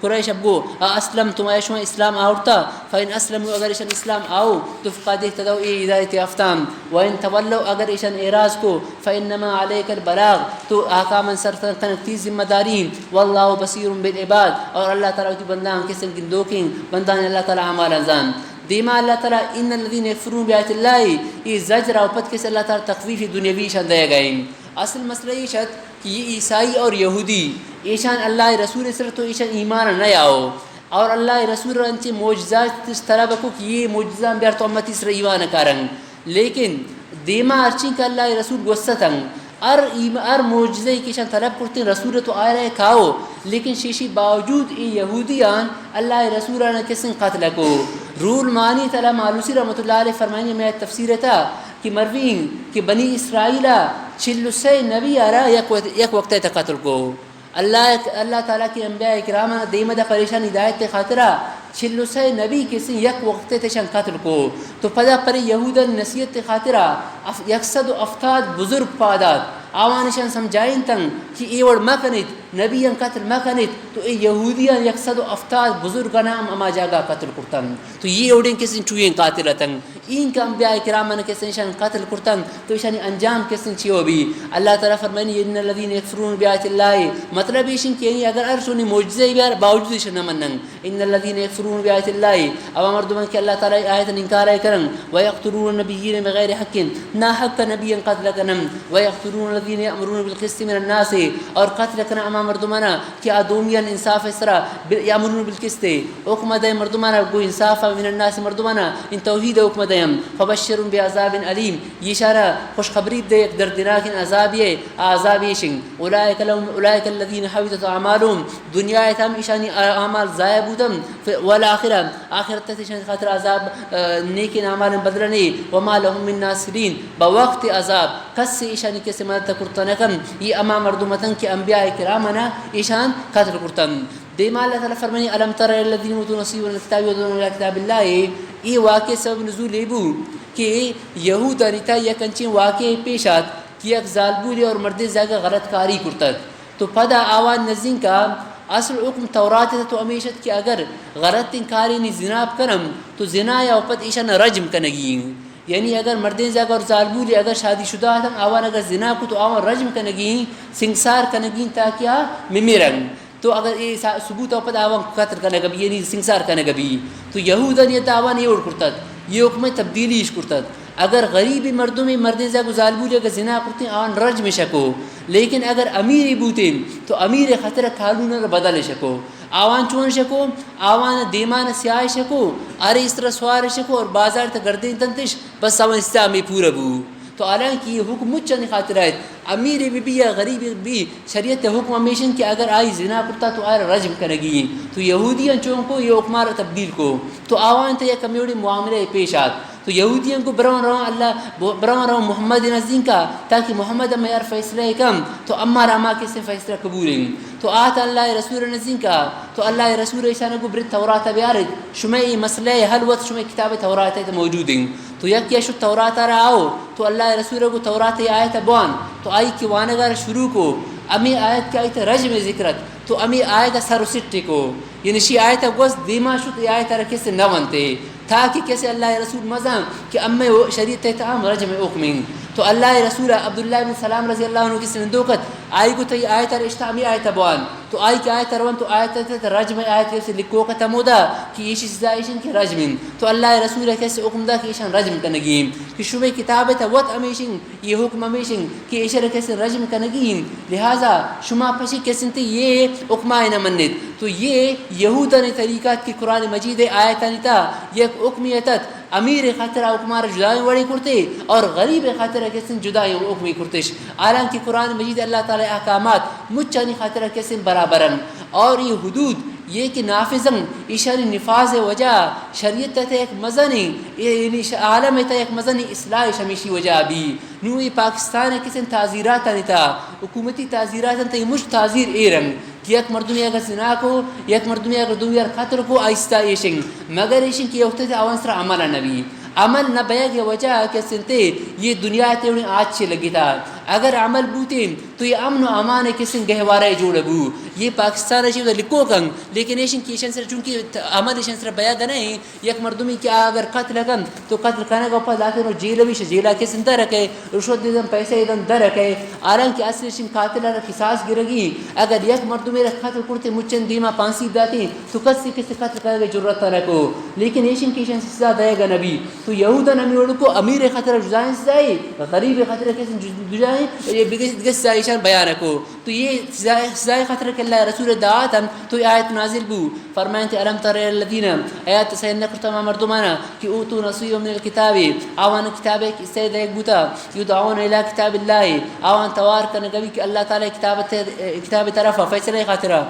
قریش ابگو اسلم تم ایشو اسلام آورتا فإن اسلموا اگر ایشان اسلام آؤ تو فقد اهتدوا ای ہدایت یافتام وإن تولوا اگر ایشان اعراض کو فإنما علیک البلاغ تو احکام سر تنقتی ذمہ داری واللہ بصیر بالعباد اور اللہ تعالی کی بندان کسن کی دوکیں بندان اللہ تعالی اعمال انجام دیما اللہ تعالی ان الذين يكفرون بآیات اللہ یہ زجر اور پد کے اللہ تعالی تخفیف دنیاوی شان دے گئے اصل مسئلہ یہ شت کہ یہ عیسائی اور یہودی ایشان اللہ رسول سر تو ایشان ایمان نہ آؤ اور اللہ رسول انچے معجزات اس طرح بکو کہ یہ معجزان بیار تو امتی سر ایمان کارن لیکن دیما ارچی کا اللہ رسول گوستن ار معجزے کی شان طلب کرتے رسول تو آ رہے کھاؤ لیکن شیشی باوجود ای یہودیان اللہ رسول نے کسن قتل کو رول مانی تعالی مالوسی رحمۃ اللہ علیہ فرمائیں میں تفسیر تھا کہ مروین کہ بنی اسرائیل چلسے نبی آرا یک وقت قتل کو اللہ تعالیٰ کی انبیاء اکرام دیمدہ پریشان ہدایت خاطرہ چھلو سے نبی کسی یک وقت تشن قتل کو تو پدا پر یہود نصیحت خاطرہ یکصد افتاد بزرگ پادات آوانشان سمجھائیں تن کہ ایوڑ مکنیت نبیان قتل مکنیت تو ای یہودیان یکصد افتاد بزرگ نام اما جاگا قتل کرتن تو یہ اوڑیں کسی چوئیں قاتلتن این کا انبیاء کرامن کسی شان قتل کرتن تو ایشانی انجام کسی چیو بھی اللہ تعالیٰ فرمائنی ان الذین یکفرون بآیات اللہ مطلب ایشن کہ اگر ارسونی معجزے بیار باوجود ایشن نمنن ان الذین یکفرون بآیات اللہ اب مردمان کہ اللہ تعالیٰ آیت انکار کرن ویقتلون النبیین بغیر حق نا حق نبیین قتل کنن ویقتلون الذین یأمرون بالقسط من الناس اور قتل کنا اما مردمانا کہ آدومیان انصاف اسرا یأمرون بالقسط حکم دے مردمانا گو انصاف من الناس مردمانا ان توحید حکم دیم فبشرون بعذاب علیم یہ اشارہ خوشخبری دے ایک دردناک عذاب یہ عذاب یشن اولئک الذین حبطت اعمالهم دنیا تم ایشانی اعمال ضائع بودم والآخرہ آخرت تشان خاطر عذاب نیک اعمال بدلنی وما لهم من ناصرین بوقت عذاب کس ایشانی کے مدد کرتنکم یہ اما مردمتن کہ انبیاء کرامنا ایشان قتل کرتن دیما اللہ تعالی فرمانی الم تر الذین اوتوا نصیبا من الکتاب یدعون الی کتاب اللہ یہ واقع سبب نزول ابو کہ یہود ریتا یا کنچین واقع پیشات کہ یک ظالبولی اور مرد زیادہ غلط کاری کرتد تو پدا آوان نزین کا اصل حکم تورات ہے تو ہمیشت کہ اگر غلط انکاری نی زناب کنم تو زنا یا اوپت ایشان رجم کنگین یعنی اگر مردیں زیادہ اور ظالبولی اگر شادی شدہ تھا آوان اگر زنا کو تو آوان رجم کنگین سنگسار کنگین تاکہ ممیرن تو اگر یہ ثبوت اوپت آوان قتل کرنے گبی یعنی سنگسار کرنے گبی تو یہودن یہ آوان یہ اڑ کرتد یہ حکم تبدیلیش کرتد اگر غریبی مردمی مردیں زا گزال بولی اگر زنا کرتے آن رجم شکو، لیکن اگر امیری بوتے تو امیر خطر کھالون رو بدل شکو، آوان چون شکو، آوان دیمان سیاہ شکو، ارے اس طرح سوار شکو اور بازار تا گردیں تنتش بس سوان استعامی پورا بو. تو حالانکہ یہ حکم مچنی خاطر ہے امیر بھی یا غریب بھی شریعت حکم ہمیشن کہ اگر آئی زنا کرتا تو آئے رجم کرگی. تو یہودیاں چون کو یہ حکمار تبدیل کو تو آوان تا یہ کمیوڑی معاملہ پیش آت. تو یہودیوں کو برون رہا محمد نزدین کا تاکہ محمد اما یار فیصلہ کم تو اما راما کے سے فیصلہ قبول ہیں. تو آتا اللہ رسول نزدین کا تو اللہ رسول ایسانہ کو برد تورات بیارد شمعی مسئلہ حل وقت شمع کتاب تورات موجود ہیں. تو یک یا شد تورات رہا آؤ تو اللہ رسول کو تورات آیت بوان تو آئی کی وانگار شروع کو امی آیت کی آیت رجم ذکرت تو امی آیت سر سٹی کو یعنی شی آیت گوز دیما شد آیت رکھے سے نوانتے تاکہ کیسے اللہ رسول مزام کہ امی شریعت تحتام رجم اکمین. تو اللہ رسول عبداللہ بن سلام رضی اللہ عنہ کی سندوکت آئی کو تی آیت اشتامی آیت بوان تو آئی کی آیت روان تو آیت رجم آیت کیسے لکھو کا تمودا کہ ایشی سزائشن کی رجمین. تو اللہ رسول کیسے حکم دا کہ ایشان رجم کنگیم کہ شبہ کتاب وط امیشن یہ حکم امیشن کہ ایشان کیسے رجم کنگیم. لہذا شما پشی کیسے تی یہ حکمائے نہ منید. تو یہ یہودان طریقات کی قرآن مجید آیتانی تا یک حکمیتت امیر خاطر حکمار جدائی وڑی کرتے اور غریب خاطر کسن جدائی حکمی کرتش. حالانکہ قرآن مجید اللہ تعالی احکامات مچانی خاطر کسن برابرن اور یہ حدود یہ کہ نافذن اشاری نفاذ وجہ شریعت تا ایک مزنی یعنی عالم تا ایک مزنی اصلاح شمیشی وجہ بھی نوی پاکستان کسن تعزیرات تا حکومتی تعزیرات تا مش تعزیر ایرن کہ یک مردمی اگر زنا کو یک مردمی اگر دویار خطر کو آہستہ ایشن مگر ایشن کی وقت آوان سر عمل نبی عمل نہ بیگ وجہ کہ سنتے یہ دنیا تے انہیں آج سے لگی تھا. اگر عمل بوتے تو یہ امن و امان کسن گہوارہ جوڑ بو یہ پاکستان ہے لکھو کنگ لیکن ایشن کی ایشن سر چونکہ عمل ایشن سر بیگ نہیں یک مردمی کیا اگر قتل کن تو قتل کرنے کا اوپر لاکر جیل بھی جیلہ کسن در رکھے رشوت دیدن پیسے دیدن در رکھے. حالانکہ اصل ایشن قاتل رکھ قصاص گرگی اگر یک مردمی رکھ قتل کرتے مچن دیما پانسی داتی تو کسی کسی قتل کرنے کی ضرورت رکھو لیکن ایشن کی ایشن سزا دے گا نبی. تو یہودان امیروں کو امیر خطر جزائیں سزائی غریب خطر کسن جزائیں یہ بگس سائشان بیان رکھو. تو یہ سزائے خطر کہ اللہ رسول دعاتن تو یہ آیت نازل بو فرمائیں تے علم تر الذین آیات سین نکرتما مردمانا کہ اوتو نصیب من الکتاب آوان کتاب کی سید ایک بوتا یدعون الى کتاب اللہ آوان توار کرنے گوی کہ اللہ تعالی کتاب طرف فیصلہ خاطرہ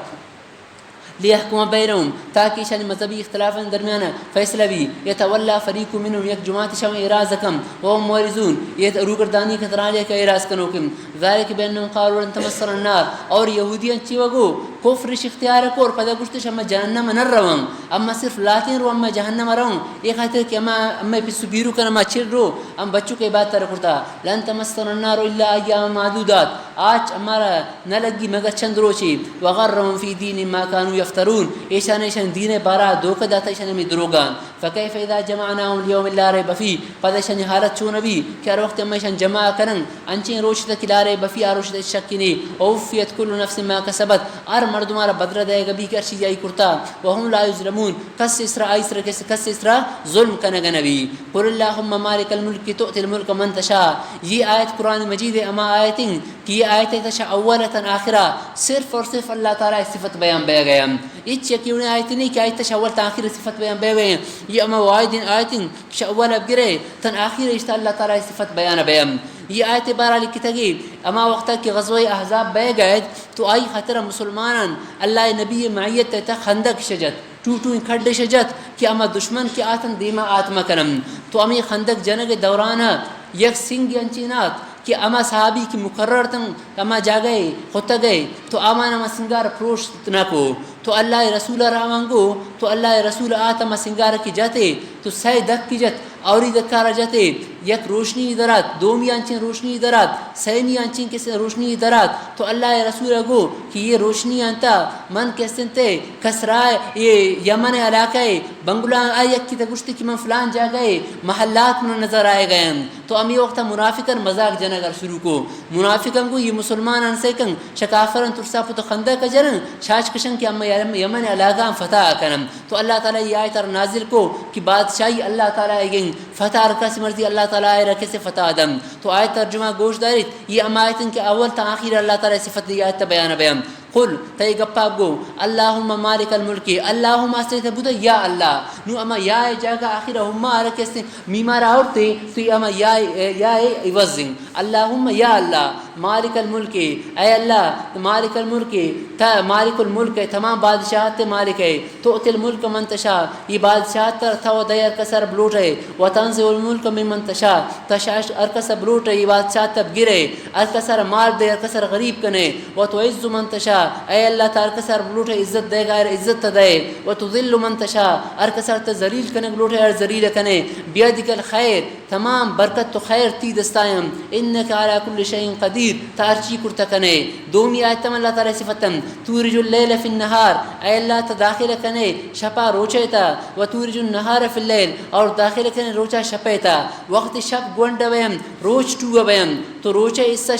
لیحکم بینہم تاکہ شان مذہبی اختلاف درمیان فیصلہ بھی. یتولا فریق منہم یک جماعت شو اراذکم وهم مورزون یہ روگردانی کے طرح کہ اراز کنوکم ذالک بانہم قالوا لن تمسنا النار اور یہودیاں چی وگو کفر اختیار کو اور پدا گشتش اما جہنم نہ روم اما صرف لاکن رو اما جہنم روم یہ خاطر کہ اما پسبیرو کن اما چر رو ام بچوں کے بات تر کرتا لن تمسنا النار الا ایام معدودات آج ہمارا نہ لگی مگر چند روچی وغرهم فی دین ما كانوا یفترون ایشان دین بارا دھوکہ داتا ایشان میں دروگان. فکیف اذا جمعناهم اليوم لا ریب فی پدا ایشان حالت چون بھی کہ ہر وقت ہم ایشان جمع کرن انچین روشت کی لا ریب فی روشت شک نہیں اوفیت کل نفس ما کسبت ار مردمارا بدر دے گا بھی کرشی جائی کرتا وهم لا یظلمون کس اسرا ایسرا کس اسرا ظلم کنگ نبی. قل اللہم مالک الملک تؤتی الملک من تشاء یہ آیت قرآن مجید اما آیتیں کہ یہ آیت تشاء اولتا آخرہ صرف اور صرف اللہ تعالی صفت بیان بے گیا. اچ یقین آیت نہیں کہ آیت تشاء اولتا آخر صفت بیان بے گئے یہ اما واحد آیتیں کہ اول اب گرے تن آخر اشتا اللہ تعالی صفت بیان بیان. یہ آیت بارہ لکھتا گی اما وقتا کہ غزوہ احزاب بے گئے تو آئی خطر مسلمان اللہ نبی معیت تحت خندق شجت ٹوٹو کھڈ شجت کہ اما دشمن کی آتن دیما آتما کنم. تو امی خندق جنگ دورانا یک سنگ انچینات کہ اما صحابی کی مقرر تن اما جا گئے خود گئے تو اما نما سنگار پروش نہ کو تو اللہ رسول راوانگو تو اللہ رسول آتما سنگار کی جاتے تو سہ دک کی جت اوری دکارا جاتے یک روشنی درات دومی آنچین روشنی درات سیمی آنچین کسی روشنی درات تو اللہ رسول گو کہ یہ روشنی آنتا من کسن تے کسرائے یہ یمن علاقہ بنگلان آئی کی تگوشتی کہ من فلان جا گئے محلات میں نظر آئے گئے. تو امی وقتا منافقن مزاق جنگر شروع کو منافقن کو یہ مسلمان انسے کن شکافرن ترسا پتو خندہ کا جرن شاش کشن کہ اما یمن علاقہ فتح کنم. تو اللہ تعالی یہ آیت نازل کو کہ بادشاہی اللہ تعالی گئیں فتح رکھا سی مرضی اللہ تعالی تعالیٰ رکھے صفت آدم. تو آیت ترجمہ گوش دارید یہ امایتن کہ اول تا آخر اللہ تعالیٰ صفت دی آیت بیان بیان. قل تے گپا گو اللہم مالک الملک اللہم استے بودا یا اللہ نو اما یا جگہ آخر ہم رکھے میمار اورتے تو اما یا ایوزن اللہم یا اللہ مالک الملک اے اللہ مالک الملک تا مالک الملک تمام بادشاہت مالک ہے تو اتل ملک من تشاء یہ بادشاہت تھا و دیر کسر بلوٹ ہے و تنزع الملک ممن تشاء تشاش ارکسر بلوٹ ہے یہ بادشاہت تب گرے ارکسر مار دے ارکسر غریب کنے و تعز من تشاء اے اللہ تارک سر بلوٹ عزت دے گا عزت دے و تذل من تشاء ارکسر تذلیل کنے بلوٹ ہے ذلیل کنے بیدک الخیر تمام برکت تو خیر تی دستائم انک علی کل شیء قدیر تارچی کرتا کنے. دومی آیت اللہ تعالی صفتم تورج اللیل فی النہار اے اللہ تداخل کنے شپا روچے تا و تورج النہار فی اللیل اور داخل کنے روچا شپے تا وقت شب گونڈ ویم روچ ٹو ویم تو روچے اس سے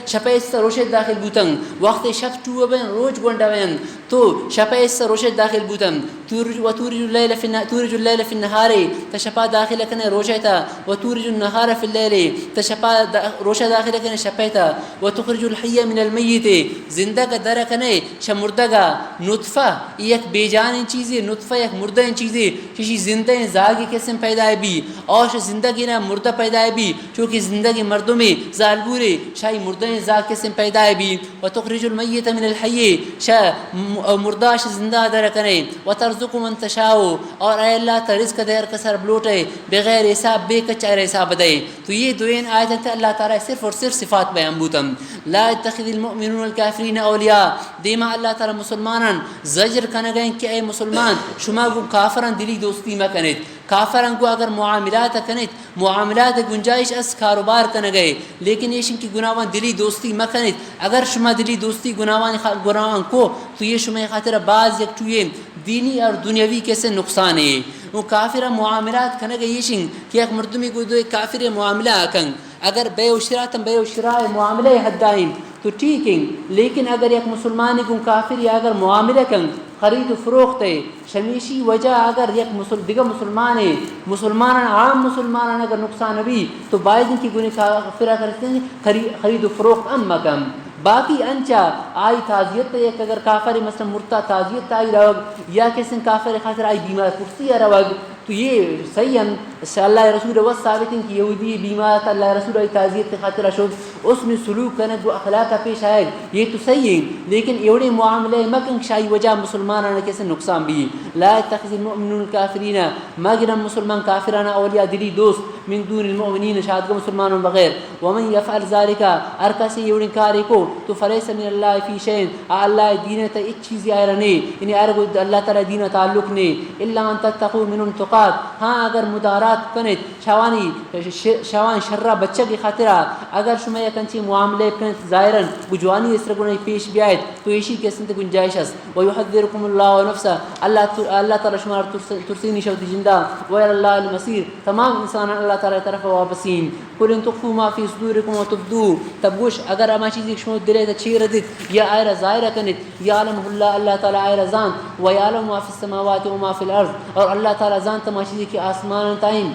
شپے اس سے روچے داخل بوتن وقت شب ٹو ویم روچ گونڈ ویم تو شپے اس سے روچے داخل بوتن تورج اللیل فی النہار تشپا داخل کنے روچے تا و تورج النہار فی اللیل تشپا روچا داخل کنے شپے تا و تخرج الحی من المیت زندہ کا در کنے شمردہ کا نطفہ ایک بے جان چیزیں نطفہ ایک مردہ چیزیں ششی زندہ زاگی قسم پیدا ہے بھی اور زندگی نہ مردہ پیدا ہے بھی چونکہ زندگی مردوں میں زالبورے شاہی مردہ زاگ قسم پیدا ہے بھی و تخرج المیت من الحی مرداش زندہ در کنے و ترزق من تشاء اور اے اللہ تا رزق دیر کسر بلوٹے بغیر حساب بے کچر حساب دے. تو یہ دوین آیت اللہ تعالیٰ صرف اور صرف صفات بیان بوتم لا اتخذ المؤمنون الكافرین اولیاء دیما اللہ تعالیٰ مسلمانان زجر کنگیں کہ اے مسلمان شما گو کافران دلی دوستی مکنید کافران کو اگر معاملات کنید معاملات گنجائش اس کاروبار کنگئے لیکن یہ کی گناوان دلی دوستی مکنید اگر شما دلی دوستی گناوان کو تو یہ شما خاطر بعض یک چوئے دینی اور دنیاوی کیسے نقصان ہے. وہ کافر معاملات کنگئے یہ کہ ایک مردمی کو دو ایک کافر معاملہ کن اگر بے و شراء معاملے حدائم تو ٹھیک ہے لیکن اگر ایک مسلمان کو کافر یا اگر معاملہ کن خرید و فروخت ہے شمیشی وجہ اگر یک دیگر مسلمان ہے مسلمان عام مسلمان اگر نقصان بھی تو باید ان کی گناہ کافرہ کرتے ہیں خرید و فروخت ام کم باقی انچا آئی تعزیت ایک اگر کافر مثلا مرتا تعزیت آئی روگ یا کسی کافر خاطر آئی بیمار پرسی روگ تو یہ صحیح ہے اللہ رسول و ثابت ہیں کہ یہودی بیمار اللہ رسول آئی تعزیت کے خاطر شد اس میں سلوک کرنے جو اخلاق کا پیش آئے یہ تو صحیح ہے لیکن ایوڑے معاملے مکن شاہی وجہ مسلمانان کیسے نقصان بھی لا اتخذ المؤمنون الكافرین مگرم مسلمان کافرانہ اولیاء دلی دوست من دون المؤمنین شادگا مسلمانوں بغیر ومن یفعل ذالک ارکسی ایوڑے کاری کو تو فلیس من اللہ فی شین اللہ دین تا ایک چیزی آئے رہنے انہیں ارگو اللہ تعالی دین تعلق نے الا ان تتقو منهم تقات ہاں اگر مدارات کنت شوان شرہ بچہ کی خاطرہ اگر شما یا کنچی معاملے کنت ظاہراً بجوانی اس رگونے پیش بیائید تو ایشی کسنت گنجائش ہے ویحذرکم اللہ و نفسہ اللہ تعالی شما ترسینی شوتی جندہ ویل اللہ المصیر تمام انسان اللہ تعالی طرف واپسین قل ان تخفوا ما فی صدورکم و تبدو تبوش اگر اما چیزی شما دلے تا چیر دت یا آئرہ ظاہرہ کنت یعلم اللہ تعالی آئرہ زان ویعلم ما فی السماوات و ما فی الارض اور اللہ تعالی زان تما چیزی کی آسمان تائم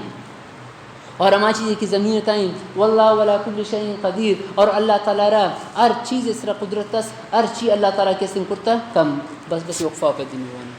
اور اما چیزی کی زمین تائم واللہ ولا کل شیء قدیر اور اللہ تعالی را ہر چیز اس را قدرت اس ہر چیز اللہ تعالی کے سن کرتا کم بس وقفہ پہ دنیوان